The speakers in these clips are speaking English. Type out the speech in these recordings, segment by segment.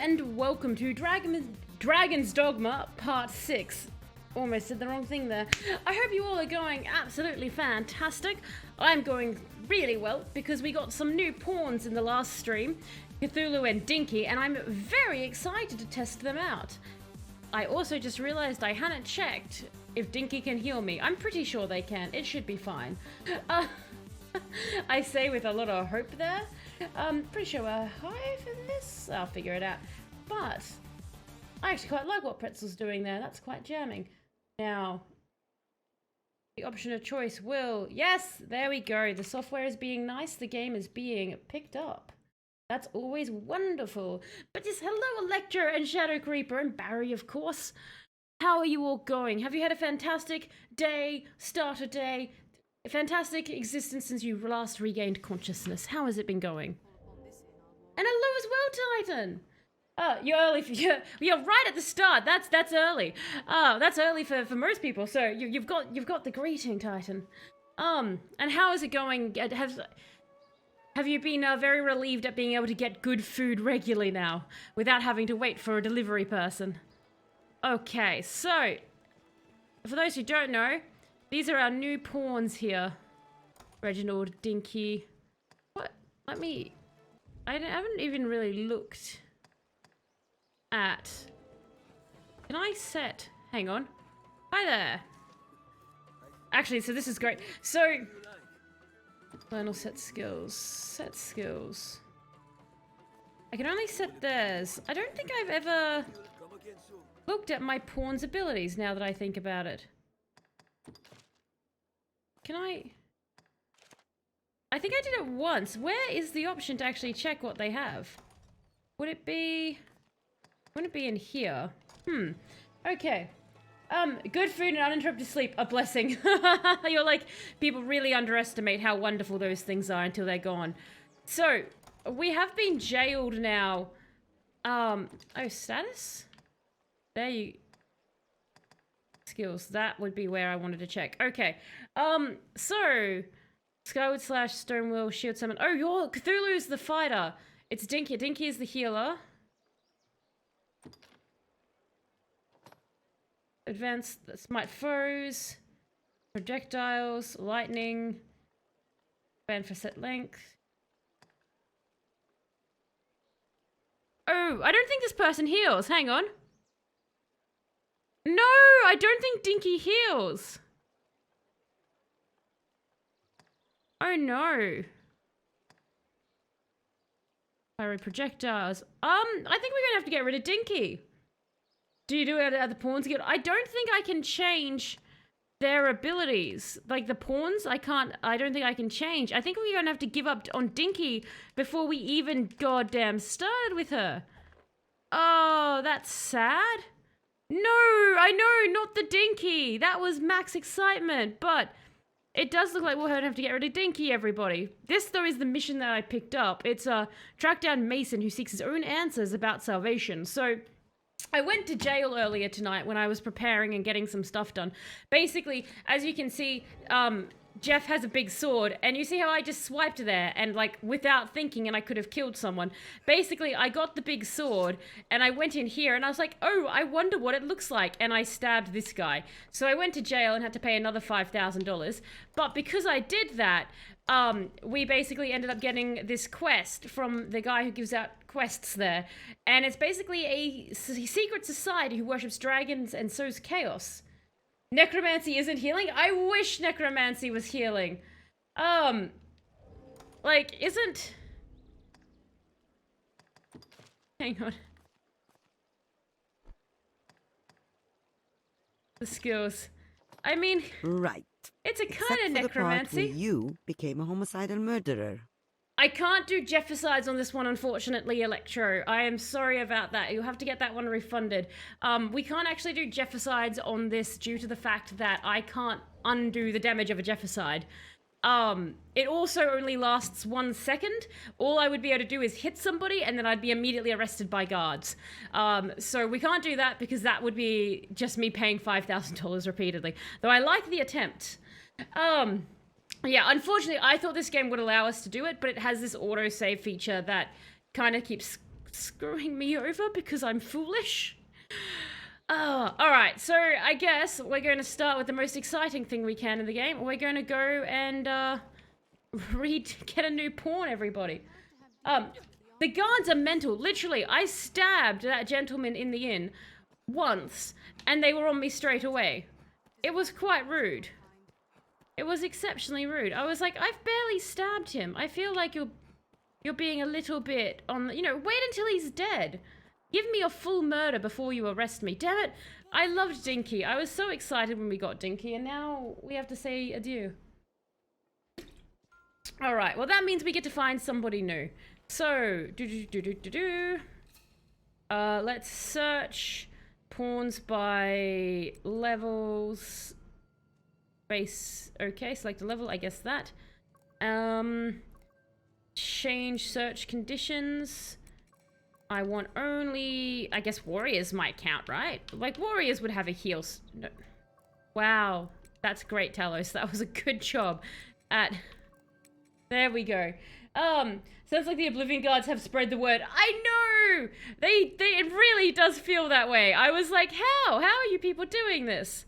and welcome to Dragon's Dogma Part 6. Almost said the wrong thing there. I hope you all are going absolutely fantastic. I'm going really well because we got some new pawns in the last stream, Cthulhu and Dinky, and I'm very excited to test them out. I also just realized I hadn't checked if Dinky can heal me. I'm pretty sure they can. It should be fine. I say with a lot of hope there. Pretty sure we're high for this. I'll figure it out. But I actually quite like what Pretzel's doing there. That's quite jamming. Now, the option of choice will... Yes, there we go. The software is being nice. The game is being picked up. That's always wonderful. But just hello, Electro and Shadow Creeper and Barry, of course. How are you all going? Have you had a fantastic day, start a day, a fantastic existence since you last regained consciousness? How has it been going? And hello as well, Titan. You're early. You're right at the start. That's early. That's early for most people. So you've got the greeting, Titan. And how is it going? Have you been very relieved at being able to get good food regularly now, without having to wait for a delivery person? Okay, so for those who don't know, these are our new pawns here. Reginald, Dinky. What? I haven't even really looked at... Can I set... Hang on. Hi there. Actually, so this is great. So... Final set skills. Set skills. I can only set theirs. I don't think I've ever looked at my pawn's abilities now that I think about it. Can I think I did it once. Where is the option to actually check what they have? Wouldn't it be in here? Okay. Good food and uninterrupted sleep, a blessing. You're like, people really underestimate how wonderful those things are until they're gone. So, we have been jailed now. Oh, status? There you... Skills, that would be where I wanted to check. Okay, so... Skyward slash Stonewall, Shield Summon. Oh, your Cthulhu's the fighter. It's Dinky. Dinky is the healer. Advanced Smite Foes. Projectiles. Lightning. Band for set length. Oh, I don't think this person heals. Hang on. No, I don't think Dinky heals. Oh no. Fiery projectiles. I think we're gonna have to get rid of Dinky. Do you do it at the Pawns Guild? I don't think I can change their abilities. Like the pawns, I don't think I can change. I think we're gonna have to give up on Dinky before we even goddamn started with her. Oh, that's sad. No, I know, not the Dinky. That was max excitement, but it does look like we'll have to get rid of Dinky, everybody. This, though, is the mission that I picked up. It's track down Mason who seeks his own answers about salvation. So I went to jail earlier tonight when I was preparing and getting some stuff done. Basically, as you can see, Jeff has a big sword, and you see how I just swiped there and, like, without thinking, and I could have killed someone. Basically, I got the big sword, and I went in here, and I was like, oh, I wonder what it looks like, and I stabbed this guy. So I went to jail and had to pay another $5,000, but because I did that, we basically ended up getting this quest from the guy who gives out quests there, and it's basically a secret society who worships dragons and sows chaos. Necromancy isn't healing? I wish necromancy was healing. Like, isn't... Hang on. The skills. I mean... Right. It's a kind of necromancy. The part where you became a homicidal murderer. I can't do Jeffersides on this one, unfortunately, Electro. I am sorry about that. You'll have to get that one refunded. We can't actually do Jeffersides on this due to the fact that I can't undo the damage of a Jefferside. It also only lasts 1 second. All I would be able to do is hit somebody and then I'd be immediately arrested by guards. So we can't do that because that would be just me paying $5,000 repeatedly. Though I like the attempt. Yeah, unfortunately, I thought this game would allow us to do it, but it has this autosave feature that kind of keeps screwing me over because I'm foolish. Alright, so I guess we're going to start with the most exciting thing we can in the game. We're going to go and get a new pawn, everybody. The guards are mental. Literally, I stabbed that gentleman in the inn once, and they were on me straight away. It was quite rude. It was exceptionally rude. I was like, I've barely stabbed him. I feel like you're being a little bit on, you know, wait until he's dead. Give me a full murder before you arrest me. Damn it. I loved Dinky. I was so excited when we got Dinky, and now we have to say adieu. Alright, well that means we get to find somebody new. So, let's search pawns by levels. Base, okay, select a level, I guess that. Change search conditions. I want only, I guess warriors might count, right? Like warriors would have a heal. No. Wow, that's great, Talos. That was a good job at, there we go. Sounds like the Oblivion Guards have spread the word. I know! It really does feel that way. I was like, how? How are you people doing this?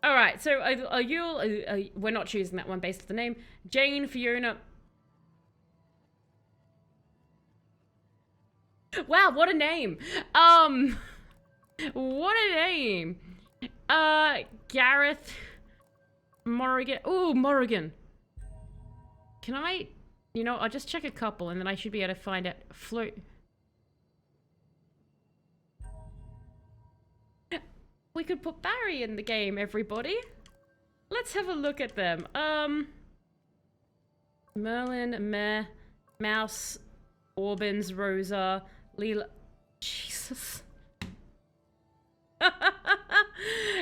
All right, so we're not choosing that one based on the name. Jane, Fiona. Wow, what a name. What a name. Gareth. Morrigan. Ooh, Morrigan. Can I, you know, I'll just check a couple and then I should be able to find out. Float. We could put Barry in the game, everybody. Let's have a look at them. Merlin, Meh, Mouse, Orbans, Rosa, Leela. Jesus.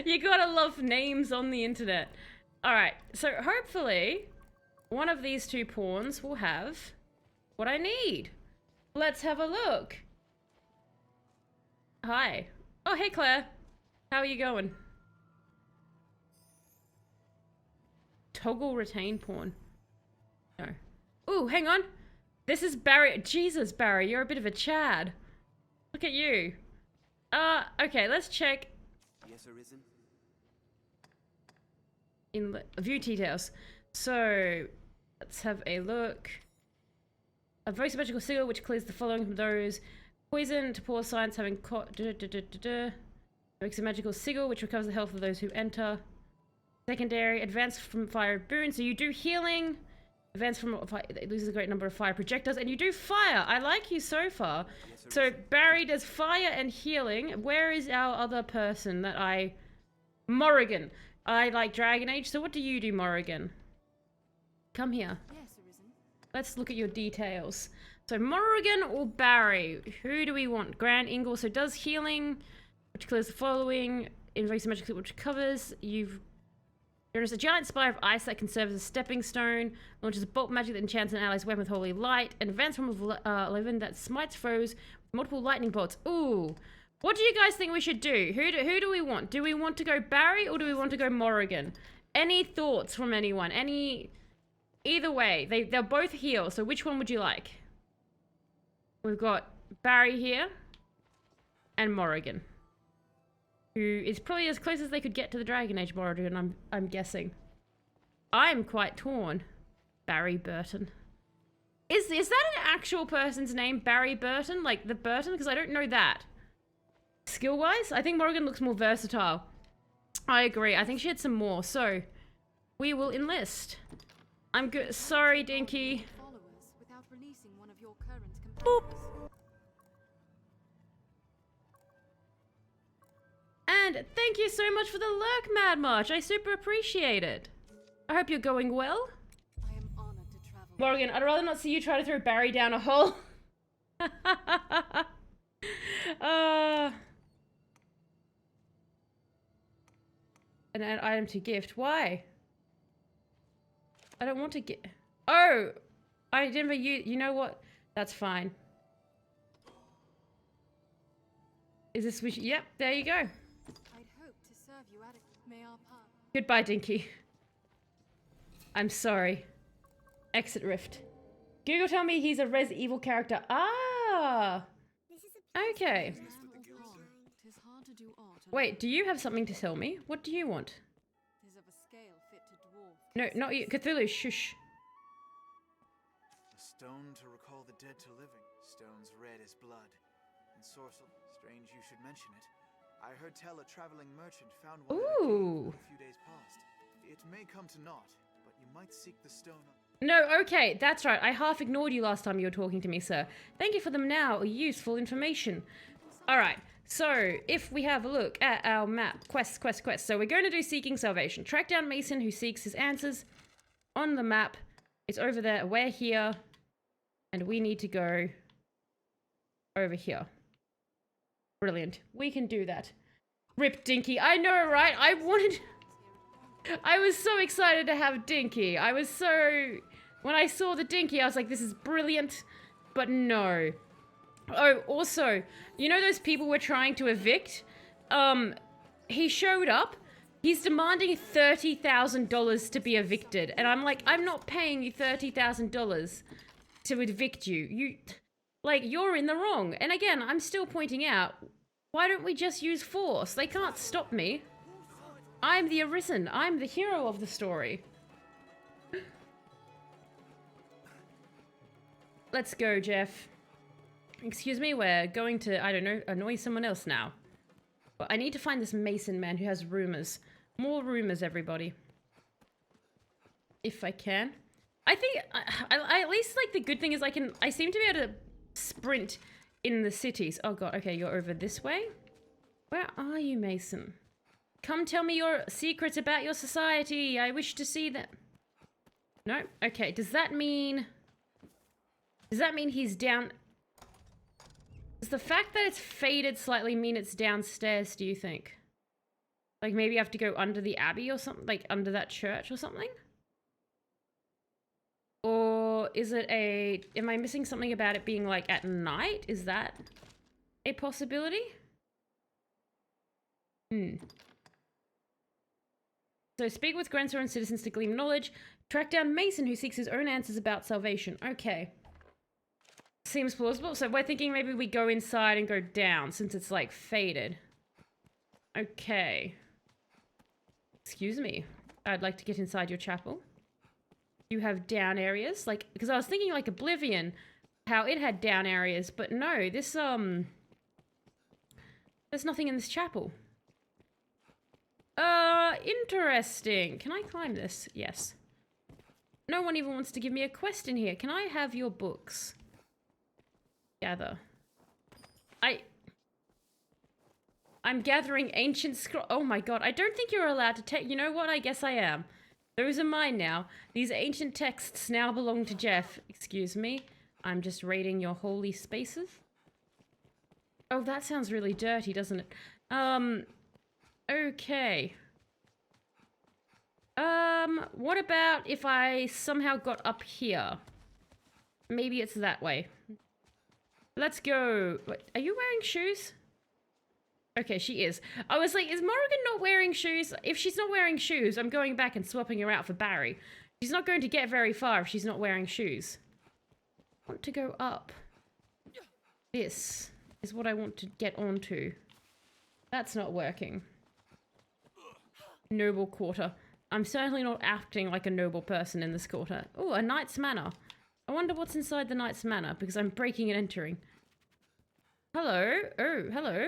You gotta love names on the internet. Alright, so hopefully one of these two pawns will have what I need. Let's have a look. Hi. Oh, hey Claire. How are you going? Toggle retain pawn. No. Ooh, hang on. This is Barry. Jesus, Barry, you're a bit of a Chad. Look at you. Okay, let's check. Yes, Arisen. In view details. So, let's have a look. A voice magical seal which clears the following from those. Poison to poor signs having makes a magical sigil which recovers the health of those who enter. Secondary, advance from fire boon. So you do healing. Advance from fire, it loses a great number of fire projectiles, and you do fire. I like you so far. So Barry does fire and healing. Where is our other person that I... Morrigan. I like Dragon Age. So what do you do, Morrigan? Come here. Yes, Arisen. Let's look at your details. So Morrigan or Barry? Who do we want? Grand Ingle. So does healing, which clears the following. Invasive magic which covers. There's a giant spire of ice that can serve as a stepping stone. Launches a bolt magic that enchants an ally's weapon with holy light. An advanced form of 11 that smites foes with multiple lightning bolts. Ooh. What do you guys think we should do? Who do we want? Do we want to go Barry or do we want to go Morrigan? Any thoughts from anyone? Either way, they'll both heal. So which one would you like? We've got Barry here and Morrigan, who is probably as close as they could get to the Dragon Age Morrigan, I'm guessing. I'm quite torn. Barry Burton. Is that an actual person's name, Barry Burton? Like the Burton? Because I don't know that. Skill-wise, I think Morrigan looks more versatile. I agree. I think she had some more. So, we will enlist. I'm good. Sorry, Dinky. Followers without releasing one of your current competitors. Boop. And thank you so much for the lurk, Mad March. I super appreciate it. I hope you're going well. I am honored to travel. Morgan, I'd rather not see you try to throw Barry down a hole. An item to gift. Why? I don't want to get... Oh! I didn't use... You know what? That's fine. Is this... Yep, there you go. I'd hope to serve you at it. May our path. Goodbye, Dinky. I'm sorry. Exit Rift. Google tell me he's a Res Evil character. Ah! Okay. Man or pawn, 'tis hard to do aught Wait, do you have something to tell me? What do you want? 'Tis of a scale fit to dwarf. No, not you. Cthulhu, shush. A stone to recall the dead to living. Stone's red as blood. And Sorcel, strange you should mention it. I heard tell a traveling merchant found one in a Ooh. cave a few days past. It may come to naught, but you might seek the stone. No, okay, that's right. I half ignored you last time you were talking to me, sir. Thank you for them now. Useful information. Alright, so if we have a look at our map, quest. So we're going to do Seeking Salvation. Track down Mason who seeks his answers on the map. It's over there. We're here. And we need to go over here. Brilliant. We can do that. Rip Dinky. I know, right? I was so excited to have Dinky. When I saw the Dinky, I was like, this is brilliant. But no. Oh, also, you know those people we're trying to evict? He showed up. He's demanding $30,000 to be evicted. And I'm like, I'm not paying you $30,000 to evict you. You're in the wrong. And again, I'm still pointing out, why don't we just use force? They can't stop me. I'm the Arisen. I'm the hero of the story. Let's go, Jeff. Excuse me, we're going to, I don't know, annoy someone else now. But I need to find this Mason man who has rumors. More rumors, everybody. If I can. I think, I at least, like, the good thing is I seem to be able to sprint in the cities. Oh god, okay, you're over this way? Where are you, Mason? Come tell me your secrets about your society. I wish to see them. No? Okay, does that mean he's down? Does the fact that it's faded slightly mean it's downstairs, do you think? Like maybe I have to go under the abbey or something? Like under that church or something? Or is it am I missing something about it being like at night? Is that a possibility? So speak with Grensor and citizens to glean knowledge. Track down Mason who seeks his own answers about salvation. Okay. Seems plausible. So we're thinking maybe we go inside and go down since it's like faded. Okay. Excuse me. I'd like to get inside your chapel. You have down areas, like, because I was thinking like Oblivion, how it had down areas, but no, this, there's nothing in this chapel. Interesting. Can I climb this? Yes. No one even wants to give me a quest in here. Can I have your books? Gather. I'm gathering ancient scroll. Oh my god, I don't think you're allowed to take. You know what? I guess I am. Those are mine now. These ancient texts now belong to Jeff. Excuse me. I'm just raiding your holy spaces. Oh, that sounds really dirty, doesn't it? Okay. What about if I somehow got up here? Maybe it's that way. Let's go. Wait, are you wearing shoes? Okay, she is. I was like, is Morrigan not wearing shoes? If she's not wearing shoes, I'm going back and swapping her out for Barry. She's not going to get very far if she's not wearing shoes. I want to go up. This is what I want to get onto. That's not working. Noble quarter. I'm certainly not acting like a noble person in this quarter. Oh, a knight's manor. I wonder what's inside the knight's manor because I'm breaking and entering. Hello? Oh, hello.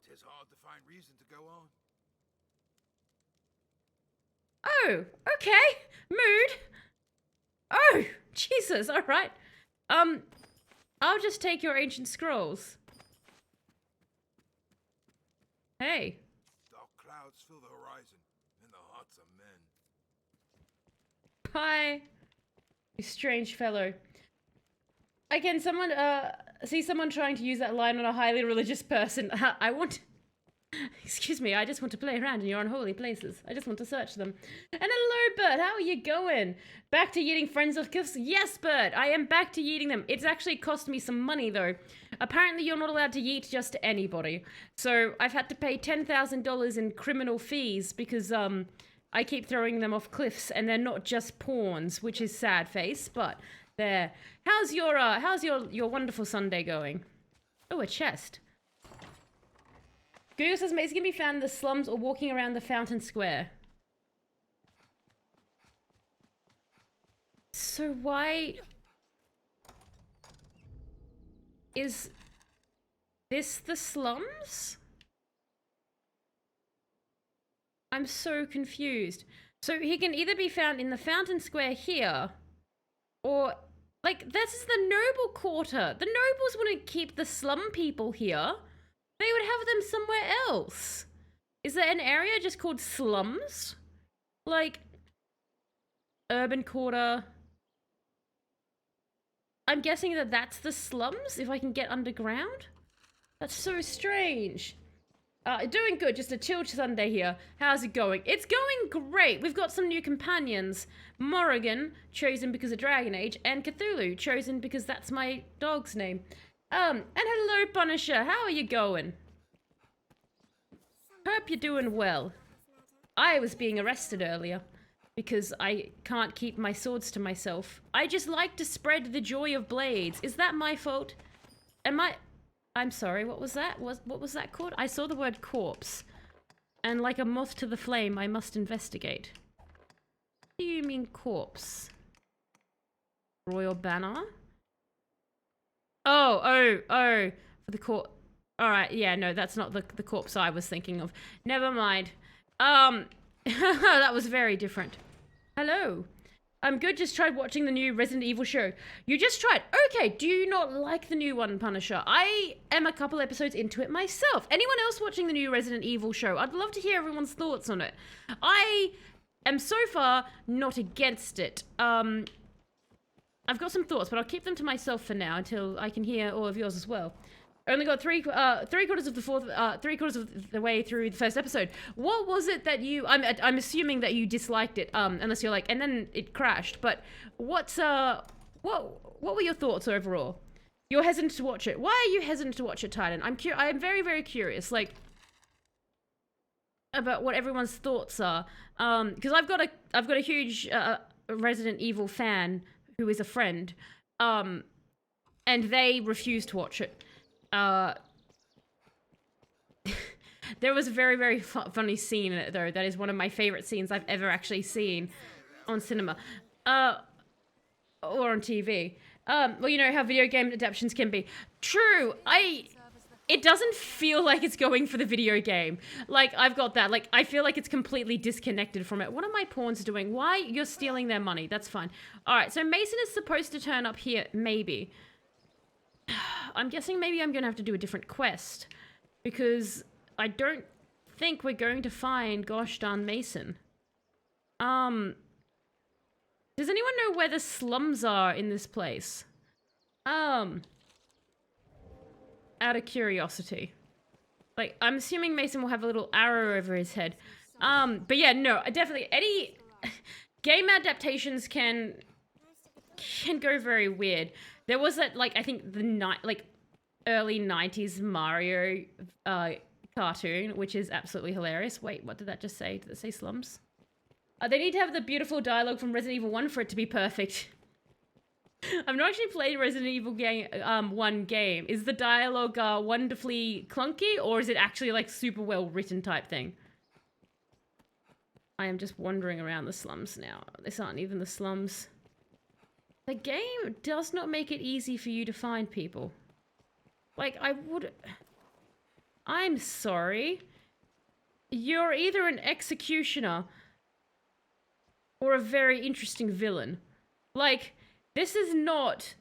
Tis hard to find reason to go on. Oh, okay. Mood. Oh, Jesus, all right. I'll just take your ancient scrolls. Hey. Dark clouds fill the horizon, and the hearts of men. Hi. You strange fellow. Again, someone, see someone trying to use that line on a highly religious person. I want... Excuse me, I just want to play around in your unholy places. I just want to search them. And hello, Bert, how are you going? Back to yeeting friends of gifts? Yes, Bert, I am back to yeeting them. It's actually cost me some money, though. Apparently, you're not allowed to yeet just to anybody. So, I've had to pay $10,000 in criminal fees because, I keep throwing them off cliffs, and they're not just pawns, which is sad face, but There. How's your wonderful Sunday going? Oh, a chest. Google says Mason can be found in the slums or walking around the fountain square. So why is this the slums? I'm so confused. So he can either be found in the fountain square here, or like this is the noble quarter. The nobles wouldn't keep the slum people here. They would have them somewhere else. Is there an area just called slums? Like urban quarter. I'm guessing that that's the slums if I can get underground. That's so strange. Doing good, just a chill Sunday here. How's it going? It's going great. We've got some new companions. Morrigan, chosen because of Dragon Age, and Cthulhu, chosen because that's my dog's name. And hello, Punisher. How are you going? Hope you're doing well. I was being arrested earlier because I can't keep my swords to myself. I just like to spread the joy of blades. Is that my fault? I'm sorry, what was that? What was that called? I saw the word corpse. And like a moth to the flame, I must investigate. What do you mean corpse? Royal banner? Oh, for the corpse. Alright, yeah, no, that's not the corpse I was thinking of. Never mind. That was very different. Hello. I'm good, just tried watching the new Resident Evil show. You just tried? Okay, do you not like the new one, Punisher? I am a couple episodes into it myself. Anyone else watching the new Resident Evil show? I'd love to hear everyone's thoughts on it. I am so far not against it. I've got some thoughts, but I'll keep them to myself for now until I can hear all of yours as well. Only got three quarters of the way through the first episode. What was it that you? I'm assuming that you disliked it. Unless you're like, and then it crashed. But what were your thoughts overall? You're hesitant to watch it. Why are you hesitant to watch it, Titan? I'm very, very curious. Like about what everyone's thoughts are. Because I've got a huge Resident Evil fan who is a friend. And they refuse to watch it. There was a very, very funny scene in it, though. That is one of my favorite scenes I've ever actually seen on cinema. Or on TV. Well, you know how video game adaptations can be. True, it doesn't feel like it's going for the video game. Like, I've got that. Like, I feel like it's completely disconnected from it. What are my pawns doing? Why? You're stealing their money. That's fine. Alright, so Mason is supposed to turn up here, maybe. I'm guessing maybe I'm going to have to do a different quest. Because I don't think we're going to find gosh darn Mason. Does anyone know where the slums are in this place? Out of curiosity. Like, I'm assuming Mason will have a little arrow over his head. But yeah, no, definitely any game adaptations can go very weird. There was that, like, I think early 90s Mario cartoon, which is absolutely hilarious. Wait, what did that just say? Did it say slums? They need to have the beautiful dialogue from Resident Evil 1 for it to be perfect. I've not actually played Resident Evil 1 game. Is the dialogue wonderfully clunky, or is it actually, like, super well written type thing? I am just wandering around the slums now. This aren't even the slums. The game does not make it easy for you to find people. Like, I'm sorry. You're either an executioner or a very interesting villain. Like, this is not...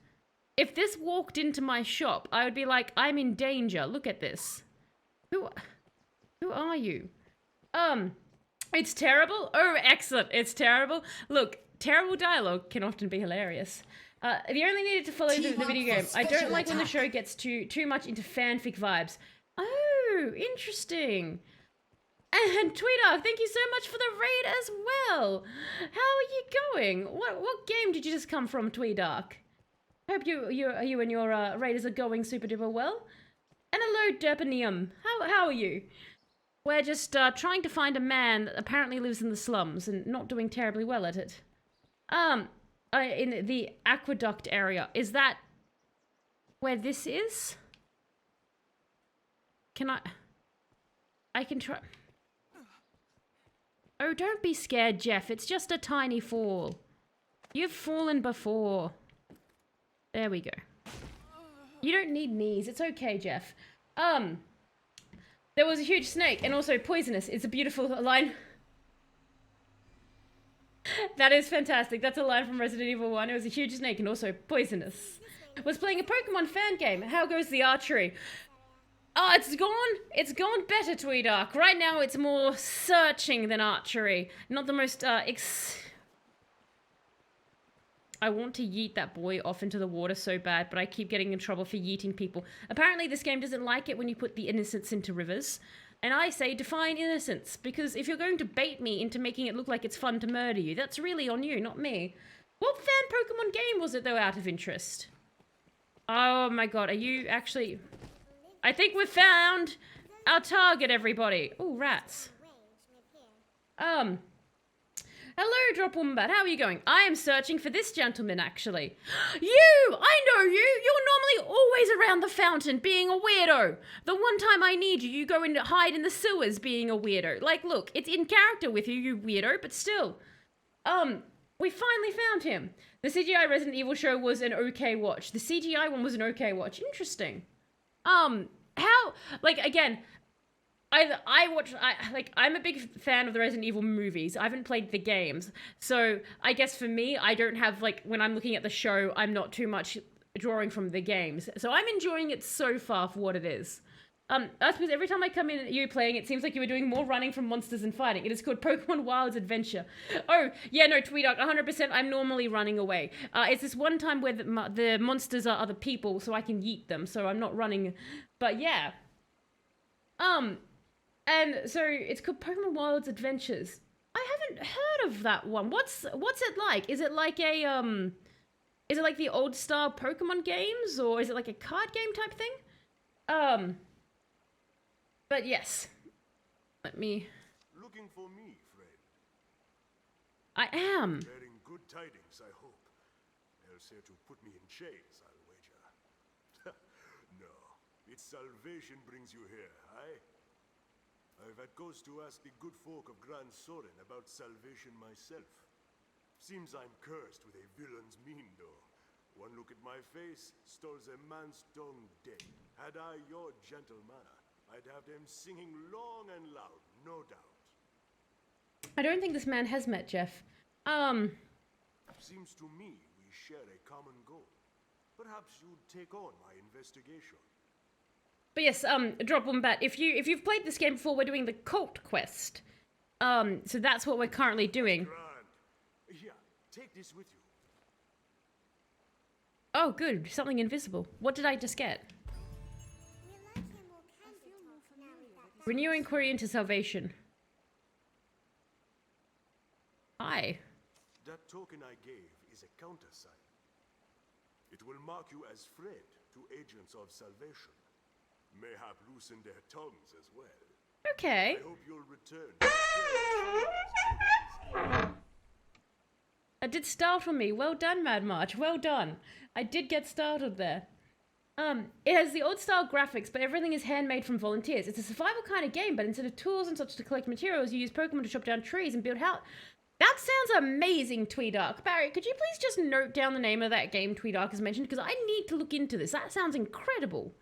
If this walked into my shop, I would be like, I'm in danger. Look at this. Who are you? It's terrible? Oh, excellent. It's terrible. Look, terrible dialogue can often be hilarious. If you only needed to follow the video game, I don't like when the show gets too much into fanfic vibes. Oh, interesting. And Tweedark, thank you so much for the raid as well. How are you going? What game did you just come from, Tweedark? Hope you and your raiders are going super duper well. And hello, Derpanium. How are you? We're just trying to find a man that apparently lives in the slums and not doing terribly well at it. in the aqueduct area. Is that where this is? Can I can try. Oh, don't be scared, Jeff. It's just a tiny fall. You've fallen before. There we go. You don't need knees. It's okay, Jeff. There was a huge snake and also poisonous. It's a beautiful line. That is fantastic. That's a line from Resident Evil 1. It was a huge snake and also poisonous. Was playing a Pokemon fan game. How goes the archery? Oh, it's gone better, Tweedark. Right now it's more searching than archery. Not the most, I want to yeet that boy off into the water so bad, but I keep getting in trouble for yeeting people. Apparently this game doesn't like it when you put the innocents into rivers. And I say define innocence, because if you're going to bait me into making it look like it's fun to murder you, that's really on you, not me. What fan Pokemon game was it, though, out of interest? Oh my god, are you actually... I think we've found our target, everybody. Oh, rats. Hello, Drop Wombat. How are you going? I am searching for this gentleman, actually. You! I know you! You're normally always around the fountain, being a weirdo. The one time I need you, you go and hide in the sewers, being a weirdo. Like, look, it's in character with you, you weirdo, but still. We finally found him. The CGI Resident Evil show was an okay watch. The CGI one was an okay watch. Interesting. How, like, again, I'm a big fan of the Resident Evil movies. I haven't played the games. So I guess for me, I don't have, like, when I'm looking at the show, I'm not too much drawing from the games. So I'm enjoying it so far for what it is. That's because every time I come in at you playing, it seems like you were doing more running from monsters than fighting. It is called Pokemon Wild's Adventure. Oh, yeah, no, Tweedock, 100% I'm normally running away. It's this one time where the monsters are other people, so I can yeet them, so I'm not running. But yeah. And so it's called Pokemon Wild's Adventures. I haven't heard of that one. What's it like? Is it like a, is it like the old style Pokemon games, or is it like a card game type thing? But yes, let me... Looking for me, friend. I am. Bearing good tidings, I hope. Else here to put me in chains, I'll wager. No, it's salvation brings you here, aye? I've had cause to ask the good folk of Grand Soren about salvation myself. Seems I'm cursed with a villain's mien, though. One look at my face, stalls a man's tongue dead. Had I your gentle manner, I'd have them singing long and loud, no doubt. I don't think this man has met Jeff. Seems to me we share a common goal. Perhaps you'd take on my investigation. But yes, Drop Wombat, if you've played this game before, we're doing the cult quest. So that's what we're currently doing. Grand. Here, take this with you. Oh, good. Something invisible. What did I just get? Renew inquiry into salvation. Hi. That token I gave is a countersign. It will mark you as friend to agents of salvation. Mayhap loosen their tongues as well. Okay. I hope you'll return. It did startle me. Well done, Mad March. Well done. I did get startled there. It has the old style graphics, but everything is handmade from volunteers. It's a survival kind of game, but instead of tools and such to collect materials, you use Pokemon to chop down trees and build houses. That sounds amazing, Tweedark. Barry, could you please just note down the name of that game Tweedark has mentioned? Because I need to look into this. That sounds incredible.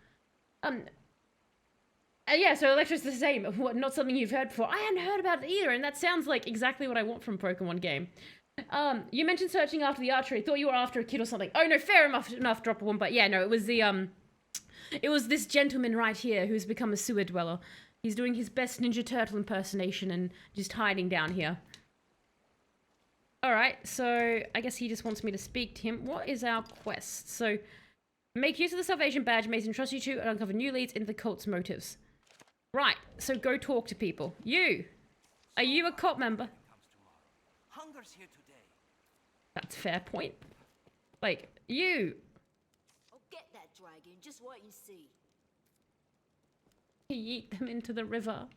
Yeah, so Electra's the same. What, not something you've heard before. I hadn't heard about it either, and that sounds like exactly what I want from a Pokemon game. You mentioned searching after the archery. Thought you were after a kid or something. Oh no, fair enough, Drop One. But yeah, no, it was the it was this gentleman right here who's become a sewer dweller. He's doing his best Ninja Turtle impersonation and just hiding down here. All right, so I guess he just wants me to speak to him. What is our quest? So, make use of the Salvation Badge Mason trusts you to and uncover new leads into the cult's motives. Right, so go talk to people. You, are you a cult member? Hunger's here today. That's a fair point. Like, you. Oh, get that dragon. Just wait and see. Yeet them into the river.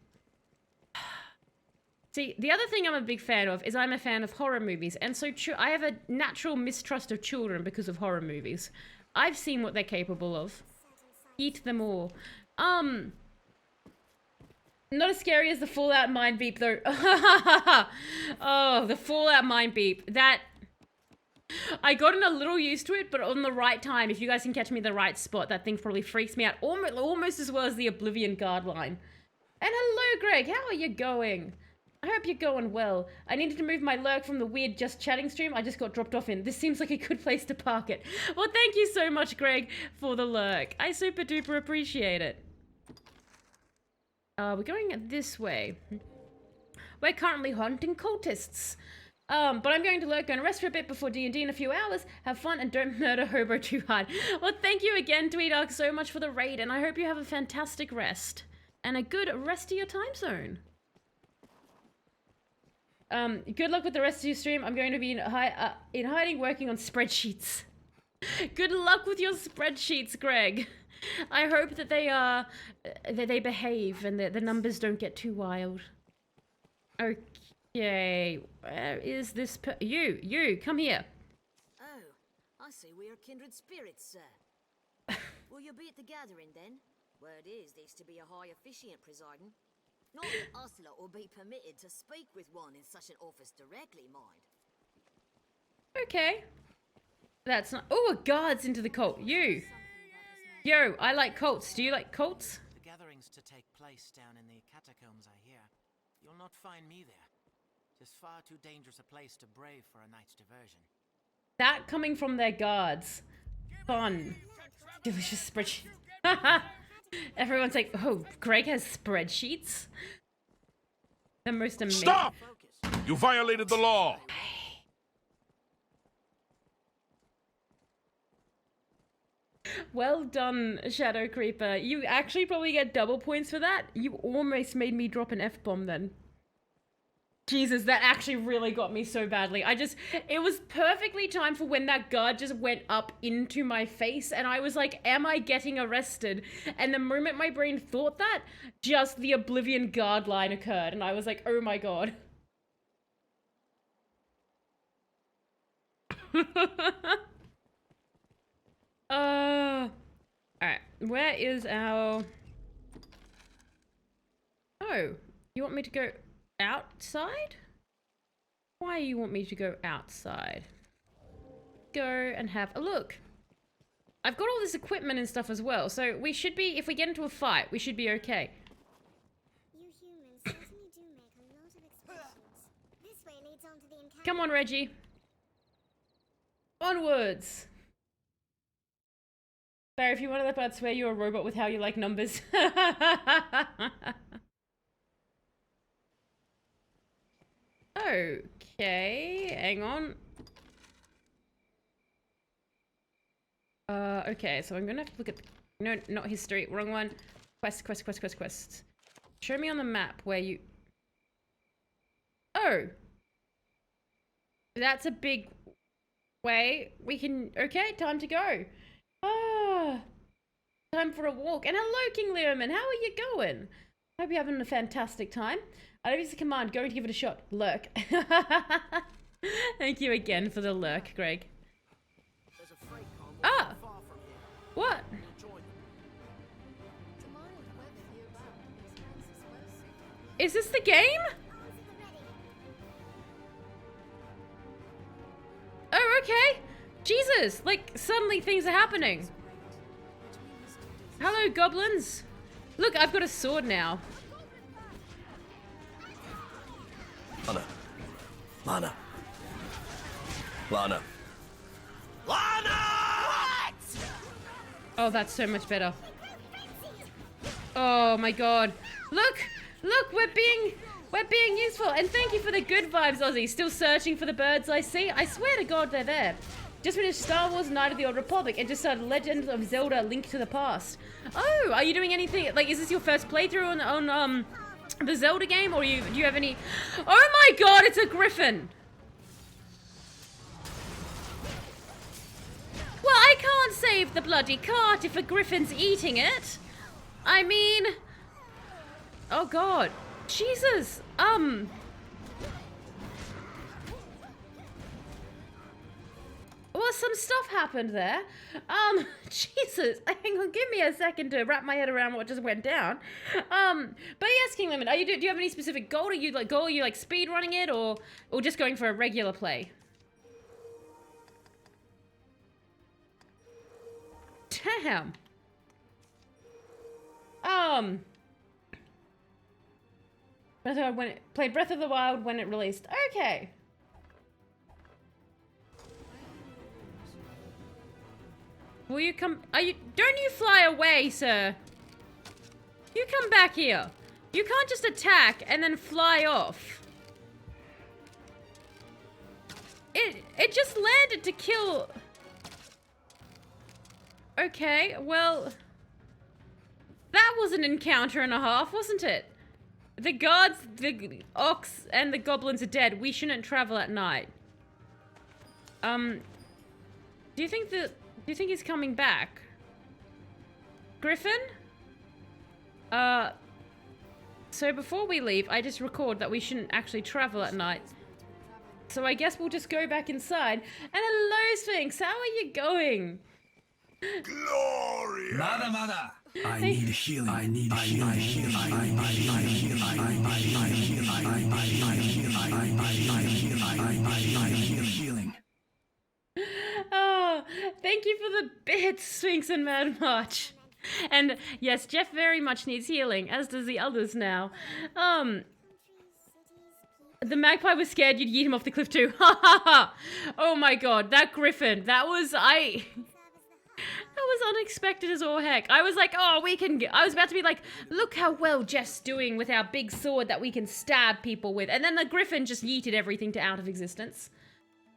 See, the other thing I'm a big fan of is I'm a fan of horror movies, and so I have a natural mistrust of children because of horror movies. I've seen what they're capable of. Eat them all. Not as scary as the Fallout Mind Beep, though. Oh, the Fallout Mind Beep. That... I gotten a little used to it, but on the right time, if you guys can catch me in the right spot, that thing probably freaks me out almost as well as the Oblivion Guard line. And hello, Greg. How are you going? I hope you're going well. I needed to move my lurk from the weird Just Chatting stream I just got dropped off in. This seems like a good place to park it. Well, thank you so much, Greg, for the lurk. I super duper appreciate it. We're going this way. We're currently hunting cultists. But I'm going to lurk and rest for a bit before D&D in a few hours. Have fun and don't murder Hobo too hard. Well, thank you again, Tweedark, so much for the raid, and I hope you have a fantastic rest. And a good rest of your time zone. Good luck with the rest of your stream. I'm going to be in hiding working on spreadsheets. Good luck with your spreadsheets, Greg. I hope that they behave and that the numbers don't get too wild. Okay, where is this you, come here. Oh, I see we are kindred spirits, sir. Will you be at the gathering then? Word is there's to be a high officiant presiding. Not that us lot will be permitted to speak with one in such an office directly, mind. Okay. That's not... Oh, a guard's into the cult. You. Yo, I like cults. Do you like cults? The gathering's to take place down in the catacombs, I hear. You'll not find me there. Just far too dangerous a place to brave for a night's diversion. That coming from their guards. Fun. Delicious spreadsheets. Everyone's like, oh, Greg has spreadsheets? The most amazing. Stop! You violated the law! Well done, Shadow Creeper. You actually probably get double points for that. You almost made me drop an F-bomb then. Jesus, that actually really got me so badly. It was perfectly timed for when that guard just went up into my face and I was like, am I getting arrested? And the moment my brain thought that, just the Oblivion Guard line occurred and I was like, oh my god. Alright, where is our... Oh, you want me to go outside? Why you want me to go outside? Go and have a look. I've got all this equipment and stuff as well, so we should be, if we get into a fight, we should be okay. You humans certainly do make a lot of expressions. This way leads on to the encounter. Come on, Reggie. Onwards. Barry, if you wanted that, I'd swear you're a robot with how you like numbers. Okay, hang on. Okay, so I'm gonna have to look at... No, not history, wrong one. Quest. Show me on the map where you... Oh! That's a big way. We can... Okay, time to go. Ah, time for a walk. And hello, King Leoman. How are you going? Hope you're having a fantastic time. I don't use the command. Going to give it a shot. Lurk. Thank you again for the lurk, Greg. Ah! What? Is this the game? Oh, okay. Jesus, like, suddenly things are happening. Hello, goblins. Look, I've got a sword now. Lana. What? Oh, that's so much better. Oh my god. Look, we're being useful. And thank you for the good vibes, Ozzy. Still searching for the birds I see. I swear to God they're there. Just finished Star Wars Knight of the Old Republic and just started Legend of Zelda Link to the Past. Oh, are you doing anything? Like, is this your first playthrough on the Zelda game, or do you have any... Oh my god, it's a griffin! Well, I can't save the bloody cart if a griffin's eating it. I mean... Oh god. Jesus. some stuff happened there. Jesus, hang on, give me a second to wrap my head around what just went down. But yes, King Lemon, do you have any specific goal? Are you like speed running it, or just going for a regular play? Damn. Played Breath of the Wild when it released. Okay. Will you come? Don't you fly away, sir. You come back here. You can't just attack and then fly off. It just landed to kill. Okay, well, that was an encounter and a half, wasn't it? The guards, the ox, and the goblins are dead. We shouldn't travel at night. Do you think he's coming back? Griffin? So before we leave, I just record that we shouldn't actually travel at night. So I guess we'll just go back inside. And hello, Sphinx, how are you going? Glorious! Mada. I need healing. I need healing. Oh, thank you for the bits, Sphinx and Mad March. And yes, Jeff very much needs healing, as does the others now. The magpie was scared you'd yeet him off the cliff too. Ha ha ha! Oh my god, that griffin, that was unexpected as all heck. I was like, oh, I was about to be like, look how well Jeff's doing with our big sword that we can stab people with. And then the griffin just yeeted everything out of existence.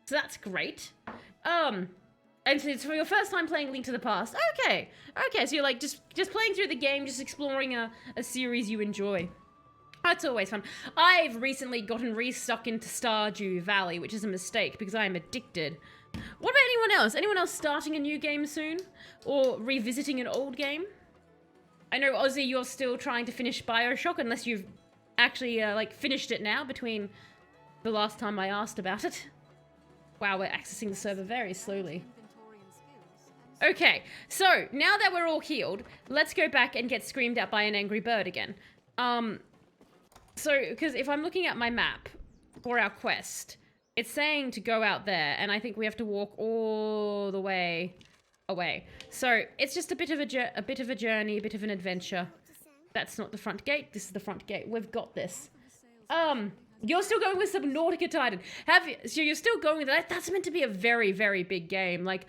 So that's great. And so it's for your first time playing Link to the Past. Okay, so you're like just playing through the game, just exploring a series you enjoy. That's always fun. I've recently gotten restuck into Stardew Valley, which is a mistake because I am addicted. What about anyone else? Anyone else starting a new game soon? Or revisiting an old game? I know, Ozzy, you're still trying to finish Bioshock, unless you've actually, finished it now between the last time I asked about it. Wow, we're accessing the server very slowly. Okay, so, now that we're all healed, let's go back and get screamed at by an angry bird again. So, because if I'm looking at my map for our quest, it's saying to go out there, and I think we have to walk all the way away. So, it's just a bit of a journey, a bit of an adventure. That's not the front gate, this is the front gate. We've got this. You're still going with Subnautica Titan. So you're still going with that? That's meant to be a very, very big game. Like,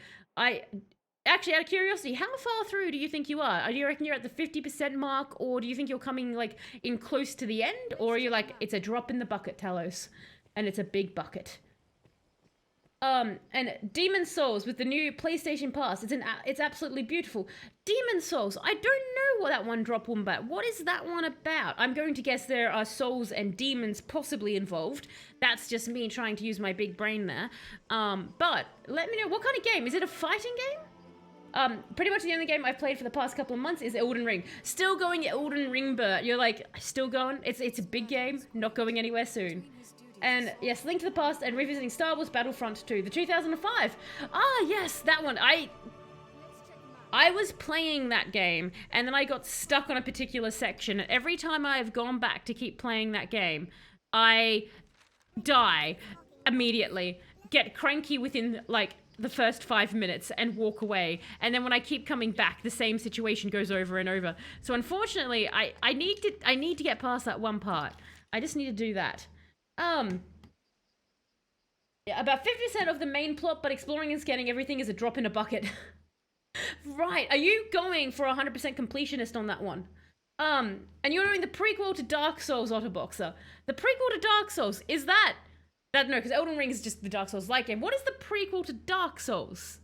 actually, out of curiosity, how far through do you think you are? Do you reckon you're at the 50% mark, or do you think you're coming, like, in close to the end? Or are you like, it's a drop in the bucket, Talos, and it's a big bucket? And Demon Souls with the new PlayStation Pass, it's absolutely beautiful. Demon Souls, I don't know what that one drop one about. What is that one about? I'm going to guess there are souls and demons possibly involved. That's just me trying to use my big brain there. But let me know, what kind of game? Is it a fighting game? Pretty much the only game I've played for the past couple of months is Elden Ring. Still going Elden Ring, Bert. You're like, still going? It's a big game, not going anywhere soon. And yes, Link to the Past and revisiting Star Wars Battlefront 2, the 2005. Ah, yes, that one. I was playing that game, and then I got stuck on a particular section. Every time I've gone back to keep playing that game, I die immediately, get cranky within, like, the first 5 minutes and walk away. And then when I keep coming back, the same situation goes over and over. So unfortunately, I need to get past that one part. I just need to do that. Yeah, about 50% of the main plot, but exploring and scanning everything is a drop in a bucket. Right, are you going for 100% completionist on that one? And you're doing the prequel to Dark Souls, Otterboxer. The prequel to Dark Souls, is that... No, because Elden Ring is just the Dark Souls-like game. What is the prequel to Dark Souls?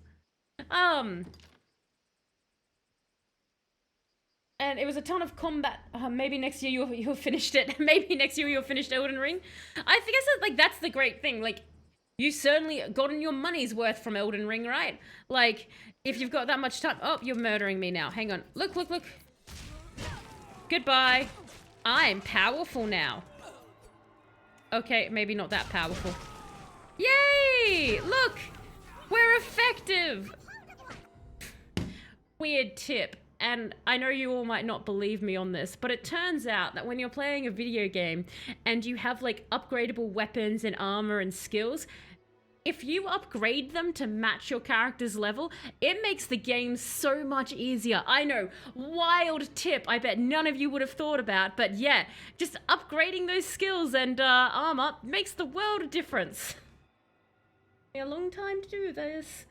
And it was a ton of combat. Maybe next year you'll finished it. Maybe next year you'll finish Elden Ring. I think that's the great thing. Like, you certainly gotten your money's worth from Elden Ring, right? Like, if you've got that much time... Oh, you're murdering me now. Hang on. Look. Goodbye. I'm powerful now. Okay, maybe not that powerful. Yay! Look! We're effective! Weird tip, and I know you all might not believe me on this, but it turns out that when you're playing a video game and you have like upgradable weapons and armor and skills, if you upgrade them to match your character's level, it makes the game so much easier. I know, wild tip I bet none of you would have thought about, but yeah, just upgrading those skills and armor makes the world of difference. A long time to do this.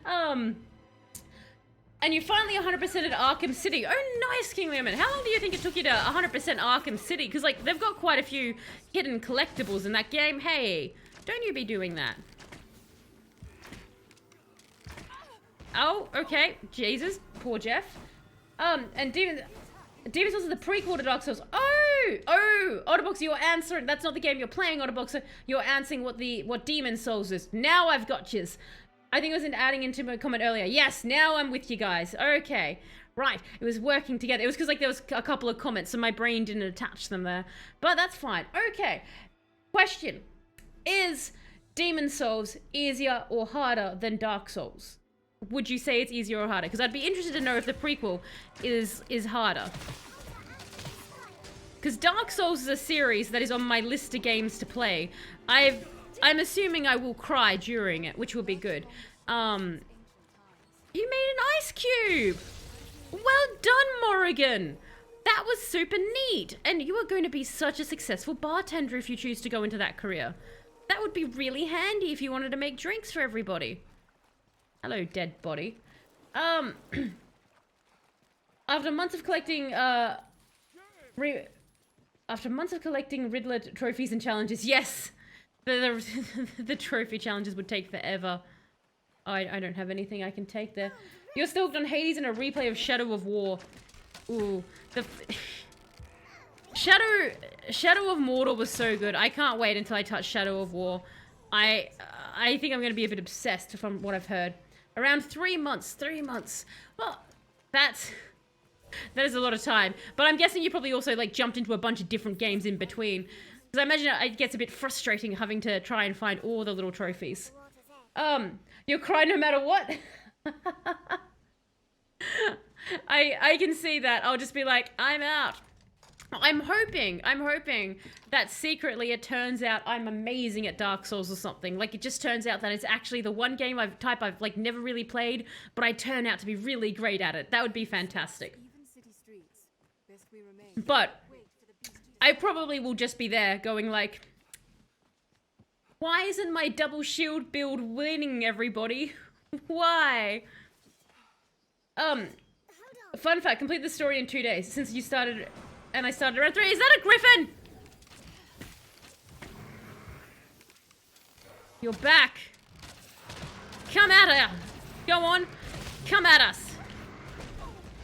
And you finally 100%ed Arkham City. Oh, nice, King Learman. How long do you think it took you to 100% Arkham City? Because, like, they've got quite a few hidden collectibles in that game. Hey, don't you be doing that. Oh, okay. Jesus. Poor Jeff. And Demon's Souls is the prequel to Dark Souls. Oh, Otterbox, you're answering. That's not the game you're playing, Otterbox. You're answering what Demon's Souls is. Now I've got yous. I think I was adding into my comment earlier. Yes, now I'm with you guys. Okay. Right. It was working together. It was because, like, there was a couple of comments, so my brain didn't attach them there. But that's fine. Okay. Question. Is Demon's Souls easier or harder than Dark Souls? Would you say it's easier or harder? Because I'd be interested to know if the prequel is harder. Because Dark Souls is a series that is on my list of games to play. I'm assuming I will cry during it, which will be good. You made an ice cube! Well done, Morrigan! That was super neat! And you are going to be such a successful bartender if you choose to go into that career. That would be really handy if you wanted to make drinks for everybody. Hello, dead body. After months of collecting, Riddler trophies and challenges, yes! The trophy challenges would take forever. I don't have anything I can take there. You're still on Hades and a replay of Shadow of War. Ooh. Shadow of Mordor was so good. I can't wait until I touch Shadow of War. I think I'm going to be a bit obsessed from what I've heard. Around 3 months. 3 months. Well, that is a lot of time. But I'm guessing you probably also, like, jumped into a bunch of different games in between. Because I imagine it gets a bit frustrating having to try and find all the little trophies. You'll cry no matter what? I can see that. I'll just be like, I'm out. I'm hoping that secretly it turns out I'm amazing at Dark Souls or something. Like, it just turns out that it's actually the one game I've like never really played, but I turn out to be really great at it. That would be fantastic. But I probably will just be there going like, why isn't my double shield build winning, everybody? Why? Fun fact, complete the story in 2 days since you started. And I started around 3. Is that a griffin? You're back. Come at her. Go on. Come at us.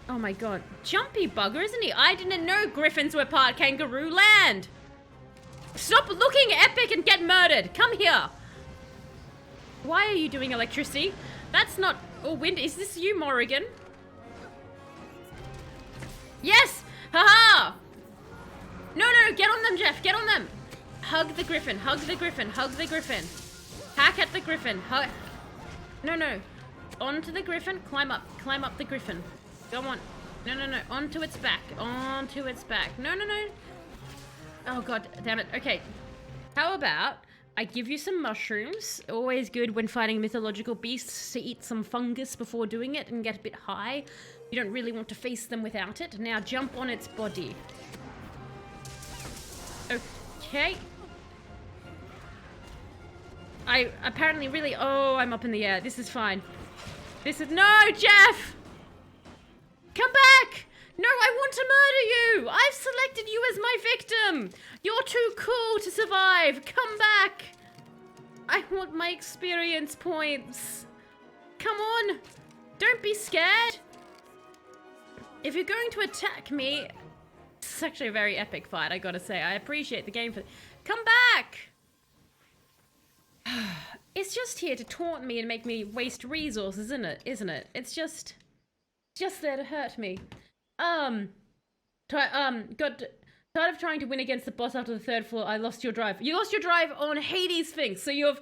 Oh my god. Jumpy bugger, isn't he? I didn't know griffins were part kangaroo land. Stop looking epic and get murdered. Come here. Why are you doing electricity? That's not... Oh, wind. Is this you, Morrigan? Yes! Haha! No, get on them, Jeff, get on them! Hug the griffin, hug the griffin, hug the griffin. Hack at the griffin, No. Onto the griffin, climb up the griffin. Go on. No, onto its back, No. Oh god, damn it, okay. How about I give you some mushrooms? Always good when fighting mythological beasts to eat some fungus before doing it and get a bit high. You don't really want to face them without it. Now jump on its body. Okay. I apparently really... Oh, I'm up in the air. This is fine. This is... No, Jeff! Come back! No, I want to murder you! I've selected you as my victim! You're too cool to survive! Come back! I want my experience points! Come on! Don't be scared! If you're going to attack me... It's actually a very epic fight, I gotta say. I appreciate the game for... Come back! It's just here to taunt me and make me waste resources, isn't it? It's just there to hurt me. God, Tired of trying to win against the boss after the third floor. I lost your drive. You lost your drive on Hades Sphinx, so you've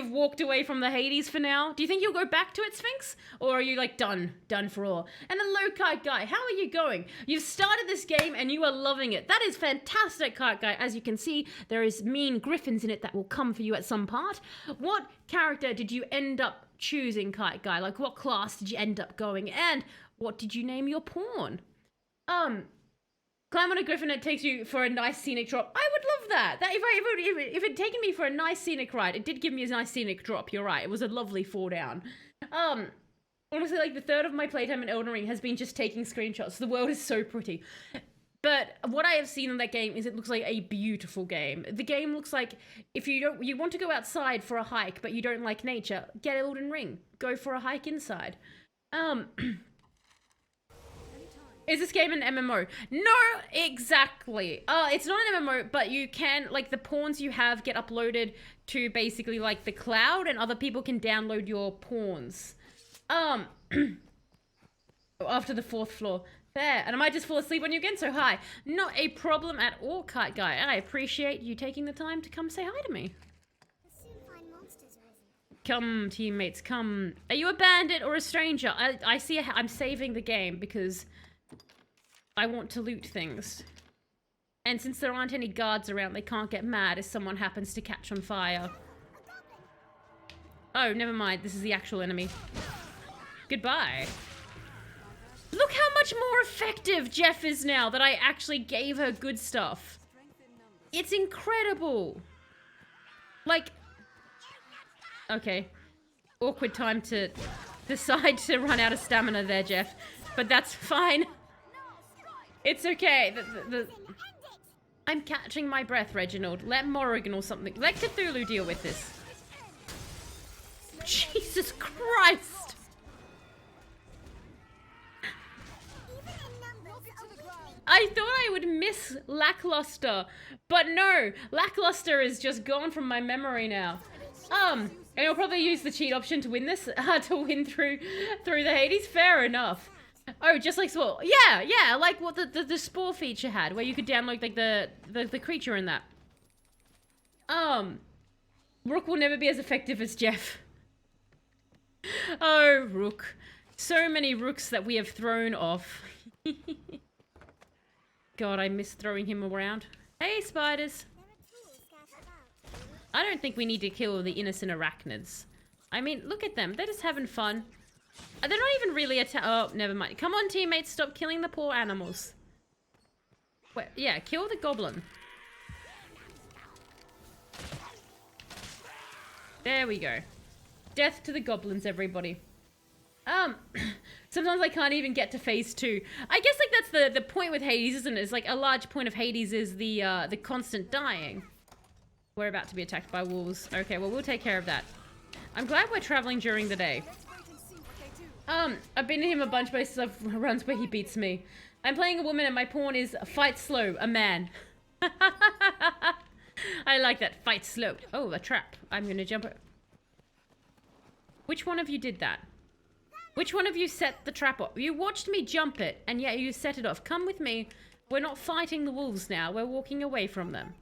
walked away from the Hades for now. Do you think you'll go back to it, Sphinx? Or are you like done for all? And hello, Kite Guy. How are you going? You've started this game and you are loving it. That is fantastic, Kite Guy. As you can see, there is mean griffins in it that will come for you at some part. What character did you end up choosing, Kite Guy? Like, what class did you end up going? And what did you name your pawn? Climb on a griffin, it takes you for a nice scenic drop. I would love that. If it had taken me for a nice scenic ride, it did give me a nice scenic drop. You're right. It was a lovely fall down. Honestly, like the third of my playtime in Elden Ring has been just taking screenshots. The world is so pretty. But what I have seen in that game is it looks like a beautiful game. The game looks like if you want to go outside for a hike, but you don't like nature, get Elden Ring. Go for a hike inside. Is this game an MMO? No, exactly. It's not an MMO, but you can, like, the pawns you have get uploaded to basically, like, the cloud, and other people can download your pawns. After the 4th floor. There, and I might just fall asleep on you again, so hi. Not a problem at all, Kite Guy. I appreciate you taking the time to come say hi to me. Come, teammates, come. Are you a bandit or a stranger? I see I'm saving the game because I want to loot things. And since there aren't any guards around, they can't get mad if someone happens to catch on fire. Oh, never mind. This is the actual enemy. Goodbye. Look how much more effective Jeff is now that I actually gave her good stuff. It's incredible. Like, okay. Awkward time to decide to run out of stamina there, Jeff. But that's fine. It's okay. I'm catching my breath, Reginald. Let Morrigan or something. Let Cthulhu deal with this. Jesus Christ! I thought I would miss Lackluster, but no, Lackluster is just gone from my memory now. And I'll probably use the cheat option to win this, to win through the Hades. Fair enough. Oh, just like Spore. Yeah, like what the Spore feature had, where you could download like the creature in that. Rook will never be as effective as Jeff. Oh, Rook. So many Rooks that we have thrown off. God, I miss throwing him around. Hey, spiders. I don't think we need to kill the innocent arachnids. I mean, look at them. They're just having fun. They're not even really oh, never mind. Come on, teammates. Stop killing the poor animals. Wait, yeah, kill the goblin. There we go. Death to the goblins, everybody. Sometimes I can't even get to phase 2. I guess like that's the point with Hades, isn't it? It's like a large point of Hades is the constant dying. We're about to be attacked by wolves. Okay, well we'll take care of that. I'm glad we're traveling during the day. I've been to him a bunch, but I have runs where he beats me. I'm playing a woman and my pawn is fight slow, a man. I like that, fight slow. Oh, a trap. I'm gonna jump it. Which one of you did that? Which one of you set the trap off? You watched me jump it, and yet you set it off. Come with me. We're not fighting the wolves now. We're walking away from them.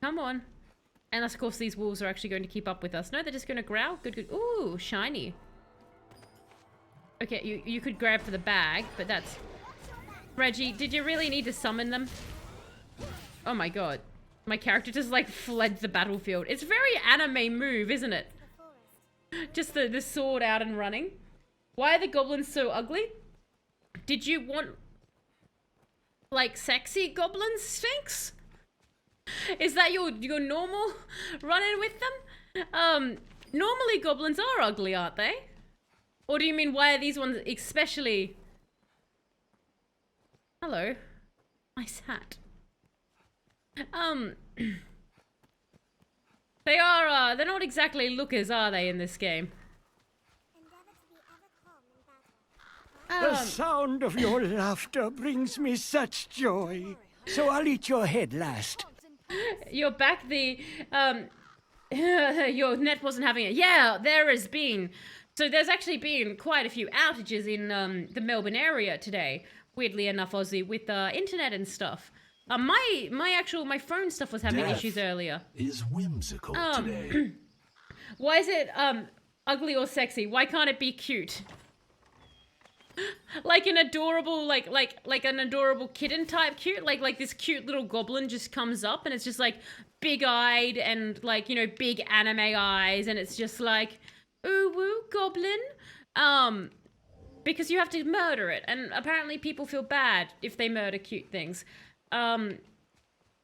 Come on. And of course these wolves are actually going to keep up with us. No, they're just going to growl. Good, good. Ooh, shiny. Okay, you could grab for the bag, but that's... Reggie, did you really need to summon them? Oh my god. My character just like fled the battlefield. It's a very anime move, isn't it? Just the sword out and running. Why are the goblins so ugly? Did you want like sexy goblins, Sphinx? Is that your normal run-in with them? Normally goblins are ugly, aren't they? Or do you mean why are these ones especially... Hello. Nice hat. They are, they're not exactly lookers, are they, in this game? The sound of your laughter brings me such joy. So I'll eat your head last. You're back, your net wasn't having it. Yeah, there has been. So there's actually been quite a few outages in the Melbourne area today. weirdly enough, Aussie, with internet and stuff. My phone stuff was having issues earlier. Is whimsical today. Why is it ugly or sexy? Why can't it be cute? Like an adorable, like an adorable kitten type cute, like this cute little goblin just comes up and it's just like big-eyed and like, you know, big anime eyes, and it's just like, ooh woo goblin, because you have to murder it, and apparently people feel bad if they murder cute things,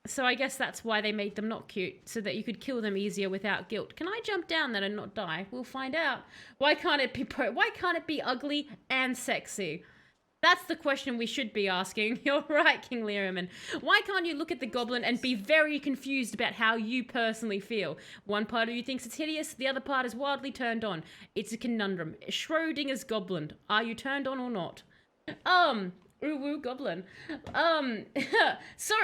so I guess that's why they made them not cute, so that you could kill them easier without guilt. Can I jump down then and not die? We'll find out. Why can't it be ugly and sexy? That's the question we should be asking. You're right, King Learman. Why can't you look at the goblin and be very confused about how you personally feel? One part of you thinks it's hideous, the other part is wildly turned on. It's a conundrum. Schrodinger's goblin. Are you turned on or not? Ooh woo goblin. So,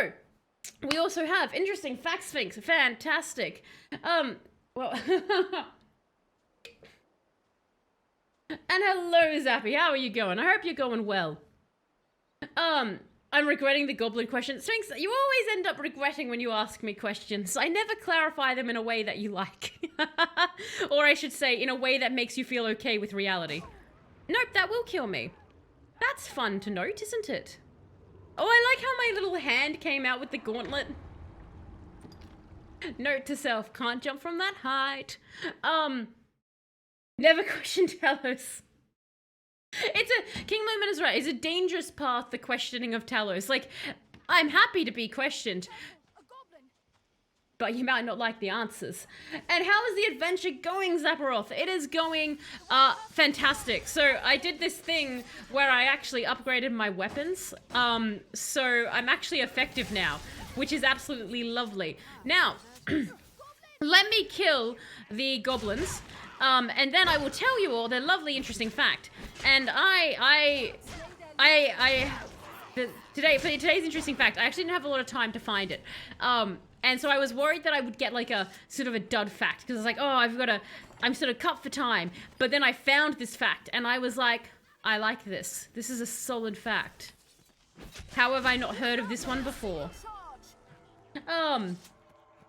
we also have interesting facts, Sphinx. Fantastic. Well... And hello, Zappy. How are you going? I hope you're going well. I'm regretting the goblin question. Sphinx, you always end up regretting when you ask me questions. I never clarify them in a way that you like. Or I should say, in a way that makes you feel okay with reality. Nope, that will kill me. That's fun to note, isn't it? Oh, I like how my little hand came out with the gauntlet. Note to self, can't jump from that height. Never question Talos. King Lumen is right. It's a dangerous path, the questioning of Talos. Like, I'm happy to be questioned, but you might not like the answers. And how is the adventure going, Zapparoth? It is going, fantastic. So I did this thing where I actually upgraded my weapons. So I'm actually effective now, which is absolutely lovely. Now, let me kill the goblins. And then I will tell you all the lovely, interesting fact. And for today's interesting fact, I actually didn't have a lot of time to find it. And so I was worried that I would get like a sort of a dud fact, because I was like, oh, I'm sort of cut for time. But then I found this fact, and I was like, I like this. This is a solid fact. How have I not heard of this one before?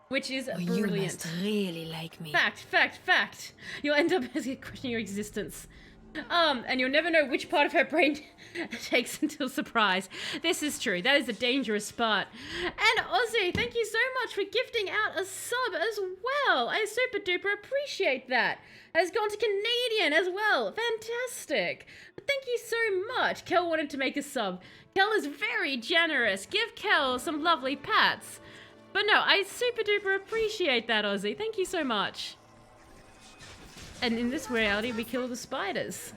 Which is brilliant. You must really like me. Fact. You'll end up questioning your existence. And you'll never know which part of her brain takes until surprise. This is true. That is a dangerous part. And Ozzy, thank you so much for gifting out a sub as well. I super duper appreciate that. Has gone to Canadian as well. Fantastic. Thank you so much. Kel wanted to make a sub. Kel is very generous. Give Kel some lovely pats. But no, I super duper appreciate that, Ozzy. Thank you so much. And in this reality, we kill the spiders.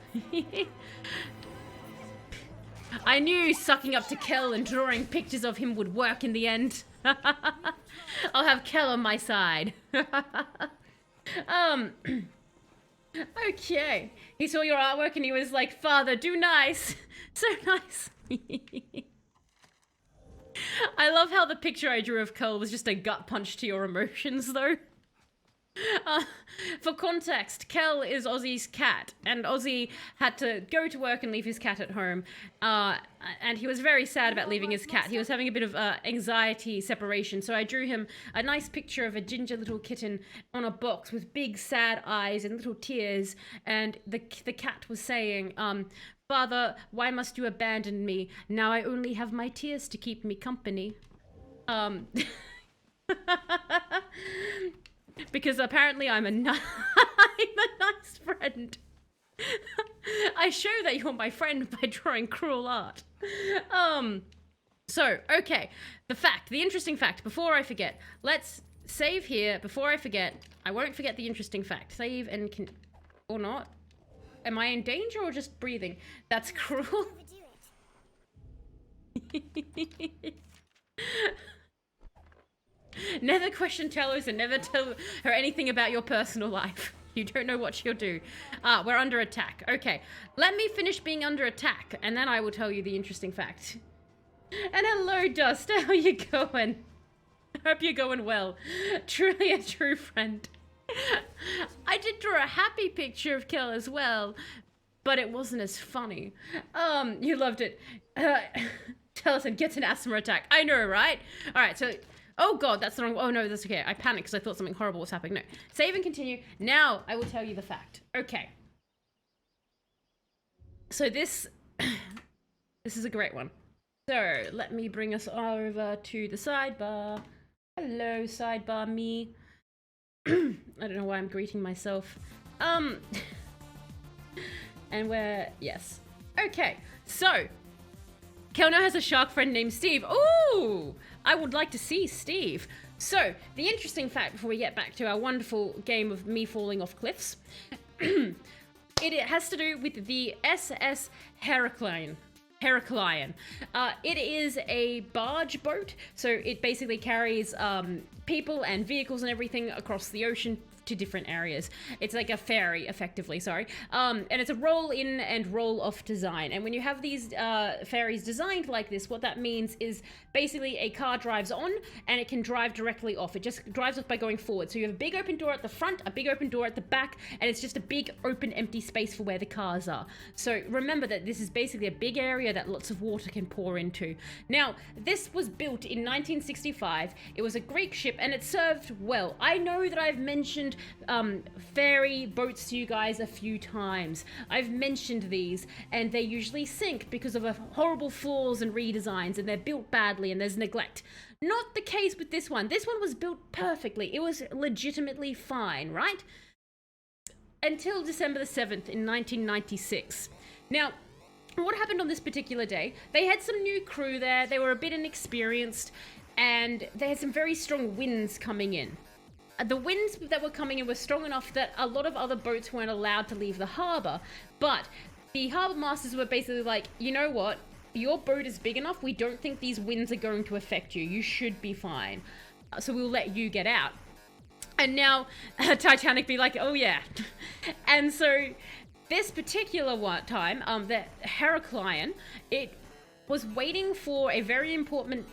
I knew sucking up to Kel and drawing pictures of him would work in the end. I'll have Kel on my side. Okay. He saw your artwork and he was like, Father, do nice. So nice. I love how the picture I drew of Kel was just a gut punch to your emotions, though. For context, Kel is Ozzy's cat, and Ozzy had to go to work and leave his cat at home, and he was very sad about leaving his cat. He was having a bit of anxiety separation, so I drew him a nice picture of a ginger little kitten on a box with big sad eyes and little tears, and the cat was saying, Father, why must you abandon me? Now I only have my tears to keep me company. Because apparently I'm a nice friend. I show that you're my friend by drawing cruel art. So, okay. The interesting fact, before I forget. Let's save here, before I forget. I won't forget the interesting fact. Save and or not. Am I in danger or just breathing? That's cruel. Never question Talos and never tell her anything about your personal life. You don't know what she'll do. We're under attack. Okay, let me finish being under attack, and then I will tell you the interesting fact. And hello, Dust. How are you going? Hope you're going well. Truly a true friend. I did draw a happy picture of Kel as well, but it wasn't as funny. You loved it. Tellison gets an asthma attack. I know, right? All right, so... Oh god, that's the wrong... Oh no, that's okay. I panicked because I thought something horrible was happening. No. Save and continue. Now I will tell you the fact. Okay. So this... this is a great one. So, let me bring us over to the sidebar. Hello, sidebar me. I don't know why I'm greeting myself. And we're... Yes. Okay, so... Kel now has a shark friend named Steve. Ooh! I would like to see Steve. So, the interesting fact before we get back to our wonderful game of me falling off cliffs. It has to do with the SS Heraclian. It is a barge boat, so it basically carries people and vehicles and everything across the ocean to different areas. It's like a ferry, effectively, sorry. And it's a roll-in and roll-off design. And when you have these ferries designed like this, what that means is basically a car drives on and it can drive directly off. It just drives off by going forward. So you have a big open door at the front, a big open door at the back, and it's just a big open empty space for where the cars are. So remember that this is basically a big area that lots of water can pour into. Now, this was built in 1965. It was a Greek ship and it served well. I know that I've mentioned ferry boats to you guys a few times. I've mentioned these and they usually sink because of horrible flaws and redesigns, and they're built badly and there's neglect. Not the case with this one. This one was built perfectly. It was legitimately fine, right? Until December the 7th in 1996. Now, what happened on this particular day? They had some new crew there. They were a bit inexperienced and they had some very strong winds coming in. The winds that were coming in were strong enough that a lot of other boats weren't allowed to leave the harbour, but the harbour masters were basically like, you know what, your boat is big enough, we don't think these winds are going to affect you, you should be fine, so we'll let you get out. And now Titanic be like, oh yeah. And so this particular time, the Heraclian, it was waiting for a very important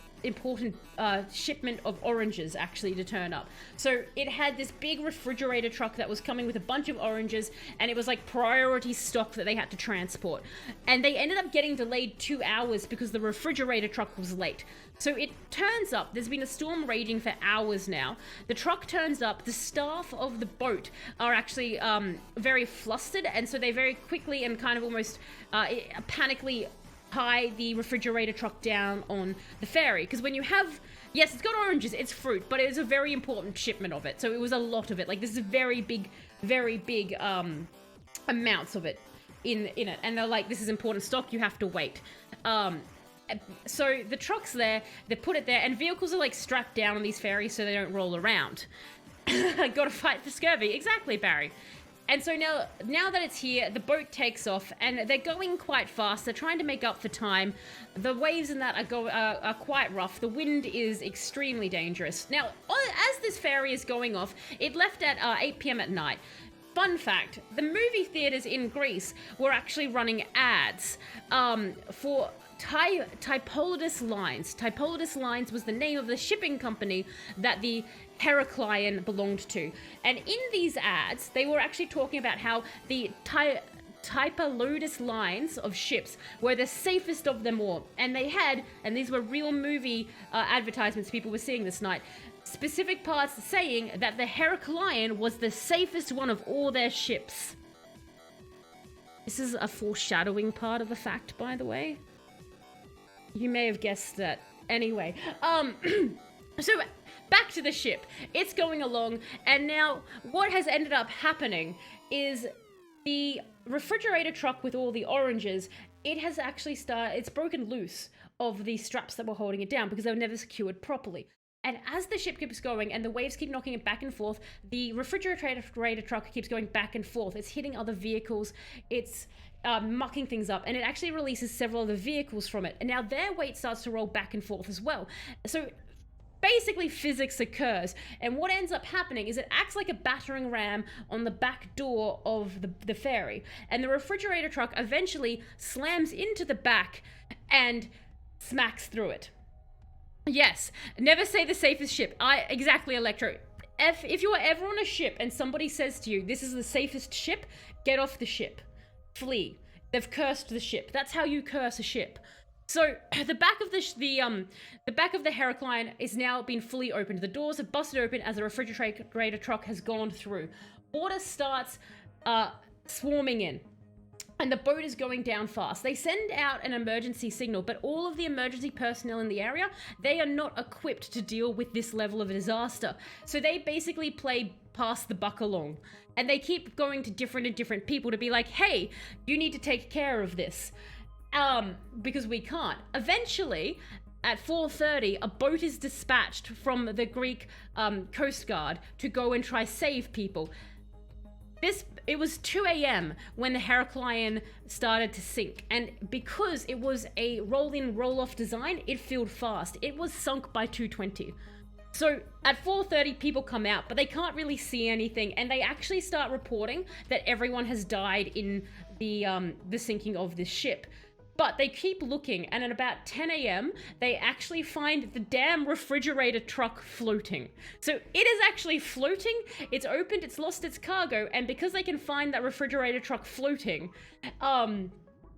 shipment of oranges actually to turn up. So it had this big refrigerator truck that was coming with a bunch of oranges, and it was like priority stock that they had to transport. And they ended up getting delayed 2 hours because the refrigerator truck was late. So it turns up, there's been a storm raging for hours now. The truck turns up, the staff of the boat are actually very flustered, and so they very quickly and kind of almost panically tie the refrigerator truck down on the ferry. Because when you have, yes, it's got oranges, it's fruit, but it is a very important shipment of it. So it was a lot of it. Like, this is very big amounts of it in it. And they're like, this is important stock, you have to wait. So the truck's there, they put it there, and vehicles are like strapped down on these ferries so they don't roll around. Gotta fight for scurvy. Exactly, Barry. And so now that it's here, the boat takes off, and they're going quite fast. They're trying to make up for time. The waves in that are quite rough. The wind is extremely dangerous. Now, as this ferry is going off, it left at 8 p.m. at night. Fun fact, the movie theaters in Greece were actually running ads for Timecodes lines. Timecodes lines was the name of the shipping company that the Heraclian belonged to. And in these ads, they were actually talking about how the Timecodes lines of ships were the safest of them all. And they had, and these were real movie advertisements people were seeing this night, specific parts saying that the Heraclian was the safest one of all their ships. This is a foreshadowing part of the fact, by the way. You may have guessed that. Anyway, so back to the ship. It's going along, and now what has ended up happening is the refrigerator truck with all the oranges, it has actually it's broken loose of the straps that were holding it down because they were never secured properly. And as the ship keeps going and the waves keep knocking it back and forth, the refrigerator truck keeps going back and forth. It's hitting other vehicles. It's mucking things up, and it actually releases several other vehicles from it. And now their weight starts to roll back and forth as well. So basically physics occurs, and what ends up happening is it acts like a battering ram on the back door of the ferry, and the refrigerator truck eventually slams into the back and smacks through it. Yes, never say the safest ship. Exactly, Electro. If you are ever on a ship and somebody says to you, this is the safest ship, get off the ship. flee. They've cursed the ship. That's how you curse a ship. So the back of the back of the Heracline is now been fully opened. The doors have busted open as a refrigerator truck has gone through. Water starts swarming in. And the boat is going down fast. They send out an emergency signal, but all of the emergency personnel in the area, they are not equipped to deal with this level of disaster. So they basically play pass the buck along. And they keep going to different people to be like, hey, you need to take care of this. Because we can't. Eventually, at 4:30, a boat is dispatched from the Greek Coast Guard to go and try save people. It was 2 a.m. when the Heraclion started to sink, and because it was a roll-in, roll-off design, it filled fast. It was sunk by 2:20. So at 4:30, people come out, but they can't really see anything, and they actually start reporting that everyone has died in the sinking of this ship. But they keep looking, and at about 10 a.m., they actually find the damn refrigerator truck floating. So it is actually floating, it's opened, it's lost its cargo, and because they can find that refrigerator truck floating,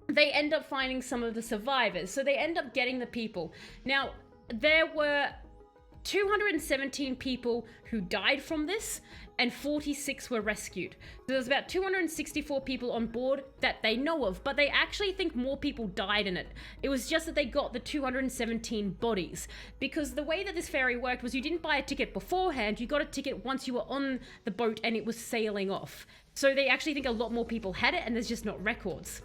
they end up finding some of the survivors. So they end up getting the people. Now, there were 217 people who died from this, and 46 were rescued. So there's about 264 people on board that they know of, but they actually think more people died in it. It was just that they got the 217 bodies. Because the way that this ferry worked was you didn't buy a ticket beforehand, you got a ticket once you were on the boat and it was sailing off. So they actually think a lot more people had it, and there's just not records.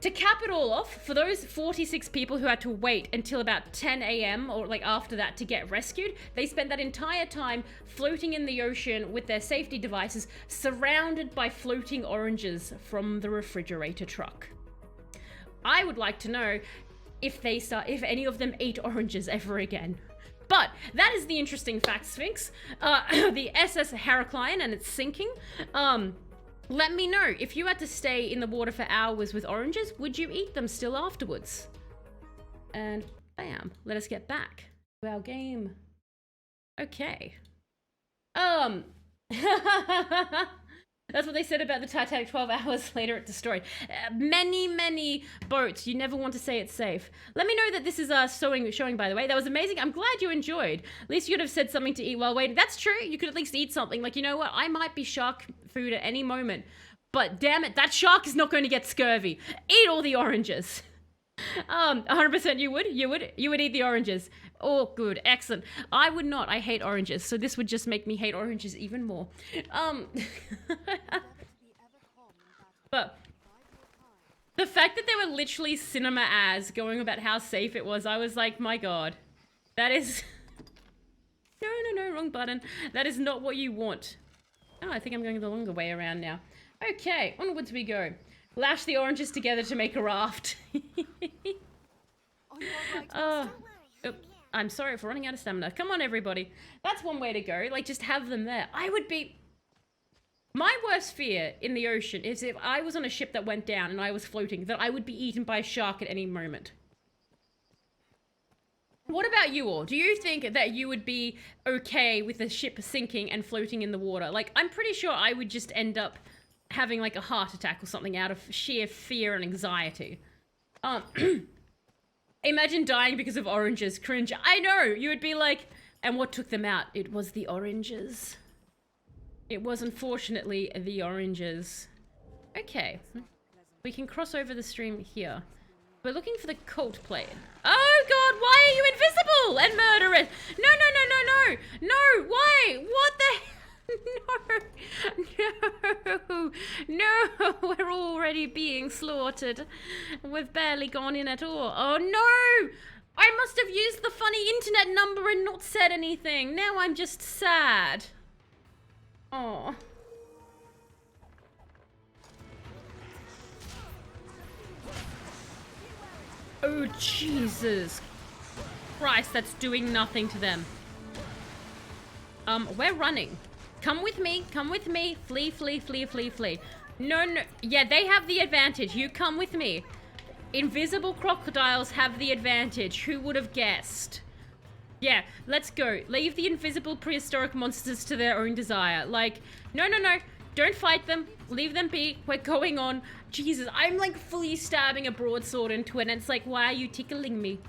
To cap it all off, for those 46 people who had to wait until about 10 a.m. or like after that to get rescued, they spent that entire time floating in the ocean with their safety devices, surrounded by floating oranges from the refrigerator truck. I would like to know if any of them ate oranges ever again. But that is the interesting fact, Sphinx. The SS Heraclion and it's sinking. Let me know, if you had to stay in the water for hours with oranges, would you eat them still afterwards? And bam, let us get back to our game. Okay. That's what they said about the Titanic 12 hours later it destroyed. Many boats. You never want to say it's safe. Let me know that this is showing, by the way. That was amazing. I'm glad you enjoyed. At least you'd have said something to eat while waiting. That's true. You could at least eat something. Like, you know what? I might be shark food at any moment. But damn it, that shark is not going to get scurvy. Eat all the oranges. 100% you would? You would eat the oranges. Oh, good. Excellent. I would not. I hate oranges. So this would just make me hate oranges even more. But the fact that they were literally cinema ads going about how safe it was, I was like, my God, that is... No, wrong button. That is not what you want. Oh, I think I'm going the longer way around now. Okay, onwards we go. Lash the oranges together to make a raft. I'm sorry for running out of stamina. Come on, everybody. That's one way to go. Like, just have them there. My worst fear in the ocean is if I was on a ship that went down and I was floating, that I would be eaten by a shark at any moment. What about you all? Do you think that you would be okay with the ship sinking and floating in the water? Like, I'm pretty sure I would just end up having like a heart attack or something out of sheer fear and anxiety. Imagine dying because of oranges. Cringe. I know, you would be like, and what took them out? It was the oranges. It was unfortunately the oranges. Okay, we can cross over the stream here. We're looking for the cult plate. Oh God, why are you invisible and murderous? No, why? What the? No, we're already being slaughtered. We've barely gone in at all. Oh no! I must have used the funny internet number and not said anything. Now I'm just sad. Oh. Oh, Jesus Christ, that's doing nothing to them. We're running. Come with me. Flee. No. Yeah, they have the advantage. You come with me. Invisible crocodiles have the advantage. Who would have guessed? Yeah, let's go. Leave the invisible prehistoric monsters to their own desire. Like, no. Don't fight them. Leave them be. We're going on. Jesus, I'm like fully stabbing a broadsword into it, and it's like, why are you tickling me?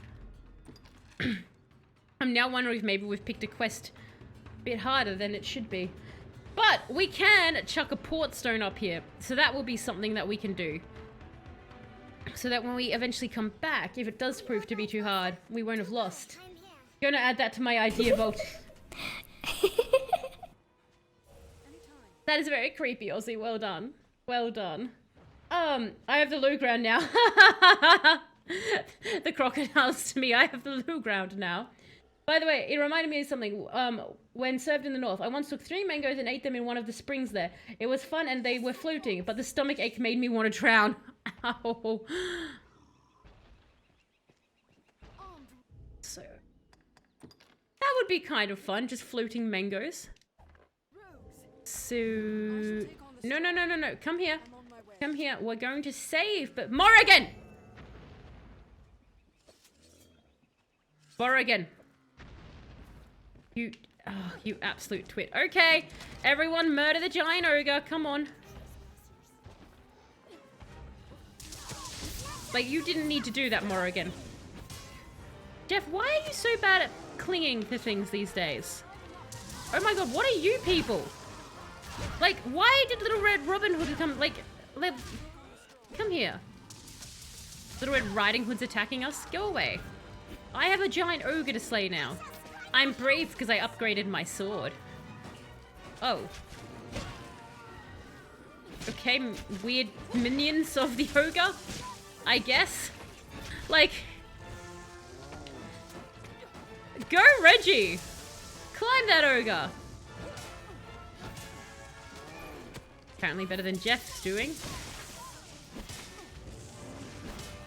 I'm now wondering if maybe we've picked a quest a bit harder than it should be. But we can chuck a port stone up here, so that will be something that we can do. So that when we eventually come back, if it does prove to be too hard, we won't have lost. Gonna add that to my idea vote. That is very creepy, Ozzy. Well done. Well done. I have the low ground now. The crocodiles to me, I have the low ground now. By the way, it reminded me of something. When served in the north, I once took 3 mangoes and ate them in one of the springs there. It was fun and they were floating, but the stomach ache made me want to drown. Ow. So, that would be kind of fun, just floating mangoes. So, no. Come here. Come here. We're going to save, but Morrigan! Morrigan. You absolute twit. Okay, everyone murder the giant ogre. Come on. Like, you didn't need to do that, Morrigan. Jeff, why are you so bad at clinging to things these days? Oh my god, what are you people? Like, why did Little Red Robin Hood come, like, come here. Little Red Riding Hood's attacking us? Go away. I have a giant ogre to slay now. I'm brave because I upgraded my sword. Oh. Okay, weird minions of the ogre, I guess. Like, go Reggie! Climb that ogre! Apparently better than Jeff's doing.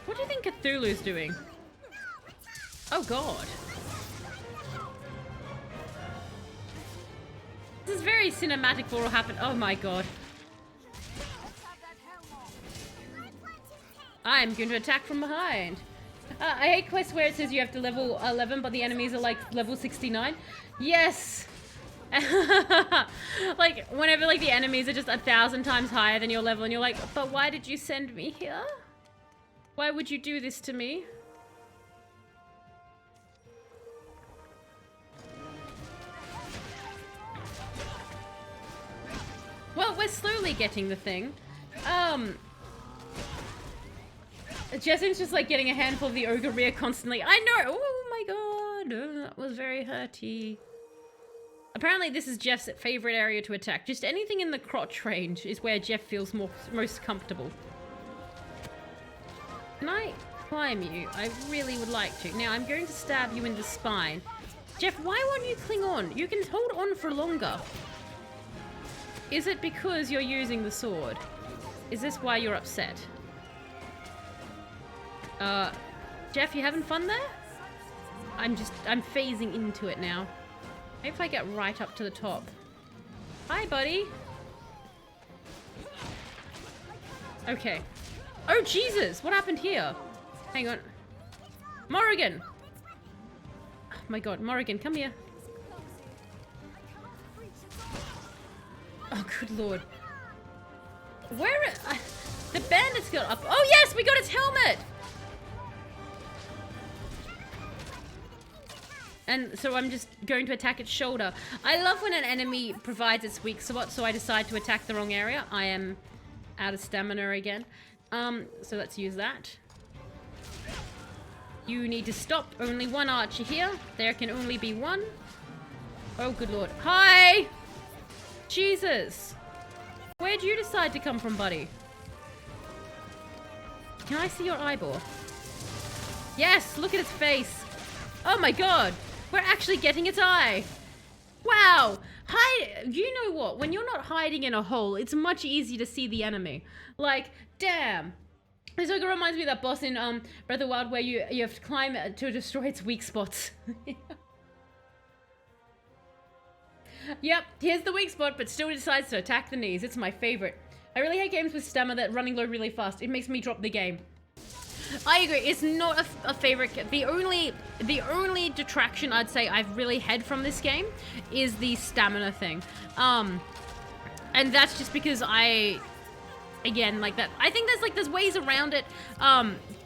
What do you think Cthulhu's doing? Oh god. This is very cinematic for what will happen. Oh my god. I'm going to attack from behind. I hate quests where it says you have to level 11, but the enemies are like level 69. Yes! Like, whenever like the enemies are just 1,000 times higher than your level, and you're like, but why did you send me here? Why would you do this to me? Well, we're slowly getting the thing. Jessam's just like getting a handful of the ogre rear constantly. I know! Oh my god! Oh, that was very hurty. Apparently this is Jeff's favorite area to attack. Just anything in the crotch range is where Jeff feels most comfortable. Can I climb you? I really would like to. Now I'm going to stab you in the spine. Jeff, why won't you cling on? You can hold on for longer. Is it because you're using the sword? Is this why you're upset? Jeff, you having fun there? I'm phasing into it now. Maybe if I get right up to the top. Hi, buddy. Okay. Oh, Jesus! What happened here? Hang on. Morrigan! Oh my god, Morrigan, come here. Oh, good lord. Where... the bandits got up... Oh, yes! We got its helmet! And so I'm just going to attack its shoulder. I love when an enemy provides its weak spot, so I decide to attack the wrong area. I am out of stamina again. So let's use that. You need to stop. Only one archer here. There can only be one. Oh, good lord. Hi! Jesus! Where'd you decide to come from, buddy? Can I see your eyeball? Yes! Look at its face! Oh my god! We're actually getting its eye! Wow! You know what? When you're not hiding in a hole, it's much easier to see the enemy. Like, damn! This ogre reminds me of that boss in Breath of the Wild where you have to climb to destroy its weak spots. Yep, here's the weak spot, but still decides to attack the knees. It's my favorite. I really hate games with stamina that running low really fast. It makes me drop the game. I agree, it's not a favorite. The only detraction I'd say I've really had from this game is the stamina thing. And that's just because again, like that. I think there's ways around it.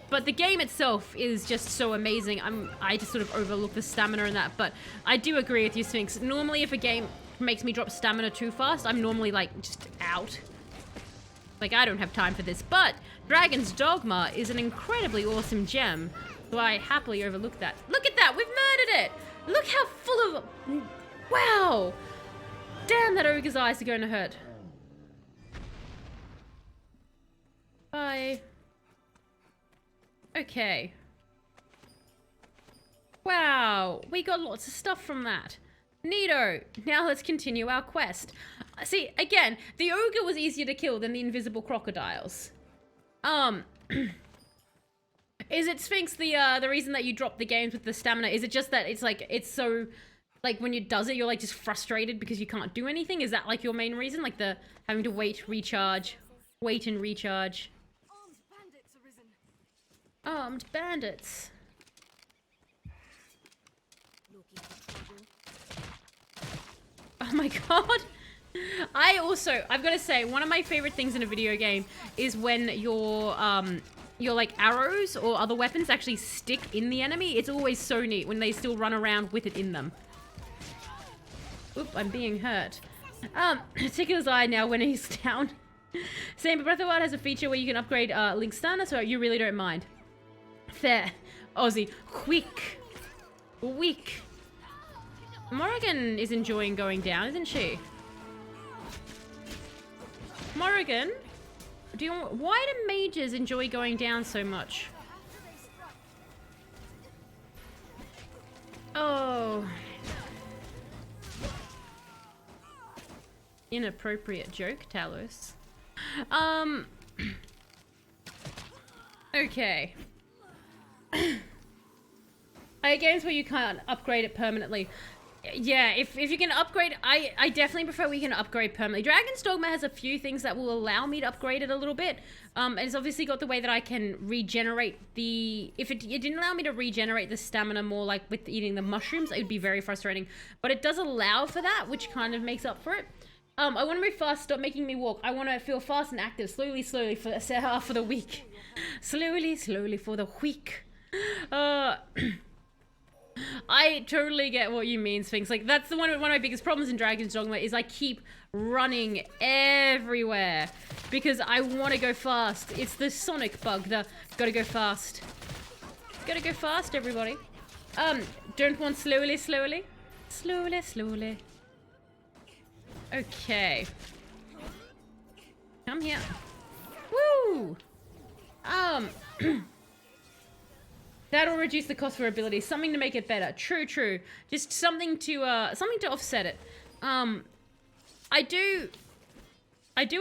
But the game itself is just so amazing. I just sort of overlook the stamina and that. But I do agree with you, Sphinx. Normally, if a game makes me drop stamina too fast, I'm normally like just out. Like, I don't have time for this. But Dragon's Dogma is an incredibly awesome gem. So I happily overlook that. Look at that! We've murdered it! Look how full of... Wow! Damn, that ogre's eyes are going to hurt. Bye. Okay. Wow, we got lots of stuff from that. Neato. Now let's continue our quest. See, again, the ogre was easier to kill than the invisible crocodiles. Is it, Sphinx, the reason that you drop the games with the stamina? Is it just that it's like, it's so, like, when you does it, you're like just frustrated because you can't do anything? Is that like your main reason? Like the having to wait, recharge, wait and recharge? Armed bandits. Oh my god. I've got to say, one of my favorite things in a video game is when your like arrows or other weapons actually stick in the enemy. It's always so neat when they still run around with it in them. Oop, I'm being hurt. Tickler's eye now when he's down. Same, but Breath of the Wild has a feature where you can upgrade Link's stamina, so you really don't mind. Fair. Aussie. Quick. Weak. Morrigan is enjoying going down, isn't she? Morrigan? Why do mages enjoy going down so much? Oh. Inappropriate joke, Talos. Okay. I hate games where you can't upgrade it permanently. Yeah, if you can upgrade, I definitely prefer we can upgrade permanently. Dragon's Dogma has a few things that will allow me to upgrade it a little bit. And it's obviously got the way that I can regenerate the... If it didn't allow me to regenerate the stamina more like with eating the mushrooms, it would be very frustrating. But it does allow for that, which kind of makes up for it. I want to move fast, stop making me walk. I want to feel fast and active, slowly for the week. Slowly for the week. I totally get what you mean, Sphinx. Like, that's one of my biggest problems in Dragon's Dogma is I keep running everywhere because I want to go fast. It's the Sonic bug, the gotta go fast. Gotta go fast, everybody. Don't want slowly. Slowly. Okay. Come here. Woo! That'll reduce the cost for abilities. Something to make it better. True. Just something to offset it. I do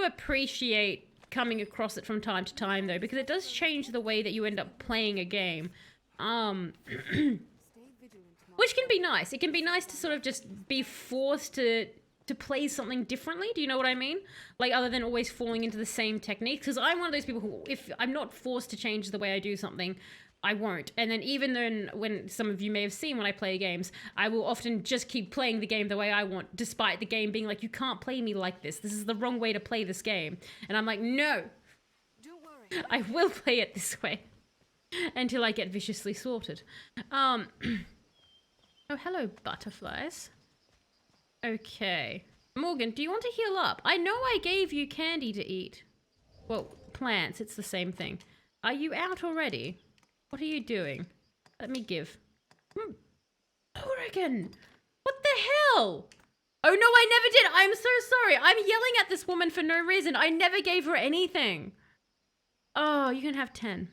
appreciate coming across it from time to time though, because it does change the way that you end up playing a game. Which can be nice. It can be nice to sort of just be forced to play something differently. Do you know what I mean? Like, other than always falling into the same techniques. Because I'm one of those people who, if I'm not forced to change the way I do something, I won't. And then even then, when some of you may have seen when I play games, I will often just keep playing the game the way I want, despite the game being like, you can't play me like this. This is the wrong way to play this game. And I'm like, no. Don't worry. I will play it this way. Until I get viciously slaughtered. Oh, hello, butterflies. Okay. Morgan, do you want to heal up? I know I gave you candy to eat. Well, plants, it's the same thing. Are you out already? What are you doing? Let me give. Morgan! What the hell? Oh no, I never did! I'm so sorry! I'm yelling at this woman for no reason. I never gave her anything. Oh, you can have 10.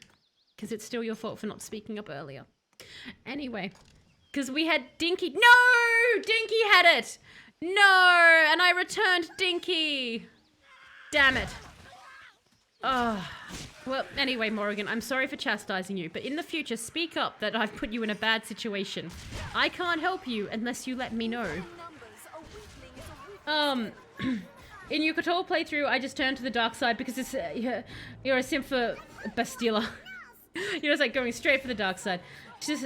Because it's still your fault for not speaking up earlier. Anyway. Because we had Dinky. No! Dinky had it! No! And I returned Dinky! Damn it. Oh. Well, anyway, Morrigan, I'm sorry for chastising you, but in the future, speak up that I've put you in a bad situation. I can't help you unless you let me know. In Yucatol playthrough, I just turned to the dark side because it's, you're a simp for Bastila. You're just like going straight for the dark side. She's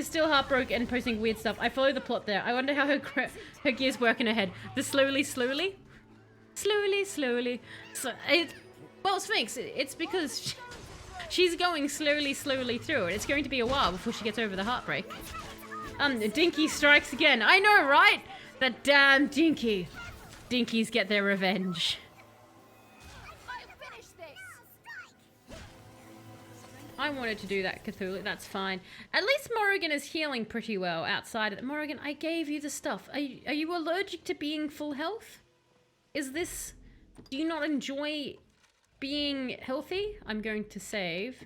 still heartbroken and posting weird stuff. I follow the plot there. I wonder how her gears work in her head. The slowly? slowly, slowly. So well, Sphinx, it's because she's going slowly, slowly through it. It's going to be a while before she gets over the heartbreak. Dinky strikes again. I know, right? That damn Dinky. Dinkies get their revenge. I wanted to do that, Cthulhu. That's fine. At least Morrigan is healing pretty well outside of it. Morrigan, I gave you the stuff. Are you allergic to being full health? Is this... Do you not enjoy being healthy? I'm going to save.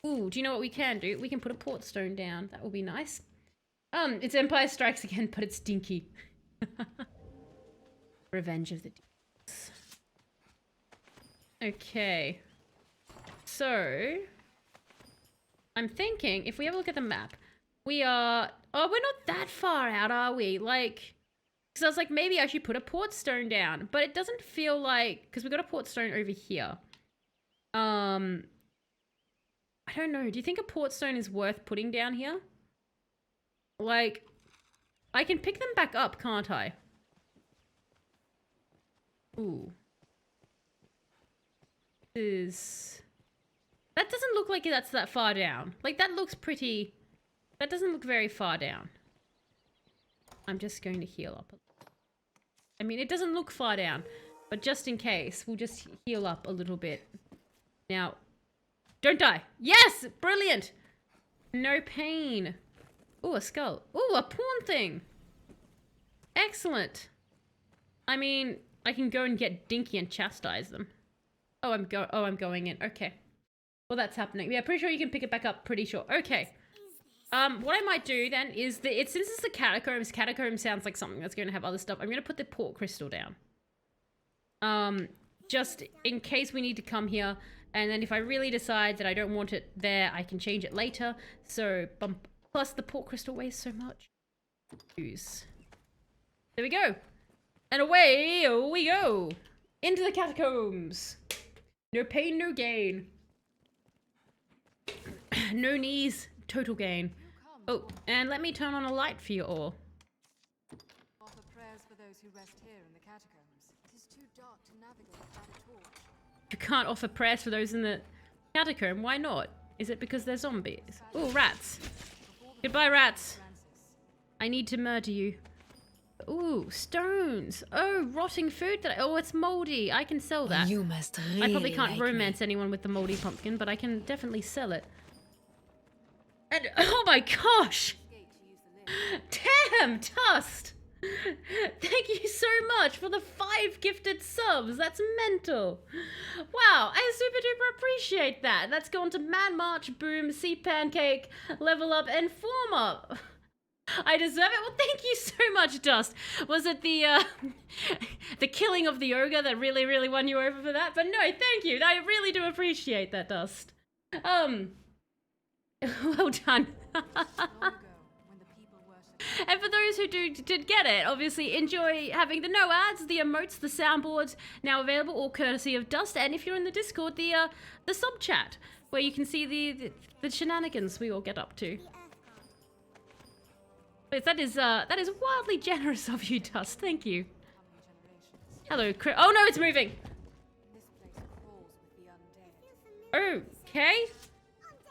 Ooh, do you know what we can do? We can put a port stone down. That will be nice. It's Empire Strikes Again, but it's Dinky. Revenge of the Dinkies. Okay. So... I'm thinking, if we have a look at the map, we are... Oh, we're not that far out, are we? Like... Because I was like, maybe I should put a port stone down. But it doesn't feel like... Because we got a port stone over here. I don't know. Do you think a port stone is worth putting down here? Like... I can pick them back up, can't I? Ooh. That doesn't look like that's that far down. Like, that looks pretty... That doesn't look very far down. I'm just going to heal up. I mean, it doesn't look far down. But just in case, we'll just heal up a little bit. Now, don't die. Yes! Brilliant! No pain. Ooh, a skull. Ooh, a pawn thing. Excellent. I mean, I can go and get Dinky and chastise them. Oh, I'm going in. Okay. Well, that's happening. Yeah, pretty sure you can pick it back up. Pretty sure. Okay. What I might do then is since it's the catacombs sounds like something that's going to have other stuff. I'm going to put the port crystal down. Just in case we need to come here. And then if I really decide that I don't want it there, I can change it later. So, plus the port crystal weighs so much. Use. There we go. And away we go. Into the catacombs. No pain, no gain. No knees, total gain. Oh, and let me turn on a light for you all. Offer prayers for those who rest here in the catacombs. It is too dark to navigate without a torch. You can't offer prayers for those in the catacomb. Why not? Is it because they're zombies? Oh, rats. Goodbye, rats. I need to murder you. Ooh, stones. Oh, rotting food. Oh, it's moldy. I can sell that. You must really I probably can't like romance anyone with the moldy pumpkin, but I can definitely sell it. And oh my gosh! Damn, Tust! Thank you so much for the 5 gifted subs. That's mental. Wow, I super duper appreciate that. That's gone to Man March, Boom, Sea Pancake, Level Up, and Form Up. I deserve it. Well, thank you so much, Dust. Was it the the killing of the ogre that really, really won you over for that? But no, thank you. I really do appreciate that, Dust. Well done. And for those who did get it, obviously enjoy having the no ads, the emotes, the soundboards now available, all courtesy of Dust. And if you're in the Discord, the sub chat where you can see the shenanigans we all get up to. But that is wildly generous of you, Dust. Thank you. Hello, Chris. Oh no, it's moving. Okay.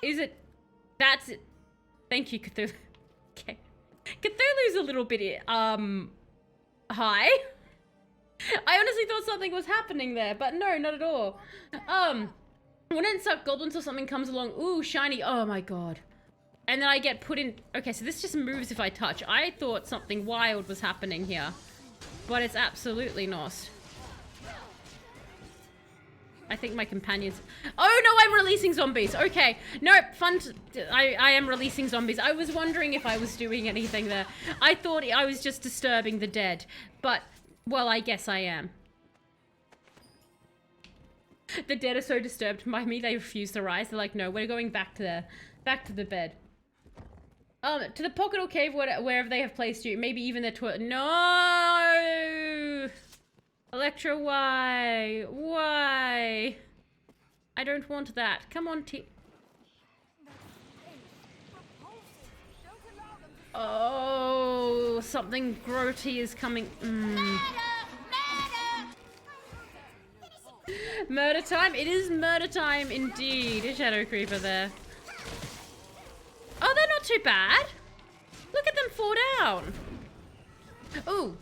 Is it? That's it. Thank you, Cthulhu. Okay. Cthulhu's a little bit, hi? I honestly thought something was happening there, but no, not at all. When it suck goblins or something comes along, ooh, shiny, oh my god. And then I get put in, okay, so this just moves if I touch. I thought something wild was happening here, but it's absolutely not. I think my companions... Oh no, I'm releasing zombies. Okay. Nope. I am releasing zombies. I was wondering if I was doing anything there. I thought I was just disturbing the dead. But, well, I guess I am. The dead are so disturbed by me, they refuse to rise. They're like, no, we're going back to the bed. To the pocket or cave, wherever they have placed you. Maybe even their No! Electra, why? Why? I don't want that. Come on, Oh, something grody is coming. Murder time? It is murder time indeed. A Shadow Creeper there. Oh, they're not too bad. Look at them fall down. Ooh.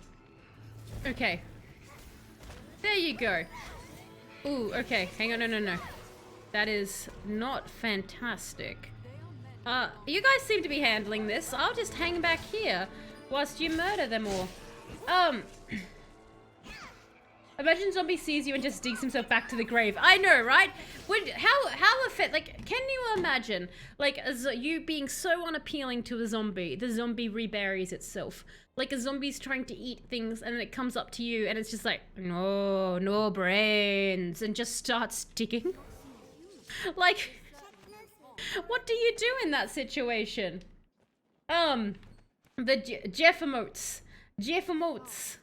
Okay. There you go. Ooh, okay. Hang on, no. That is not fantastic. You guys seem to be handling this. I'll just hang back here whilst you murder them all. Imagine zombie sees you and just digs himself back to the grave. I know, right? How effect? Like, can you imagine, like, you being so unappealing to a zombie, the zombie reburies itself. Like a zombie's trying to eat things, and then it comes up to you, and it's just like, no brains, and just starts digging. Like, what do you do in that situation? The Jeff emotes. Geef emotes.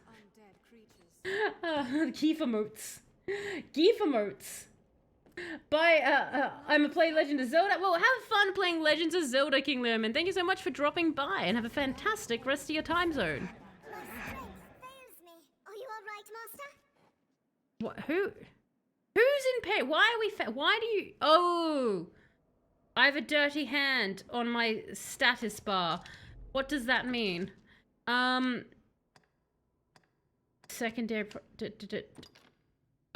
I'm a play Legend of Zelda. Well, have fun playing Legends of Zelda, King Lerman. Thank you so much for dropping by, and have a fantastic rest of your time zone. Are you all right, Master? What? Who's in pain? Why are we? Why do you? Oh, I have a dirty hand on my status bar. What does that mean? Secondary.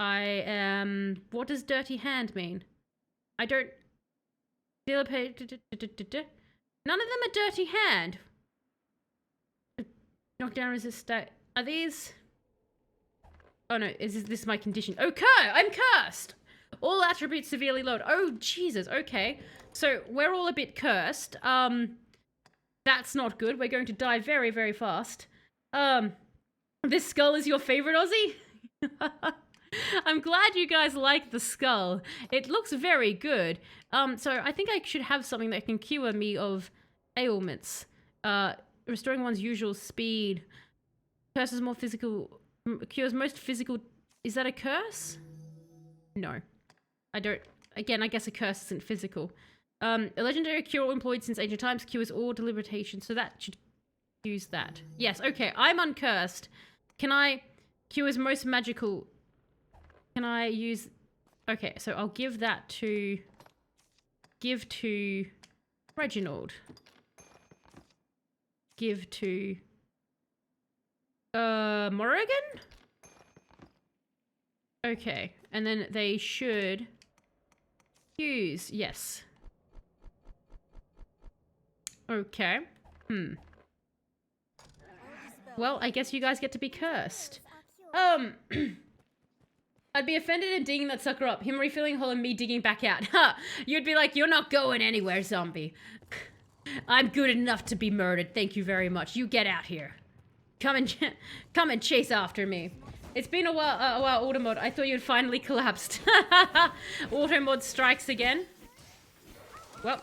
I am. What does dirty hand mean? I don't. None of them are dirty hand. Knockdown resist. Are these? Oh no, is this my condition? Oh, I'm cursed! All attributes severely lowered. Oh, Jesus, okay. So, we're all a bit cursed. That's not good. We're going to die very, very fast. This skull is your favorite, Aussie? I'm glad you guys like the skull. It looks very good. So I think I should have something that can cure me of ailments. Restoring one's usual speed. Curses more physical... Cures most physical... Is that a curse? No. I don't... Again, I guess a curse isn't physical. A legendary cure employed since ancient times cures all debilitation. So that should use that. Yes, okay. I'm uncursed. Can I... Cures most magical... Can I use... Okay, so I'll give that to... Give to... Reginald. Give to... Morrigan? Okay, and then they should... Use... Yes. Okay. Well, I guess you guys get to be cursed. I'd be offended in digging that sucker up. Him refilling a hole and me digging back out. Ha! You'd be like, you're not going anywhere, zombie. I'm good enough to be murdered. Thank you very much. You get out here. Come and chase after me. It's been a while, Automod. I thought you'd finally collapsed. Automod strikes again. Well.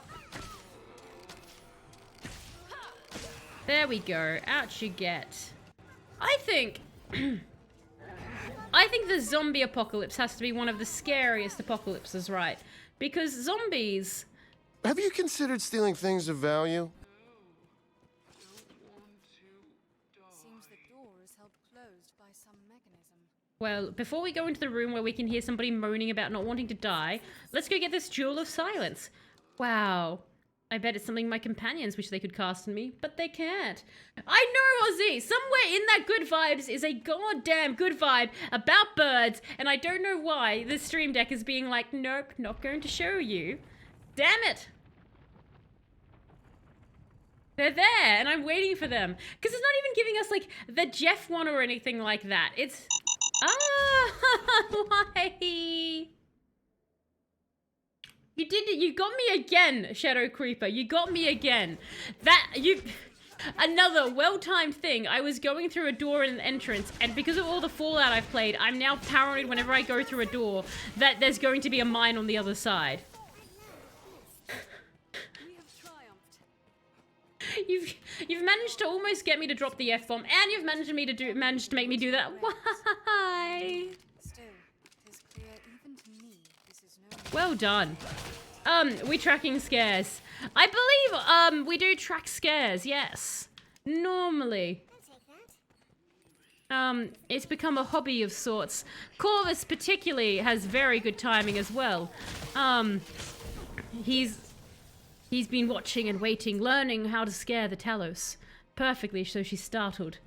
There we go. Out you get. I think the zombie apocalypse has to be one of the scariest apocalypses, right? Because zombies... Have you considered stealing things of value? Seems the door is held closed by some mechanism. Well, before we go into the room where we can hear somebody moaning about not wanting to die, let's go get this Jewel of Silence. Wow. I bet it's something my companions wish they could cast on me, but they can't. I know, Ozzy! Somewhere in that good vibes is a goddamn good vibe about birds, and I don't know why the stream deck is being like, nope, not going to show you. Damn it! They're there, and I'm waiting for them. Because it's not even giving us, like, the Jeff one or anything like that. It's... why? You did it. You got me again, Shadow Creeper. You got me again. Another well-timed thing. I was going through a door in an entrance, and because of all the Fallout I've played, I'm now paranoid whenever I go through a door that there's going to be a mine on the other side. You've managed to almost get me to drop the F-bomb, and you've managed to make me do that. Why? Well done. We tracking scares. I believe, we do track scares, yes. Normally. It's become a hobby of sorts. Corvus particularly has very good timing as well. He's been watching and waiting, learning how to scare the Talos perfectly, so she's startled.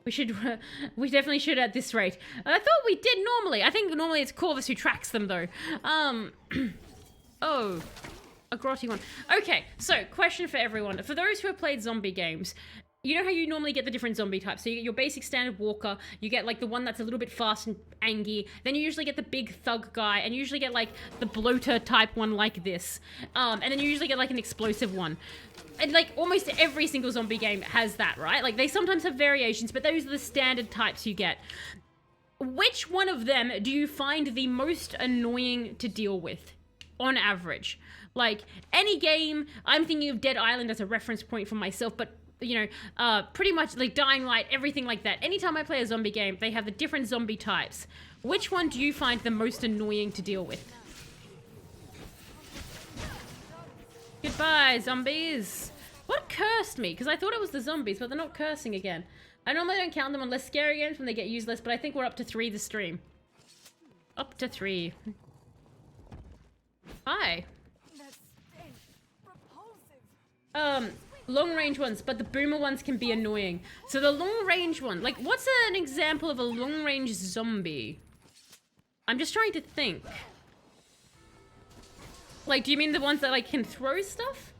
We definitely should at this rate. I thought we did normally. I think normally it's Corvus who tracks them though. Oh, a grotty one. Okay, so question for everyone. For those who have played zombie games, you know how you normally get the different zombie types? So you get your basic standard walker, you get like the one that's a little bit fast and angry, then you usually get the big thug guy, and you usually get like the bloater type one like this. And then you usually get like an explosive one. And like almost every single zombie game has that, right? Like they sometimes have variations, but those are the standard types you get. Which one of them do you find the most annoying to deal with on average? Like any game, I'm thinking of Dead Island as a reference point for myself, but you know, pretty much like Dying Light, everything like that. Anytime I play a zombie game, they have the different zombie types. Which one do you find the most annoying to deal with? Goodbye, zombies. What cursed me? Because I thought it was the zombies, but they're not cursing again. I normally don't count them on less scary games when they get useless, but I think we're up to 3 this stream. Up to 3. Hi. Long range ones, but the boomer ones can be annoying. So the long range one, like what's an example of a long range zombie? I'm just trying to think. Like, do you mean the ones that like can throw stuff?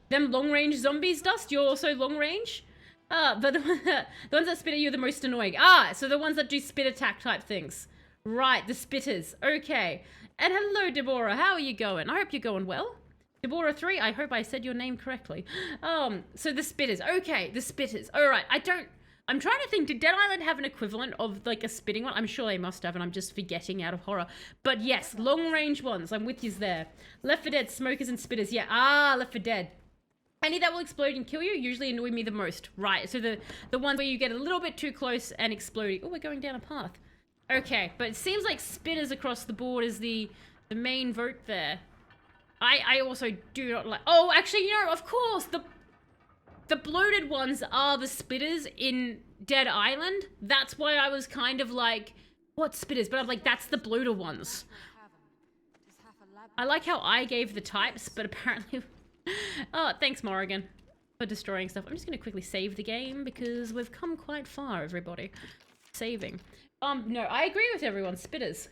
Them long range zombies, Dust? You're also long range? But the ones that spit at you are the most annoying. So the ones that do spit attack type things. Right, the spitters. Okay. And hello, Deborah. How are you going? I hope you're going well. Deborah 3, I hope I said your name correctly. So the spitters. Okay, the spitters. All right, I'm trying to think, did Dead Island have an equivalent of like a spitting one? I'm sure they must have, and I'm just forgetting out of horror. But yes, long range ones. I'm with you there. Left 4 Dead, smokers and spitters. Yeah, Left 4 Dead. Any that will explode and kill you usually annoy me the most. Right, so the ones where you get a little bit too close and exploding. Oh, we're going down a path. Okay, but it seems like spitters across the board is the main vote there. I also do not like... Oh, actually, you know, of course, the bloated ones are the spitters in Dead Island. That's why I was kind of like, what spitters? But I'm like, that's the bloater ones. I like how I gave the types, but apparently... Oh, thanks, Morrigan, for destroying stuff. I'm just going to quickly save the game because we've come quite far, everybody. Saving. No, I agree with everyone. Spitters.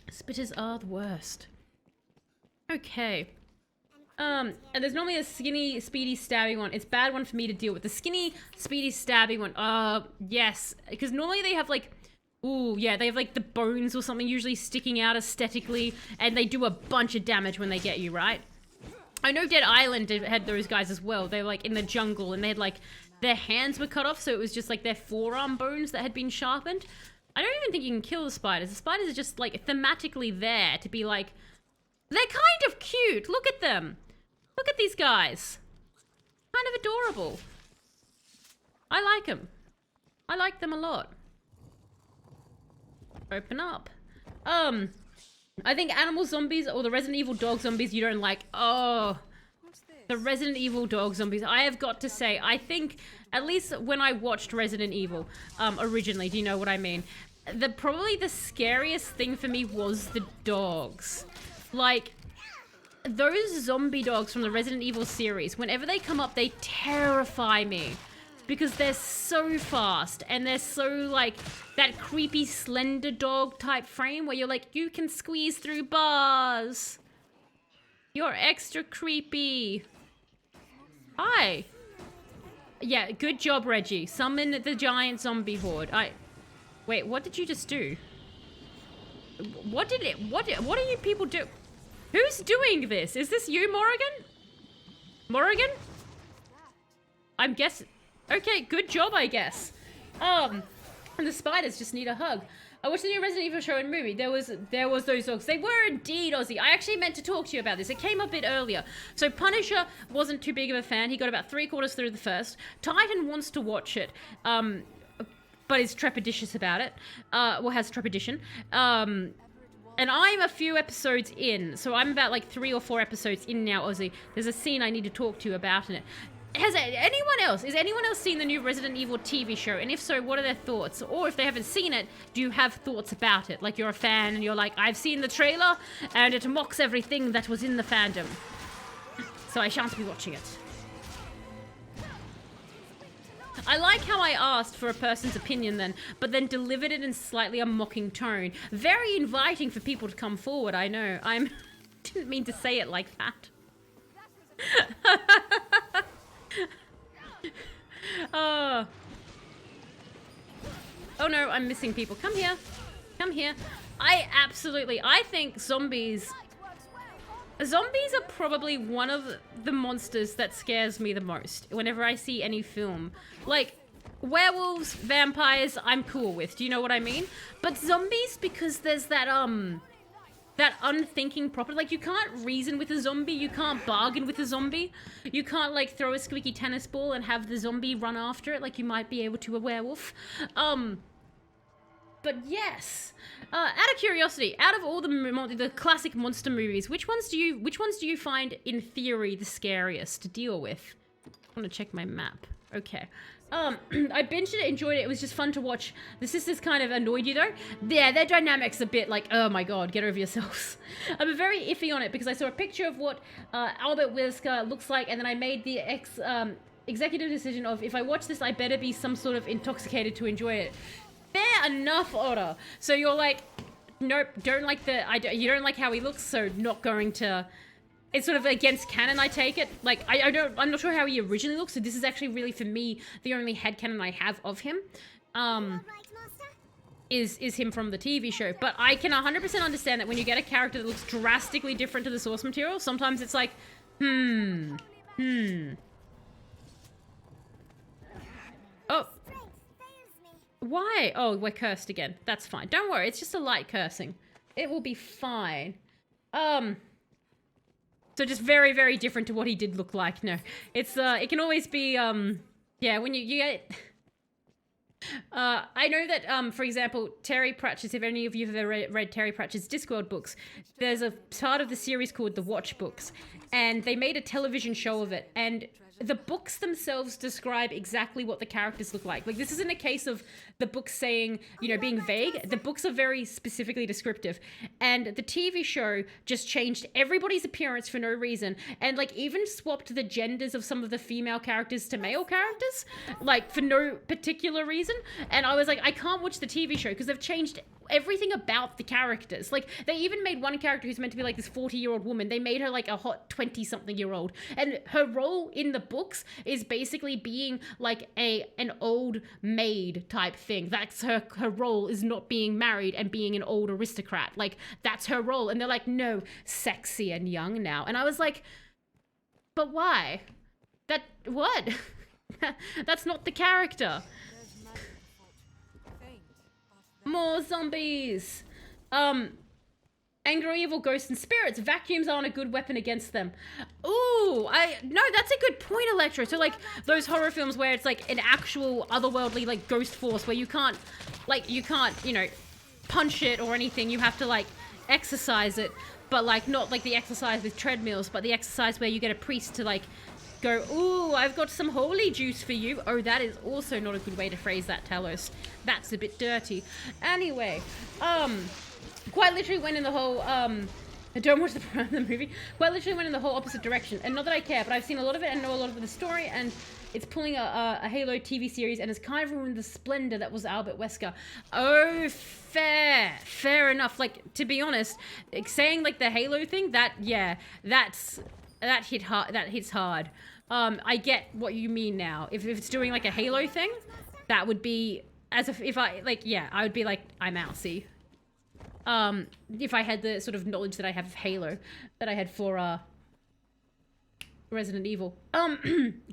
Spitters are the worst. Okay. And there's normally a skinny, speedy, stabby one. It's a bad one for me to deal with. The skinny, speedy, stabby one. Yes. Because normally they have like... Ooh, yeah, they have like the bones or something usually sticking out aesthetically. And they do a bunch of damage when they get you, right? I know Dead Island had those guys as well. They were like in the jungle and they had like... Their hands were cut off, so it was just like their forearm bones that had been sharpened. I don't even think you can kill the spiders. The spiders are just like thematically there to be like, they're kind of cute. Look at them. Look at these guys. Kind of adorable. I like them. I like them a lot. Open up. I think animal zombies or the Resident Evil dog zombies you don't like. Oh, the Resident Evil dog zombies. I have got to say, I think, at least when I watched Resident Evil originally, do you know what I mean? Probably the scariest thing for me was the dogs. Like, those zombie dogs from the Resident Evil series, whenever they come up, they terrify me. Because they're so fast, and they're so, like, that creepy slender dog type frame where you're like, you can squeeze through bars. You're extra creepy. Hi. Yeah, good job, Reggie. Summon the giant zombie horde. Wait, what did you just do? What are you people do? Who's doing this? Is this you, Morrigan? Morrigan? I'm guessing. Okay, good job, I guess. And the spiders just need a hug. I watched the new Resident Evil show and movie. There was those dogs. They were indeed, Ozzy. I actually meant to talk to you about this. It came up a bit earlier. So Punisher wasn't too big of a fan. He got about 3/4 through the first. Titan wants to watch it, but is trepidatious about it. Well, has trepidation. And I'm a few episodes in, so I'm about like 3 or 4 episodes in now, Ozzy. There's a scene I need to talk to you about in it. has anyone else, is anyone else seen the new Resident Evil TV show? And if so, what are their thoughts? Or if they haven't seen it, do you have thoughts about it? Like you're a fan and you're like, I've seen the trailer and it mocks everything that was in the fandom. So I shan't be watching it. I like how I asked for a person's opinion then, but then delivered it in slightly a mocking tone. Very inviting for people to come forward, I know. Didn't mean to say it like that. Oh no, I'm missing people. Come here. Come here. I think zombies are probably one of the monsters that scares me the most whenever I see any film. Like, werewolves, vampires, I'm cool with. Do you know what I mean? But zombies, because there's that unthinking property. Like, you can't reason with a zombie. You can't bargain with a zombie. You can't, like, throw a squeaky tennis ball and have the zombie run after it like you might be able to a werewolf. But yes, out of curiosity, out of all the classic monster movies, which ones do you find in theory the scariest to deal with? I want to check my map. Okay. I binged it, enjoyed it. It was just fun to watch. The sisters kind of annoyed you though. Yeah, their dynamics a bit like, oh my god, get over yourselves. I'm very iffy on it because I saw a picture of what Albert Wesker looks like, and then I made the executive decision of, if I watch this, I better be some sort of intoxicated to enjoy it. Fair enough, Otter. So you're like, nope, don't like you don't like how he looks, so not going to. It's sort of against canon, I take it. Like, I'm not sure how he originally looks, so this is actually really, for me, the only headcanon I have of him. Is him from the TV show. But I can 100% understand that when you get a character that looks drastically different to the source material, sometimes it's like, Oh. Why? Oh, we're cursed again. That's fine. Don't worry, it's just a light cursing. It will be fine. So just very, very different to what he did look like. No, it's, it can always be, yeah, when you get... I know that, for example, Terry Pratchett's, if any of you have ever read Terry Pratchett's Discworld books, there's a part of the series called The Watch Books, and they made a television show of it, and the books themselves describe exactly what the characters look like. Like, this isn't a case of the books saying, you know, being vague. The books are very specifically descriptive. And the TV show just changed everybody's appearance for no reason. And, like, even swapped the genders of some of the female characters to male characters, like, for no particular reason. And I was like, I can't watch the TV show because they've changed everything about the characters. Like, they even made one character who's meant to be like this 40-year-old woman. They made her like a hot 20-something-year-old. And her role in the books is basically being like an old maid type thing. That's her role, is not being married and being an old aristocrat. Like, that's her role. And they're like, no, sexy and young now. And I was like, but why? What? That's not the character. More zombies. Angry evil ghosts and spirits. Vacuums aren't a good weapon against them. Ooh, no, that's a good point, Electro. So, like, those horror films where it's like an actual otherworldly, like, ghost force where you can't, you know, punch it or anything. You have to, like, exercise it. But, like, not like the exercise with treadmills, but the exercise where you get a priest to, like, go, ooh, I've got some holy juice for you. Oh, that is also not a good way to phrase that, Talos. That's a bit dirty. Anyway, quite literally went in the whole, I don't watch the movie, quite literally went in the whole opposite direction. And not that I care, but I've seen a lot of it and know a lot of the story, and it's pulling a Halo TV series, and it's kind of ruined the splendor that was Albert Wesker. Oh, fair enough. Like, to be honest, saying, like, the Halo thing, that hits hard. I get what you mean now. If it's doing, like, a Halo thing, that would be, as if I, like, yeah, I would be like, I'm out, see? If I had the sort of knowledge that I have of Halo, that I had for, Resident Evil.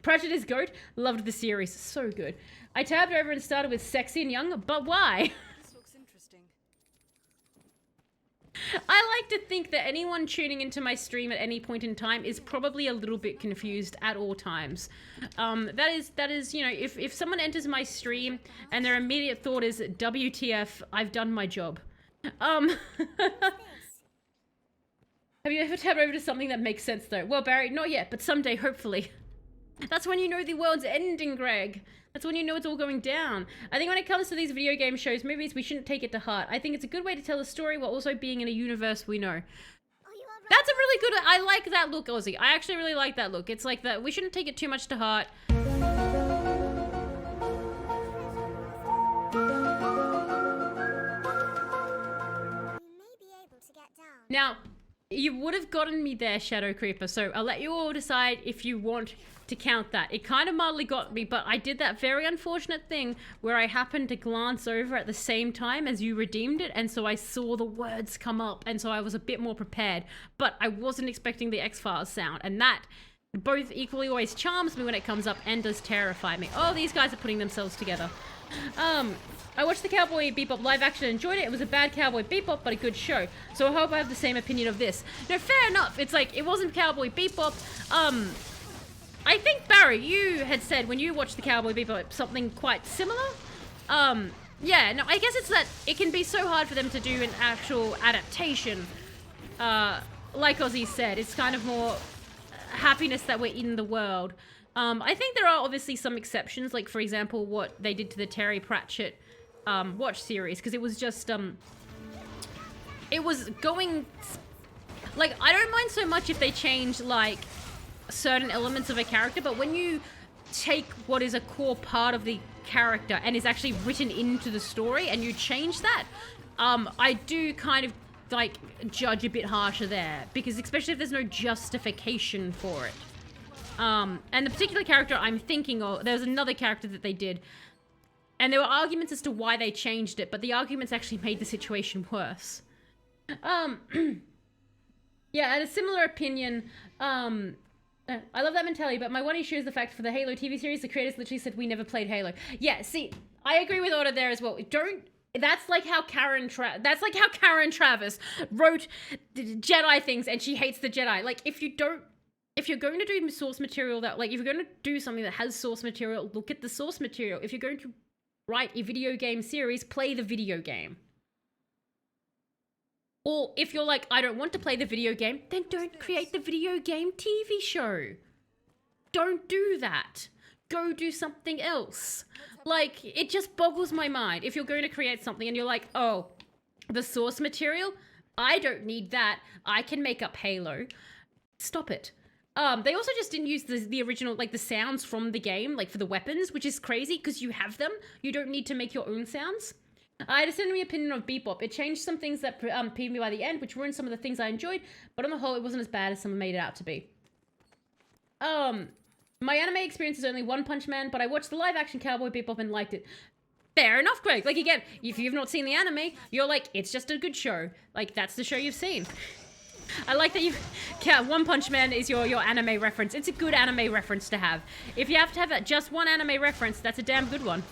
Pratchett is GOAT. Loved the series. So good. I tabbed over and started with sexy and young, but why? This looks interesting. I like to think that anyone tuning into my stream at any point in time is probably a little bit confused at all times. That is, you know, if someone enters my stream and their immediate thought is, WTF, I've done my job. Have you ever tabbed over to something that makes sense, though? Well, Barry, not yet, but someday, hopefully. That's when you know the world's ending, Greg. That's when you know it's all going down. I think when it comes to these video game shows, movies, we shouldn't take it to heart. I think it's a good way to tell a story while also being in a universe we know. That's a really good... I like that look, Ozzy. I actually really like that look. It's like that. We shouldn't take it too much to heart. Now, you would have gotten me there, Shadow Creeper, so I'll let you all decide if you want to count that. It kind of mildly got me, but I did that very unfortunate thing where I happened to glance over at the same time as you redeemed it, and so I saw the words come up, and so I was a bit more prepared, but I wasn't expecting the X-Files sound, and that both equally always charms me when it comes up and does terrify me. Oh, these guys are putting themselves together. I watched the Cowboy Bebop live action and enjoyed it. It was a bad Cowboy Bebop, but a good show. So I hope I have the same opinion of this. No, fair enough. It's like, it wasn't Cowboy Bebop. I think, Barry, you had said when you watched the Cowboy Bebop something quite similar. Yeah, no, I guess it's that it can be so hard for them to do an actual adaptation. Like Ozzy said, it's kind of more happiness that we're in the world. I think there are obviously some exceptions, like, for example, what they did to the Terry Pratchett watch series, because it was just, it was going, like, I don't mind so much if they change, like, certain elements of a character, but when you take what is a core part of the character and is actually written into the story and you change that, I do kind of, like, judge a bit harsher there, because especially if there's no justification for it. And the particular character I'm thinking of, there's another character that they did, and there were arguments as to why they changed it, but the arguments actually made the situation worse. Yeah, I had a similar opinion. I love that mentality, but my one issue is the fact for the Halo TV series, the creators literally said we never played Halo. Yeah, see, I agree with Oda there as well. That's like how Karen Travis wrote Jedi things and she hates the Jedi. Like, if you're going to do source material that, like, if you're going to do something that has source material, look at the source material. If you're going to write a video game series, play the video game. Or if you're like, I don't want to play the video game, then don't create the video game TV show. Don't do that. Go do something else. Like, it just boggles my mind. If you're going to create something and you're like, oh, the source material, I don't need that. I can make up Halo. Stop it. They also just didn't use the original, like, the sounds from the game, like, for the weapons, which is crazy because you have them. You don't need to make your own sounds. I had a similar opinion of Bebop. It changed some things that peeved me by the end, which ruined some of the things I enjoyed, but on the whole, it wasn't as bad as someone made it out to be. My anime experience is only One Punch Man, but I watched the live-action Cowboy Bebop and liked it. Fair enough, Greg. Like, again, if you've not seen the anime, you're like, it's just a good show. Like, that's the show you've seen. I like that One Punch Man is your anime reference. It's a good anime reference to have. If you have to have just one anime reference, that's a damn good one.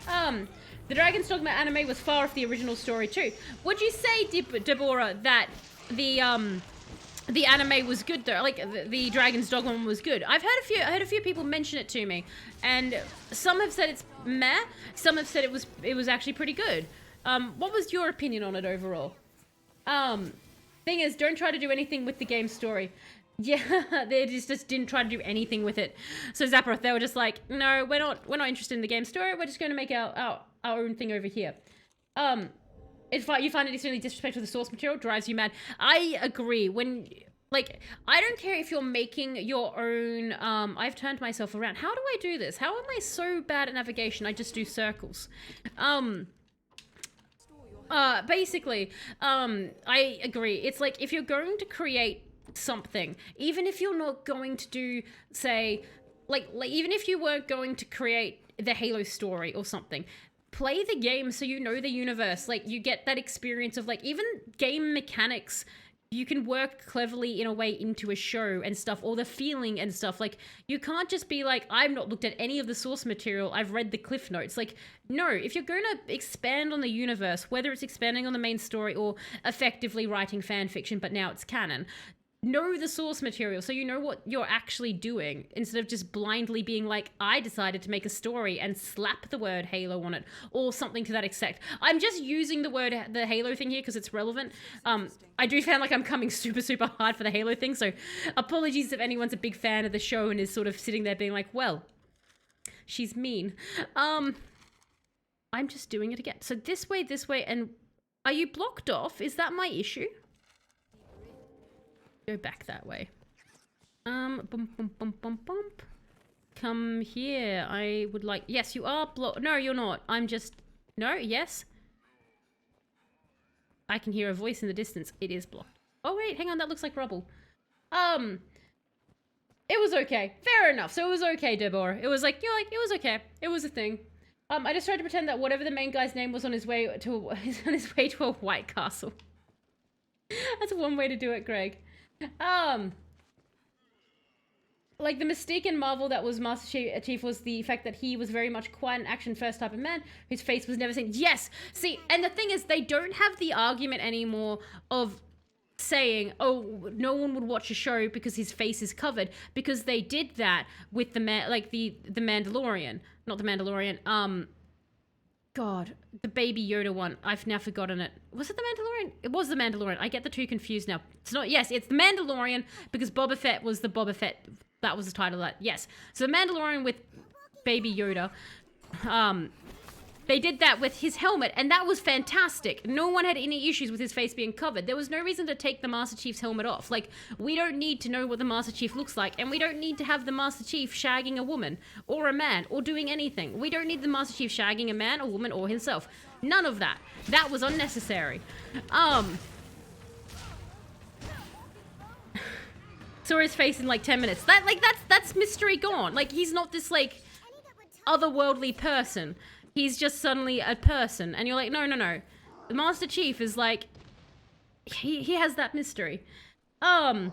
The Dragon's Dogma anime was far off the original story too. Would you say, Deborah, that the anime was good though? Like, the Dragon's Dogma one was good. I heard a few people mention it to me, and some have said it's meh. Some have said it was actually pretty good. What was your opinion on it overall? Thing is, don't try to do anything with the game story. Yeah, they just didn't try to do anything with it. So Zapparoth, they were just like, no, we're not interested in the game story. We're just going to make our own thing over here. If you find it extremely disrespectful to the source material, drives you mad. I agree. When, like, I don't care if you're making your own. I've turned myself around. How do I do this? How am I so bad at navigation? I just do circles. Basically, I agree. It's like, if you're going to create something, even if you're not going to do, say, like even if you weren't going to create the Halo story or something, play the game so you know the universe. Like, you get that experience of, like, even game mechanics, you can work cleverly in a way into a show and stuff, or the feeling and stuff. Like, you can't just be like, I've not looked at any of the source material, I've read the cliff notes. Like, no, if you're going to expand on the universe, whether it's expanding on the main story or effectively writing fan fiction, but now it's canon, know the source material, so you know what you're actually doing, instead of just blindly being like, I decided to make a story and slap the word Halo on it, or something to that extent. I'm just using the Halo thing here because it's relevant. I do feel like I'm coming super hard for the Halo thing, so apologies if anyone's a big fan of the show and is sort of sitting there being like, well, she's mean. I'm just doing it again. So this way, and are you blocked off? Is that my issue? Go back that way. Bump. Come here. I would like... Yes, you are blocked. No, you're not. I'm just... No, yes. I can hear a voice in the distance. It is blocked. Oh, wait, hang on. That looks like rubble. It was okay. Fair enough. So it was okay, Deborah. It was like, it was okay. It was a thing. I just tried to pretend that whatever the main guy's name was on his way to a White Castle. That's one way to do it, Greg. Like the mystique in Marvel that was Master Chief was the fact that he was very much quiet and action first type of man whose face was never seen. Yes! See, and the thing is, they don't have the argument anymore of saying, oh, no one would watch a show because his face is covered, because they did that with the Mandalorian. Not the Mandalorian, God, the Baby Yoda one. I've now forgotten it. Was it the Mandalorian? It was the Mandalorian. I get the two confused now. It's not. Yes, it's the Mandalorian because Boba Fett was the Boba Fett. That was the title of that. Yes. So the Mandalorian with Baby Yoda. They did that with his helmet, and that was fantastic. No one had any issues with his face being covered. There was no reason to take the Master Chief's helmet off. Like, we don't need to know what the Master Chief looks like, and we don't need to have the Master Chief shagging a woman, or a man, or doing anything. We don't need the Master Chief shagging a man, a woman, or himself. None of that. That was unnecessary. Saw his face in like 10 minutes. That's mystery gone. Like, he's not this, like, otherworldly person. He's just suddenly a person. And you're like, no. The Master Chief is like, he has that mystery. And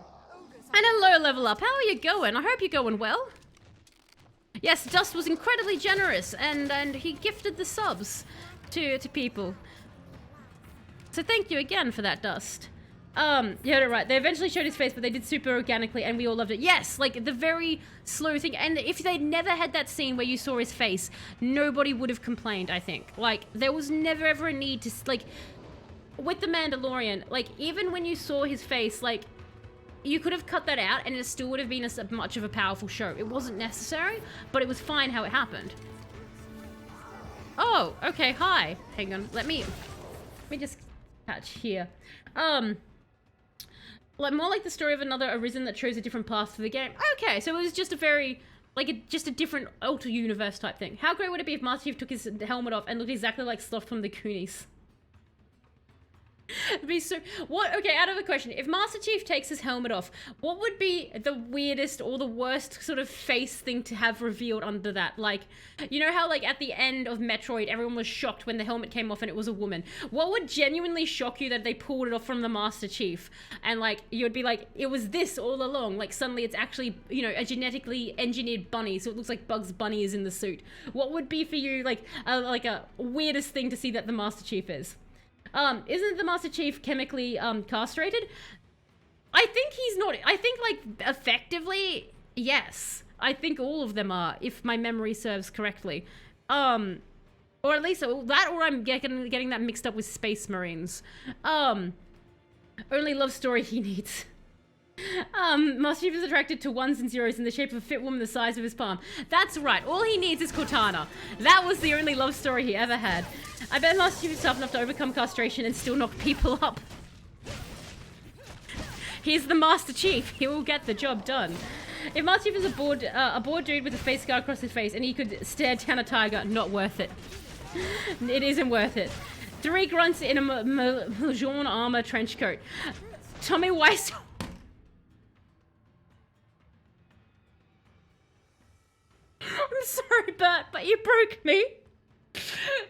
hello, Level Up. How are you going? I hope you're going well. Yes, Dust was incredibly generous, and he gifted the subs to people. So thank you again for that, Dust. Yeah, right. They eventually showed his face, but they did super organically, and we all loved it. Yes, like, the very slow thing. And if they'd never had that scene where you saw his face, nobody would have complained, I think. Like, there was never ever a need to, like, with The Mandalorian, like, even when you saw his face, like, you could have cut that out, and it still would have been as much of a powerful show. It wasn't necessary, but it was fine how it happened. Oh, okay, hi. Hang on, let me just catch here. Like, more like the story of another Arisen that chose a different path for the game. Okay, so it was just a very, like, just a different alter universe type thing. How great would it be if Master Chief took his helmet off and looked exactly like Sloth from the Goonies? It'd be so... What? Okay, out of the question. If Master Chief takes his helmet off, what would be the weirdest or the worst sort of face thing to have revealed under that? Like, you know how, like, at the end of Metroid, everyone was shocked when the helmet came off and it was a woman. What would genuinely shock you that they pulled it off from the Master Chief? And, like, you'd be like, it was this all along. Like, suddenly it's actually, you know, a genetically engineered bunny, so it looks like Bugs Bunny is in the suit. What would be for you, like a weirdest thing to see that the Master Chief is? Isn't the Master Chief chemically, castrated? I think he's not. I think, like, effectively, yes. I think all of them are, if my memory serves correctly. Or at least that, or I'm getting that mixed up with Space Marines. Only love story he needs. Master Chief is attracted to ones and zeros in the shape of a fit woman the size of his palm. That's right, all he needs is Cortana. That was the only love story he ever had. I bet Master Chief is tough enough to overcome castration and still knock people up. He's the Master Chief, he will get the job done. If Master Chief is a bored dude with a face scar across his face and he could stare down a tiger, not worth it. It isn't worth it. 3 grunts in a Mahjong armor trench coat. Tommy Weiss... I'm sorry, Bert, but you broke me.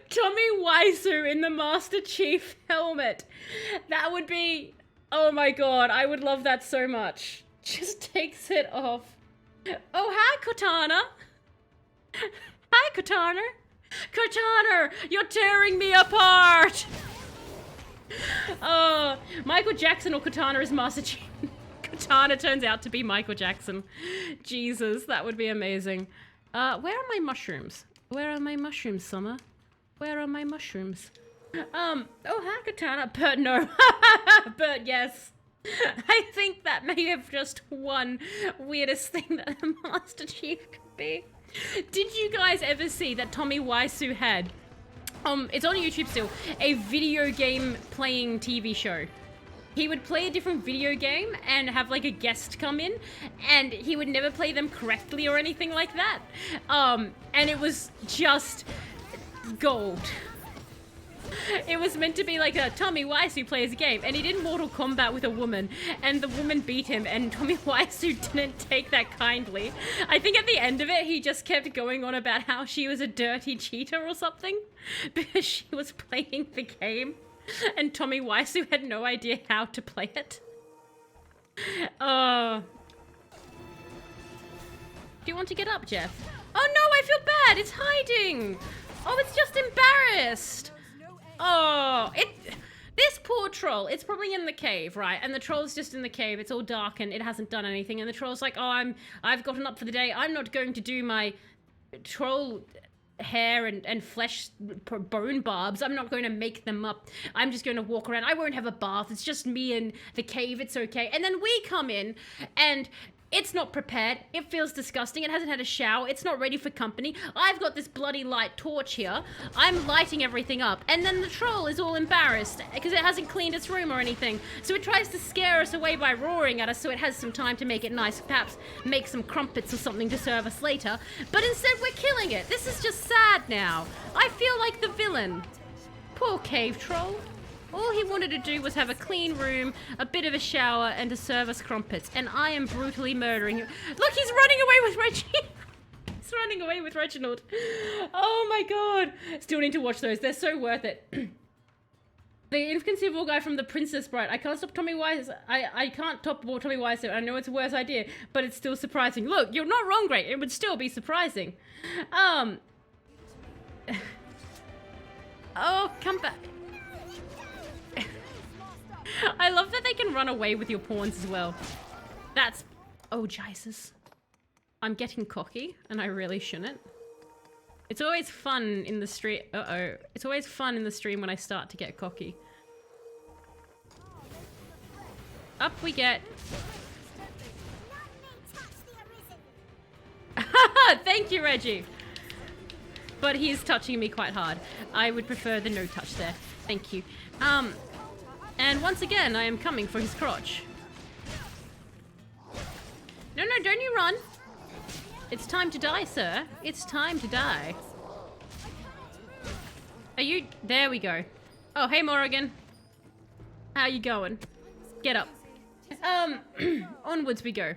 Tommy Wiseau in the Master Chief helmet. That would be... Oh my god, I would love that so much. Just takes it off. Oh, hi, Cortana. Hi, Cortana. Cortana, you're tearing me apart. Michael Jackson or Cortana as Master Chief. Hakatana turns out to be Michael Jackson. Jesus, that would be amazing. Where are my mushrooms? Where are my mushrooms, Summer? Where are my mushrooms? Oh, Hakatana. Bert, no. Bert, yes. I think that may have just one weirdest thing that a Master Chief could be. Did you guys ever see that Tommy Wiseau had, it's on YouTube still, a video game playing TV show? He would play a different video game and have like a guest come in, and he would never play them correctly or anything like that. And it was just gold. It was meant to be like a Tommy Wiseau plays a game, and he did Mortal Kombat with a woman, and the woman beat him, and Tommy Wiseau didn't take that kindly. I think at the end of it, he just kept going on about how she was a dirty cheater or something, because she was playing the game, and Tommy Wiseau had no idea how to play it. Do you want to get up, Jeff? Oh no, I feel bad, it's hiding! Oh, it's just embarrassed! Oh, this poor troll, it's probably in the cave, right? And the troll's just in the cave, it's all dark and it hasn't done anything. And the troll's like, oh, I've gotten up for the day. I'm not going to do my troll hair and flesh bone barbs. I'm not going to make them up. I'm just going to walk around. I won't have a bath. It's just me in the cave. It's okay. And then we come in and it's not prepared. It feels disgusting. It hasn't had a shower. It's not ready for company. I've got this bloody light torch here. I'm lighting everything up. And then the troll is all embarrassed because it hasn't cleaned its room or anything. So it tries to scare us away by roaring at us so it has some time to make it nice. Perhaps make some crumpets or something to serve us later. But instead we're killing it. This is just sad now. I feel like the villain. Poor cave troll. All he wanted to do was have a clean room, a bit of a shower, and to serve us crumpets. And I am brutally murdering him. Look, he's running away with Reggie. He's running away with Reginald. Oh my god. Still need to watch those. They're so worth it. The inconceivable guy from The Princess Bride. I can't stop Tommy Wiseau. I can't top Tommy Wiseau. I know it's a worse idea, but it's still surprising. Look, you're not wrong, Greg. It would still be surprising. Oh, come back. I love that they can run away with your pawns as well. That's... Oh, Jesus. I'm getting cocky, and I really shouldn't. It's always fun in the stream... Uh-oh. It's always fun in the stream when I start to get cocky. Up we get. Thank you, Reggie. But he's touching me quite hard. I would prefer the no touch there. Thank you. And once again, I am coming for his crotch. No, no, don't you run. It's time to die, sir. It's time to die. Are you... There we go. Oh, hey, Morrigan. How you going? Get up. Onwards we go.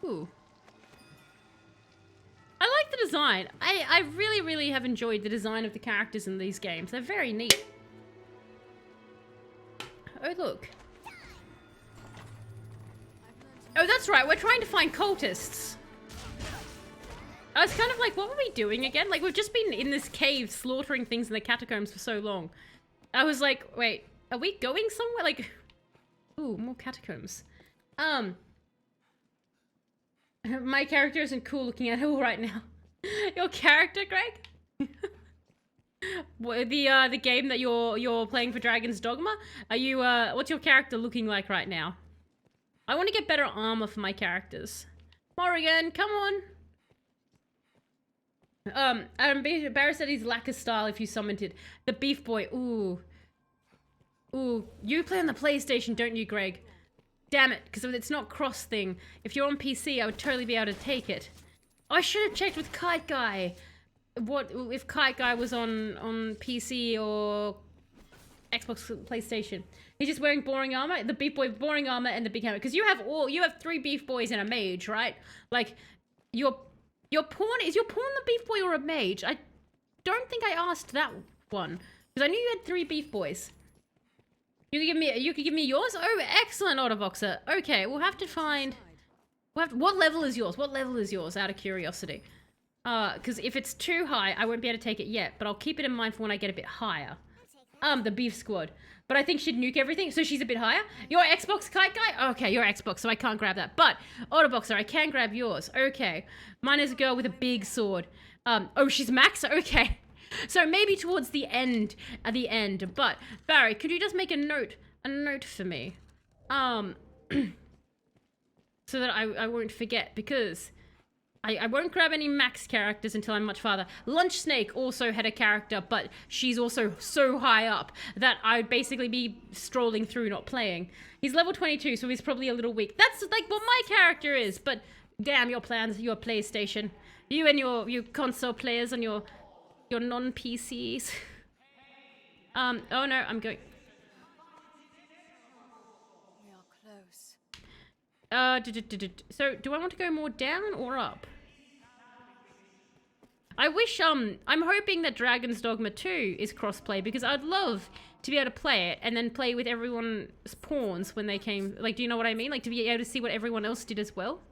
Ooh. I like the design. I really, really have enjoyed the design of the characters in these games. They're very neat. Oh, look. Oh, that's right. We're trying to find cultists. I was kind of like, what were we doing again? Like, we've just been in this cave slaughtering things in the catacombs for so long. I was like, wait, are we going somewhere? Like, ooh, more catacombs. My character isn't cool looking at all right now. Your character, Greg? The game that you're playing for Dragon's Dogma? Are you what's your character looking like right now? I want to get better armor for my characters. Morrigan, come on. Barra said he's lack of style if you summoned it. The Beef Boy, ooh. Ooh, you play on the PlayStation, don't you, Greg? Damn it, because it's not cross thing. If you're on PC, I would totally be able to take it. Oh, I should have checked with Kite Guy. What if Kite Guy was on PC or Xbox, PlayStation? He's just wearing boring armor. The Beef Boy, boring armor, and the big hammer. Because you have 3 Beef Boys and a mage, right? Like your pawn is your pawn the Beef Boy or a mage? I don't think I asked that one because I knew you had 3 Beef Boys. You could give me yours. Oh, excellent, Otterboxer. Okay, we'll have to find. What level is yours? What level is yours? Out of curiosity. Because if it's too high, I won't be able to take it yet. But I'll keep it in mind for when I get a bit higher. The beef squad. But I think she'd nuke everything, so she's a bit higher. Your Xbox kite guy? Okay, your Xbox, so I can't grab that. But, Autoboxer, I can grab yours. Okay. Mine is a girl with a big sword. Oh, she's max? Okay. So maybe towards the end, But, Barry, could you just make a note for me? So that I won't forget, because I won't grab any max characters until I'm much farther. Lunch Snake also had a character, but she's also so high up that I would basically be strolling through, not playing. He's level 22, so he's probably a little weak. That's like what my character is, but damn your plans, your PlayStation. You and your console players and your non-PCs. Oh no, I'm going... We are close. So, do I want to go more down or up? I wish, I'm hoping that Dragon's Dogma 2 is crossplay, because I'd love to be able to play it and then play with everyone's pawns when they came. Like, do you know what I mean? Like, to be able to see what everyone else did as well.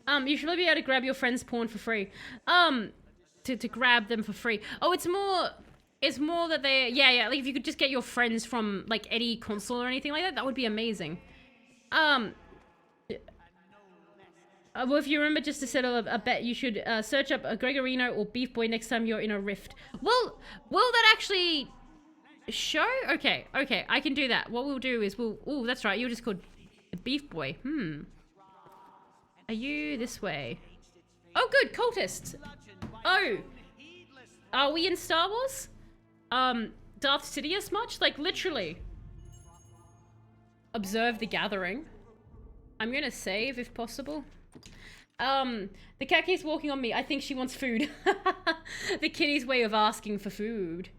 You should be able to grab your friend's pawn for free. To grab them for free. Oh, it's more that they, yeah, like if you could just get your friends from, like, any console or anything like that, that would be amazing. Well, if you remember just to settle a bet, you should search up a Gregorino or Beef Boy next time you're in a rift. Well, will that actually show? Okay, I can do that. What we'll do is oh, that's right, you're just called Beef Boy. Are you this way? Oh, good, cultists. Oh, are we in Star Wars? Darth Sidious much? Like, literally. Observe the gathering. I'm gonna save if possible. The cat keeps walking on me. I think she wants food. The kitty's way of asking for food.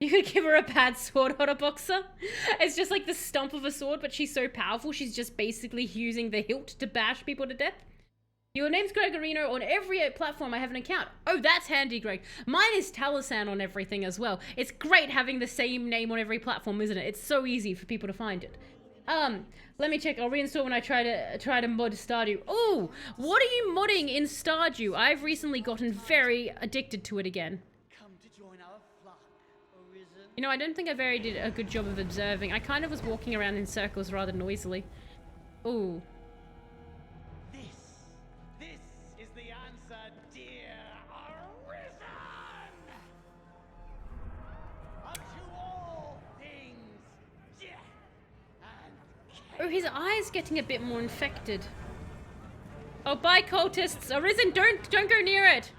You could give her a bad sword, Autoboxer. It's just like the stump of a sword, but she's so powerful, she's just basically using the hilt to bash people to death. Your name's Gregorino on every platform I have an account. Oh, that's handy, Greg. Mine is Talasan on everything as well. It's great having the same name on every platform, isn't it? It's so easy for people to find it. Let me check. I'll reinstall when I try to mod Stardew. Oh, what are you modding in Stardew? I've recently gotten very addicted to it again. Come to join our flock, Arisen. You know, I don't think I very did a good job of observing. I kind of was walking around in circles rather noisily. Ooh. This is the answer, dear Arisen. Unto all things, death and Oh, his eye's getting a bit more infected. Oh, bye, cultists. Arisen, don't go near it.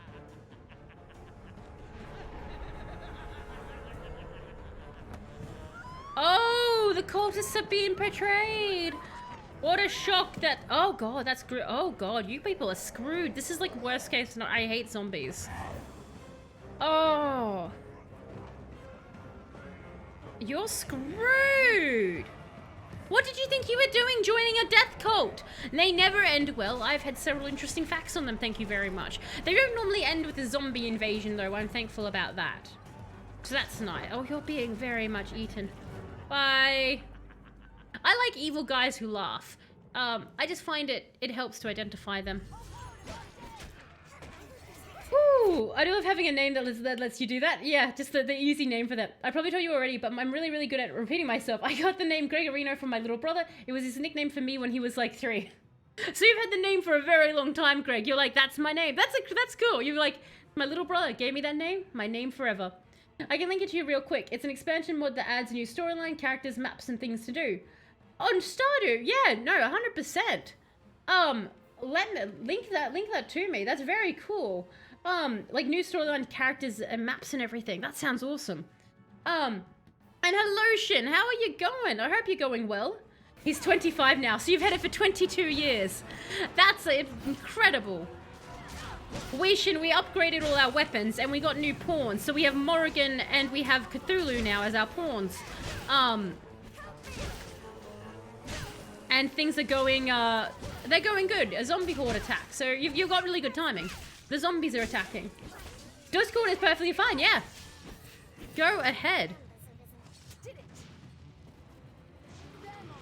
Oh, the cultists are being betrayed. What a shock that... Oh, God, that's... Oh, God, you people are screwed. This is like worst case... No, I hate zombies. Oh. You're screwed. What did you think you were doing joining a death cult? They never end well. I've had several interesting facts on them, thank you very much. They don't normally end with a zombie invasion, though. I'm thankful about that. So that's nice. Oh, you're being very much eaten. Bye. I like evil guys who laugh. I just find it helps to identify them. Woo! I do love having a name that lets you do that. Yeah, just the easy name for that. I probably told you already, but I'm really, really good at repeating myself. I got the name Gregorino from my little brother. It was his nickname for me when he was like 3. So you've had the name for a very long time, Greg. You're like, that's my name. That's cool. You're like, my little brother gave me that name. My name forever. I can link it to you real quick. It's an expansion mod that adds a new storyline, characters, maps, and things to do. On Stardew, yeah, no, 100%. Link that to me. That's very cool. Like new storyline, characters, and maps and everything. That sounds awesome. And hello, Shin. How are you going? I hope you're going well. He's 25 now, so you've had it for 22 years. That's incredible. We upgraded all our weapons, and we got new pawns. So we have Morrigan and we have Cthulhu now as our pawns. And things are going, they're going good. A zombie horde attack. So you've got really good timing. The zombies are attacking. Discord is perfectly fine, yeah. Go ahead.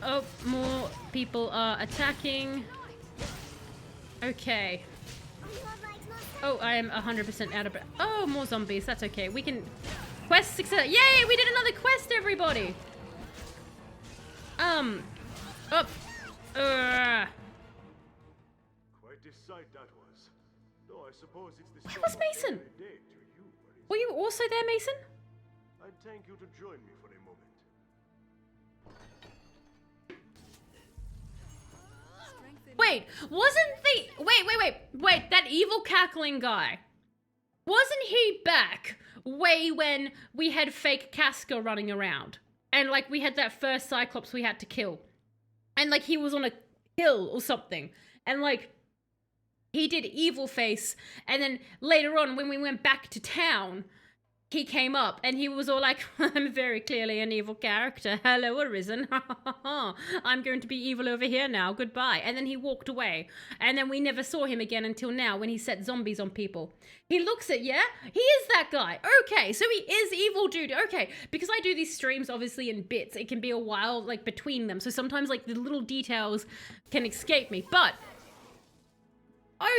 Oh, more people are attacking. Okay. Oh, I am 100% out of breath. Oh, more zombies. That's okay. We can quest success. Yay, we did another quest, everybody. Up. Quite a sight that was. Though I suppose it's the Where stuff was of Mason? every day to you, Arisen. Were you also there, Mason? I'd thank you to join me for a moment. Wait, wait, that evil cackling guy. Wasn't he back way when we had fake Casca running around? And like we had that first Cyclops we had to kill. And like he was on a hill or something. And like he did evil face. And then later on when we went back to town, he came up and he was all like, I'm very clearly an evil character. Hello, Arisen. I'm going to be evil over here now. Goodbye. And then he walked away. And then we never saw him again until now when he set zombies on people. He looks at, yeah? He is that guy. Okay, so he is evil, dude. Okay, because I do these streams obviously in bits. It can be a while like between them. So sometimes like the little details can escape me. But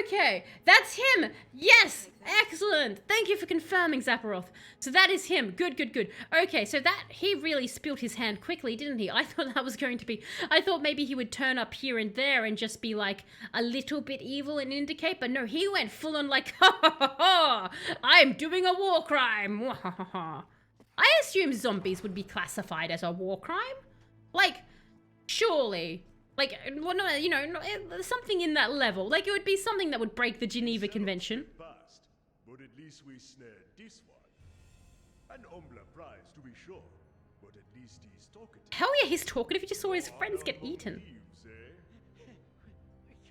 okay, that's him. Yes, excellent. Thank you for confirming, Zapparoth. So that is him. Good, good, good. Okay, so that he really spilled his hand quickly, didn't he? I thought that was going to be, I thought maybe he would turn up here and there and just be like a little bit evil and indicate, but no, he went full on like, ha ha ha ha, I'm doing a war crime. I assume zombies would be classified as a war crime. Like, surely. Like, well, no, you know, something in that level. Like, it would be something that would break the Geneva Convention. Past, but at least we snared this one. An humbler prize, to be sure, but at least he's talkative. Hell yeah, he's talkative. He just saw his friends get eaten. Leaves, eh?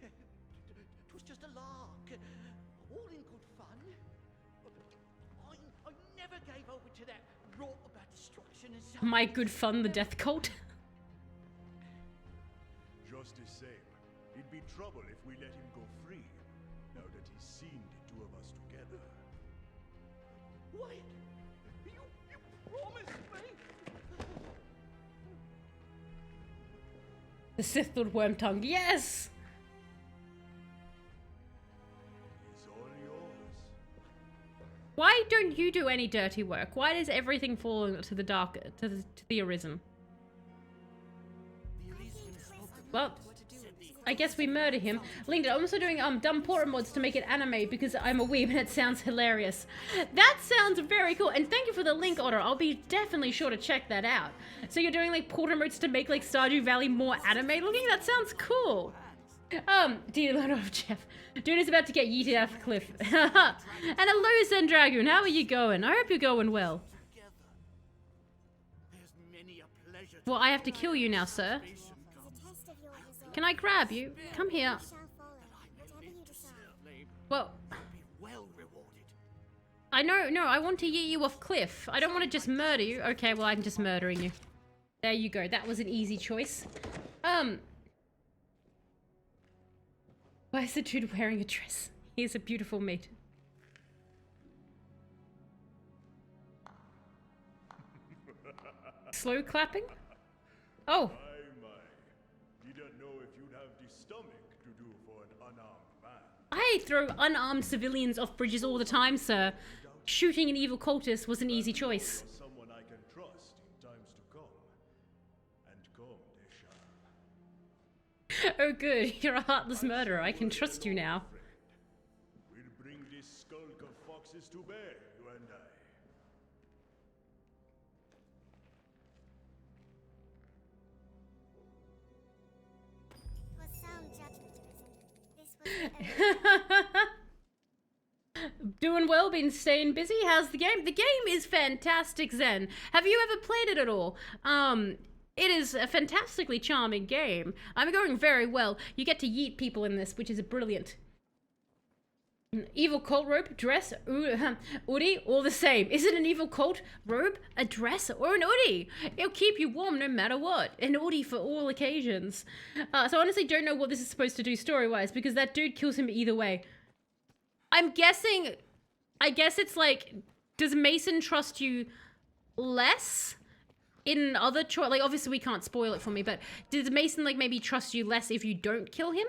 It was just a lark. All in good fun. I never gave over to that rot about destruction and so. My good fun, the death cult. Just the same, it'd be trouble if we let him go free, now that he's seen the two of us together. Wait! You promised me! The Sith Lord Wormtongue, yes! He's all yours. Why don't you do any dirty work? Why does everything fall to the dark, to the Arisen? Well, I guess we murder him. Linked, I'm also doing dumb porter mods to make it anime because I'm a weeb and it sounds hilarious. That sounds very cool. And thank you for the link, Otter. I'll be definitely sure to check that out. So you're doing like porter mods to make like Stardew Valley more anime looking? That sounds cool. Dear Lord of Jeff. Dude is about to get yeeted off a cliff. And hello, Zen Dragoon. How are you going? I hope you're going well. Well, I have to kill you now, sir. Can I grab you? Come here. Well, I know, no, I want to yeet you off cliff. I don't want to just murder you. Okay, well, I'm just murdering you. There you go. That was an easy choice. Why is the dude wearing a dress? He's a beautiful mate. Slow clapping? Oh. Didn't know if you'd have the stomach to do for an unarmed man. I throw unarmed civilians off bridges all the time, sir. Shooting an evil cultist was an easy choice. Someone I can trust in times to come. And come they shall. Oh good, you're a heartless murderer. I can trust you now. We'll bring this skulk of foxes to bear, you and I. Doing well, been staying busy. How's the game? The game is fantastic, Zen. Have you ever played it at all? It is a fantastically charming game. I'm going very well. You get to yeet people in this, which is brilliant. Evil cult robe, dress, hoodie, all the same. Is it an evil cult robe, a dress, or an hoodie? It'll keep you warm no matter what. An hoodie for all occasions. So I honestly don't know what this is supposed to do story-wise, because that dude kills him either way. I'm guessing, I guess it's like, does Mason trust you less in other choice? Like, obviously we can't spoil it for me, but does Mason, like, maybe trust you less if you don't kill him?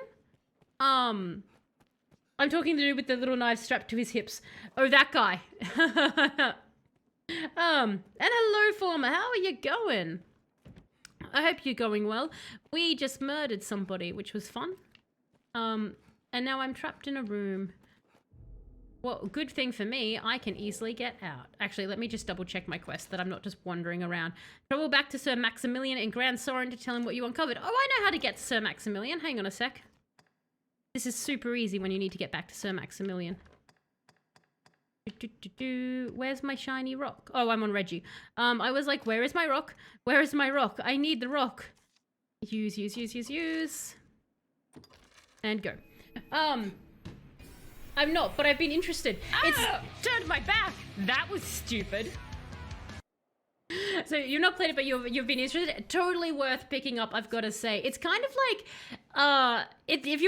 I'm talking to the dude with the little knife strapped to his hips. Oh, that guy. And hello, Former. How are you going? I hope you're going well. We just murdered somebody, which was fun. And now I'm trapped in a room. Well, good thing for me, I can easily get out. Actually, let me just double check my quest that I'm not just wandering around. Travel back to Sir Maximilian in Grand Sorin to tell him what you uncovered. Oh, I know how to get to Sir Maximilian. Hang on a sec. This is super easy when you need to get back to Sir Maximilian. Where's my shiny rock? Oh, I'm on Reggie. I was like, where is my rock? Where is my rock? I need the rock. Use. And go. I'm not, but I've been interested. It's turned my back. That was stupid. So you've not played it, but you've been interested. Totally worth picking up, I've got to say. It's kind of like, if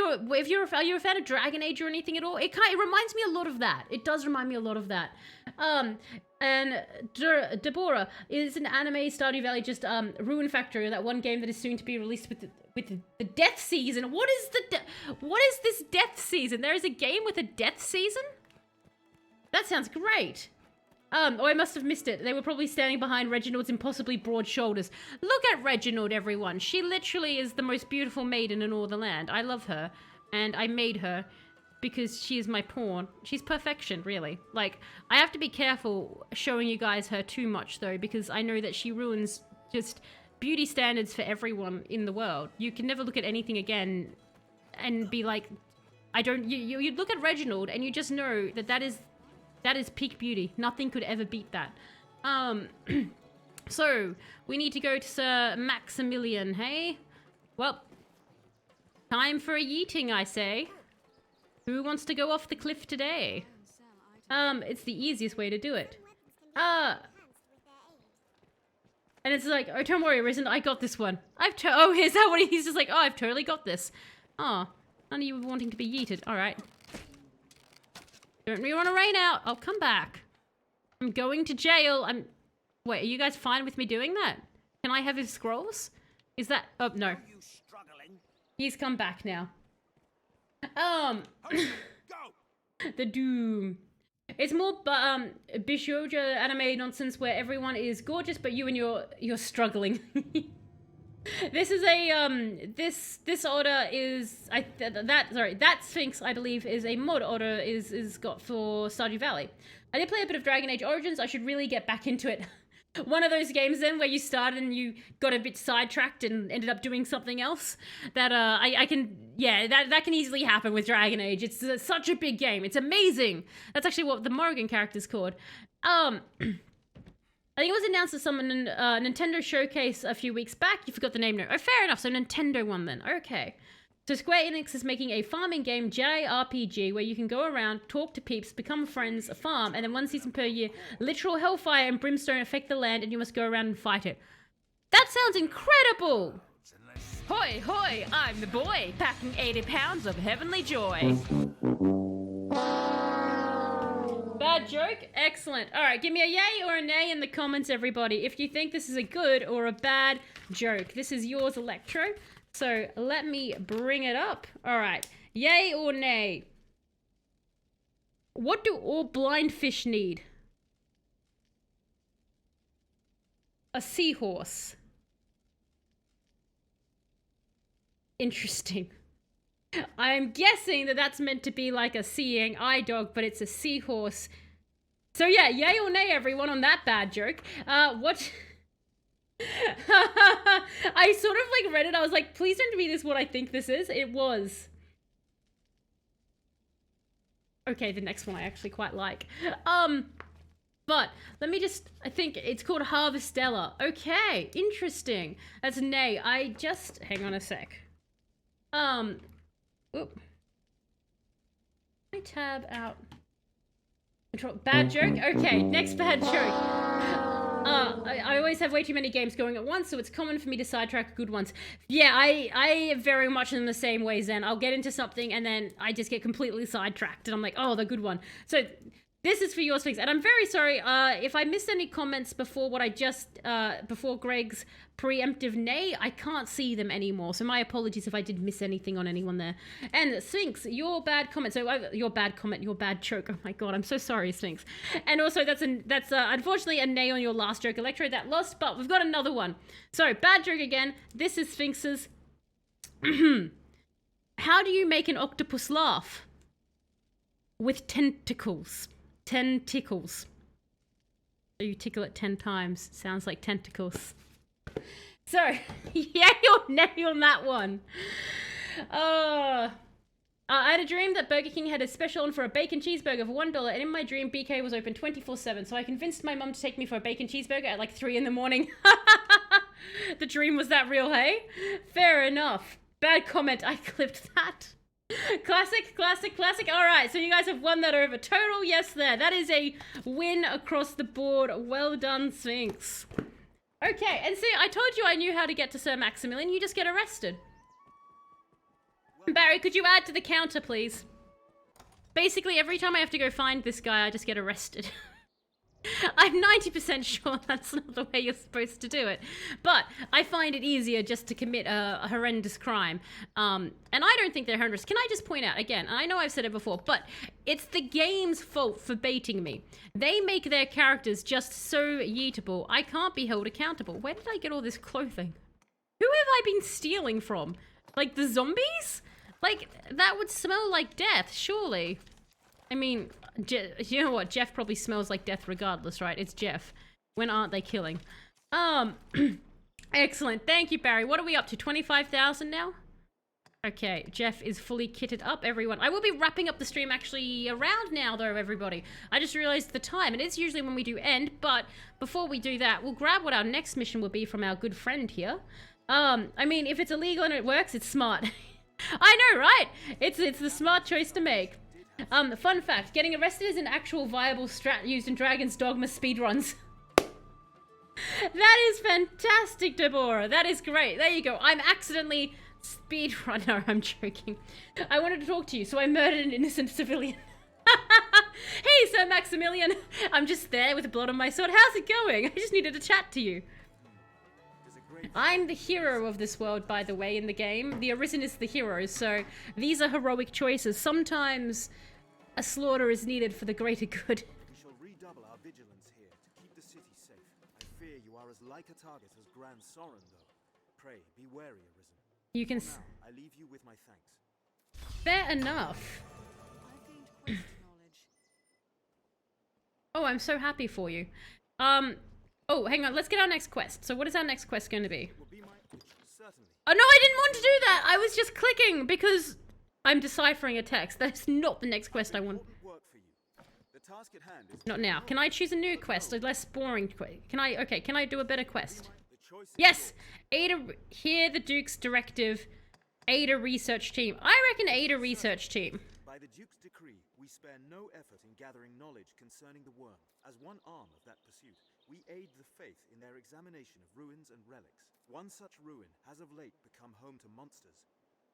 you're a fan of Dragon Age or anything at all, it reminds me a lot of that. It does remind me a lot of that. And Deborah is an anime Stardew Valley, just Ruin Factory, that one game that is soon to be released with the death season. What is this death season? There is a game with a death season? That sounds great. Oh, I must have missed it. They were probably standing behind Reginald's impossibly broad shoulders. Look at Reginald, everyone. She literally is the most beautiful maiden in all the land. I love her, and I made her because she is my pawn. She's perfection, really. Like, I have to be careful showing you guys her too much, though, because I know that she ruins just beauty standards for everyone in the world. You can never look at anything again and be like, you look at Reginald and you just know that is peak beauty. Nothing could ever beat that. So, we need to go to Sir Maximilian, hey? Well, time for a yeeting, I say. Who wants to go off the cliff today? It's the easiest way to do it. And it's like, oh, don't worry, Arisen, I got this one. Oh, is that what he's just like, oh, I've totally got this. Oh, none of you were wanting to be yeeted. All right. Don't really want to rain out. I'll come back. I'm going to jail. Wait, are you guys fine with me doing that? Can I have his scrolls? Is that... Oh, no. He's come back now. The Doom. It's more Bishoujo anime nonsense where everyone is gorgeous, but you and you're struggling. This is a this order is that Sphinx, I believe, is a mod order is got for Stardew Valley. I did play a bit of Dragon Age Origins. I should really get back into it. One of those games then where you started and you got a bit sidetracked and ended up doing something else. That that can easily happen with Dragon Age. It's such a big game. It's amazing. That's actually what the Morrigan character's called. I think it was announced at some Nintendo showcase a few weeks back. You forgot the name now. Oh, fair enough. So Nintendo one then. Okay. So Square Enix is making a farming game, JRPG, where you can go around, talk to peeps, become friends, farm, and then one season per year, literal hellfire and brimstone affect the land, and you must go around and fight it. That sounds incredible! Hoi, hoi, I'm the boy, packing 80 pounds of heavenly joy. Bad joke? Excellent. All right, give me a yay or a nay in the comments, everybody, if you think this is a good or a bad joke. This is yours, Electro. So let me bring it up. All right, yay or nay? What do all blind fish need? A seahorse. Interesting. I'm guessing that that's meant to be like a seeing eye dog, but it's a seahorse. So yeah, yay or nay, everyone, on that bad joke. What... I sort of like read it. I was like, please don't be this what I think this is. It was. Okay, the next one I actually quite like. But let me just, I think it's called Harvestella. Okay, interesting. That's nay. Hang on a sec. Oop. I tab out. Control, bad joke? Okay, next bad joke. I always have way too many games going at once, so it's common for me to sidetrack good ones. Yeah, I very much in the same way, Zen. I'll get into something and then I just get completely sidetracked and I'm like, oh, the good one. So This is for your Sphinx, and I'm very sorry if I missed any comments before what I just, before Greg's preemptive nay. I can't see them anymore, so my apologies if I did miss anything on anyone there. And Sphinx, your bad comment, so your bad comment, your bad joke, oh my god, I'm so sorry, Sphinx. And also that's unfortunately a nay on your last joke, Electro, that lost, but we've got another one. So, bad joke again, this is Sphinx's. How do you make an octopus laugh? With tentacles. Tentacles. So you tickle it 10 times. Sounds like tentacles. So, yay or nay on that one. I had a dream that Burger King had a special on for a bacon cheeseburger for $1, and in my dream, BK was open 24/7. So I convinced my mum to take me for a bacon cheeseburger at like 3 in the morning. The dream was that real, hey? Fair enough. Bad comment. I clipped that. Classic, classic, classic. All right, so you guys have won that over. Total yes there. That is a win across the board. Well done, Sphinx. Okay, and see, I told you I knew how to get to Sir Maximilian. You just get arrested. Barry, could you add to the counter, please? Basically, every time I have to go find this guy, I just get arrested. I'm 90% sure that's not the way you're supposed to do it. But I find it easier just to commit a horrendous crime. And I don't think they're horrendous. Can I just point out, again, I know I've said it before, but it's the game's fault for baiting me. They make their characters just so yeetable, I can't be held accountable. Where did I get all this clothing? Who have I been stealing from? Like the zombies? Like, that would smell like death, surely. I mean, you know what? Jeff probably smells like death regardless, right? It's Jeff. When aren't they killing? Excellent. Thank you, Barry. What are we up to? 25,000 now? Okay, Jeff is fully kitted up, everyone. I will be wrapping up the stream actually around now, though, everybody. I just realized the time, and it's usually when we do end, but before we do that, we'll grab what our next mission will be from our good friend here. I mean, if it's illegal and it works, it's smart. I know, right? It's the smart choice to make. Fun fact, getting arrested is an actual viable strat used in Dragon's Dogma speedruns. That is fantastic, Deborah. That is great. There you go. I'm accidentally speedrunner. I'm joking. I wanted to talk to you, so I murdered an innocent civilian. Hey, Sir Maximilian. I'm just there with blood on my sword. How's it going? I just needed to chat to you. I'm the hero of this world, by the way, in the game. The Arisen is the hero, so these are heroic choices. Sometimes a slaughter is needed for the greater good. We shall redouble our vigilance here to keep the city safe. I fear you are as like a target as Grand Sorin, though. Pray, be wary, Arisen. You can... Now, I leave you with my thanks. Fair enough. I've gained quest knowledge. Oh, I'm so happy for you. Oh, hang on. Let's get our next quest. So what is our next quest going to be? Oh, no, I didn't want to do that. I was just clicking because I'm deciphering a text. That's not the next quest I want. Not now. Can I choose a new quest? A less boring quest? Can I do a better quest? Yes! Hear the Duke's directive. Aid a research team. I reckon aid a research team. By the Duke's decree, we spare no effort in gathering knowledge concerning the worm. As one arm of that pursuit, we aid the faith in their examination of ruins and relics. One such ruin has of late become home to monsters.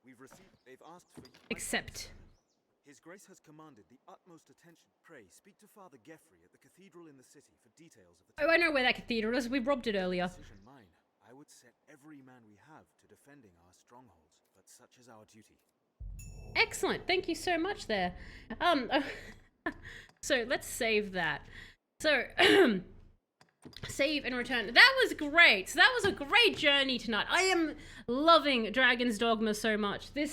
They've asked for... Except... His Grace has commanded the utmost attention. Pray, speak to Father Geoffrey at the cathedral in the city for details of the... Oh, I know where that cathedral is. We robbed it earlier. Mine. I would set every man we have to defending our strongholds, but such is our duty. Excellent. Thank you so much there. So let's save that. So... Save and return. That was great. So that was a great journey tonight. I am loving Dragon's Dogma so much. The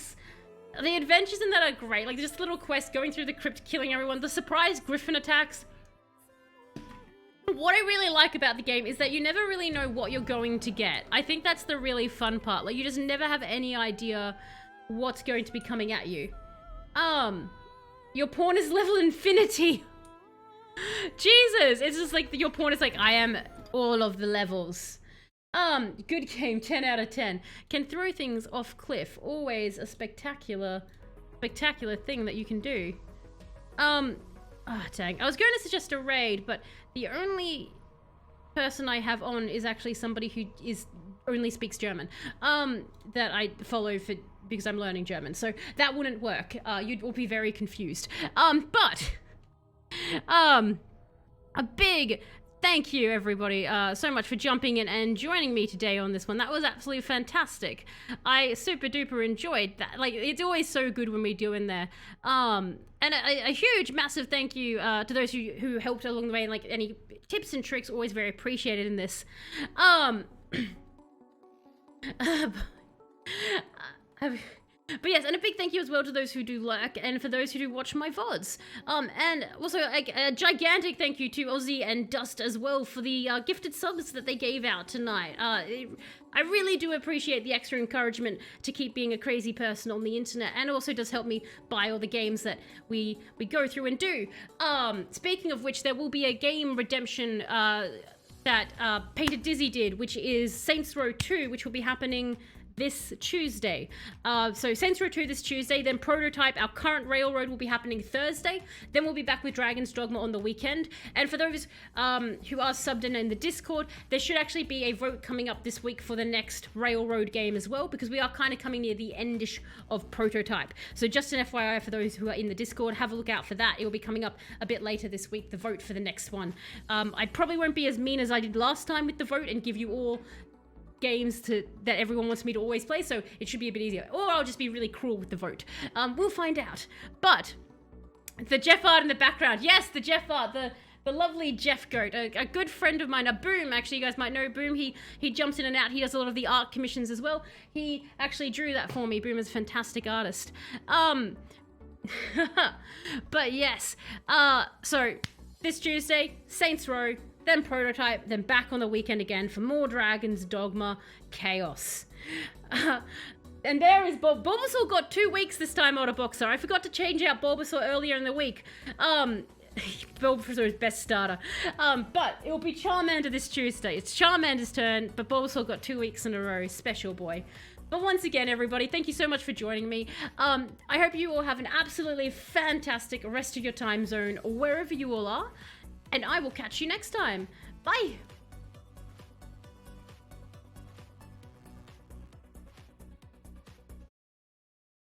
adventures in that are great. Like just little quests, going through the crypt, killing everyone, the surprise griffin attacks. What I really like about the game is that you never really know what you're going to get. I think that's the really fun part. Like you just never have any idea what's going to be coming at you. Your pawn is level infinity. Jesus, it's just like your pawn is like, I am all of the levels. Good game, 10 out of 10. Can throw things off cliff. Always a spectacular thing that you can do. Oh, dang. I was going to suggest a raid, but the only person I have on is actually somebody who only speaks German. That I follow because I'm learning German. So that wouldn't work. You'd all be very confused. But A big thank you, everybody, so much for jumping in and joining me today on this one. That was absolutely fantastic. I super duper enjoyed that. Like, it's always so good when we do in there. And a huge, massive thank you to those who helped along the way, and like any tips and tricks, always very appreciated in this. But yes, and a big thank you as well to those who do like, and for those who do watch my VODs. And also a gigantic thank you to Ozzy and Dust as well for the gifted subs that they gave out tonight. I really do appreciate the extra encouragement to keep being a crazy person on the internet, and also does help me buy all the games that we go through and do. Speaking of which, there will be a game redemption that Painted Dizzy did, which is Saints Row 2, which will be happening this Tuesday. So Saints Row 2 this Tuesday, then Prototype, our current Railroad, will be happening Thursday. Then we'll be back with Dragon's Dogma on the weekend. And for those who are subbed in the Discord, there should actually be a vote coming up this week for the next Railroad game as well, because we are kind of coming near the endish of Prototype. So just an FYI for those who are in the Discord, have a look out for that. It will be coming up a bit later this week, the vote for the next one. I probably won't be as mean as I did last time with the vote and give you all games that everyone wants me to always play, so it should be a bit easier. Or I'll just be really cruel with the vote. We'll find out. But the Jeff art in the background. Yes, the Jeff art, the lovely Jeff Goat, a good friend of mine, a Boom, actually, you guys might know Boom. He jumps in and out. He does a lot of the art commissions as well. He actually drew that for me. Boom is a fantastic artist. But yes, so this Tuesday, Saints Row, then Prototype, then back on the weekend again for more Dragon's Dogma Chaos. And there is Bulbasaur got 2 weeks this time, Otterboxer. I forgot to change out Bulbasaur earlier in the week. Bulbasaur is best starter. But it will be Charmander this Tuesday. It's Charmander's turn, but Bulbasaur got 2 weeks in a row. Special boy. But once again, everybody, thank you so much for joining me. I hope you all have an absolutely fantastic rest of your time zone, wherever you all are. And I will catch you next time. Bye!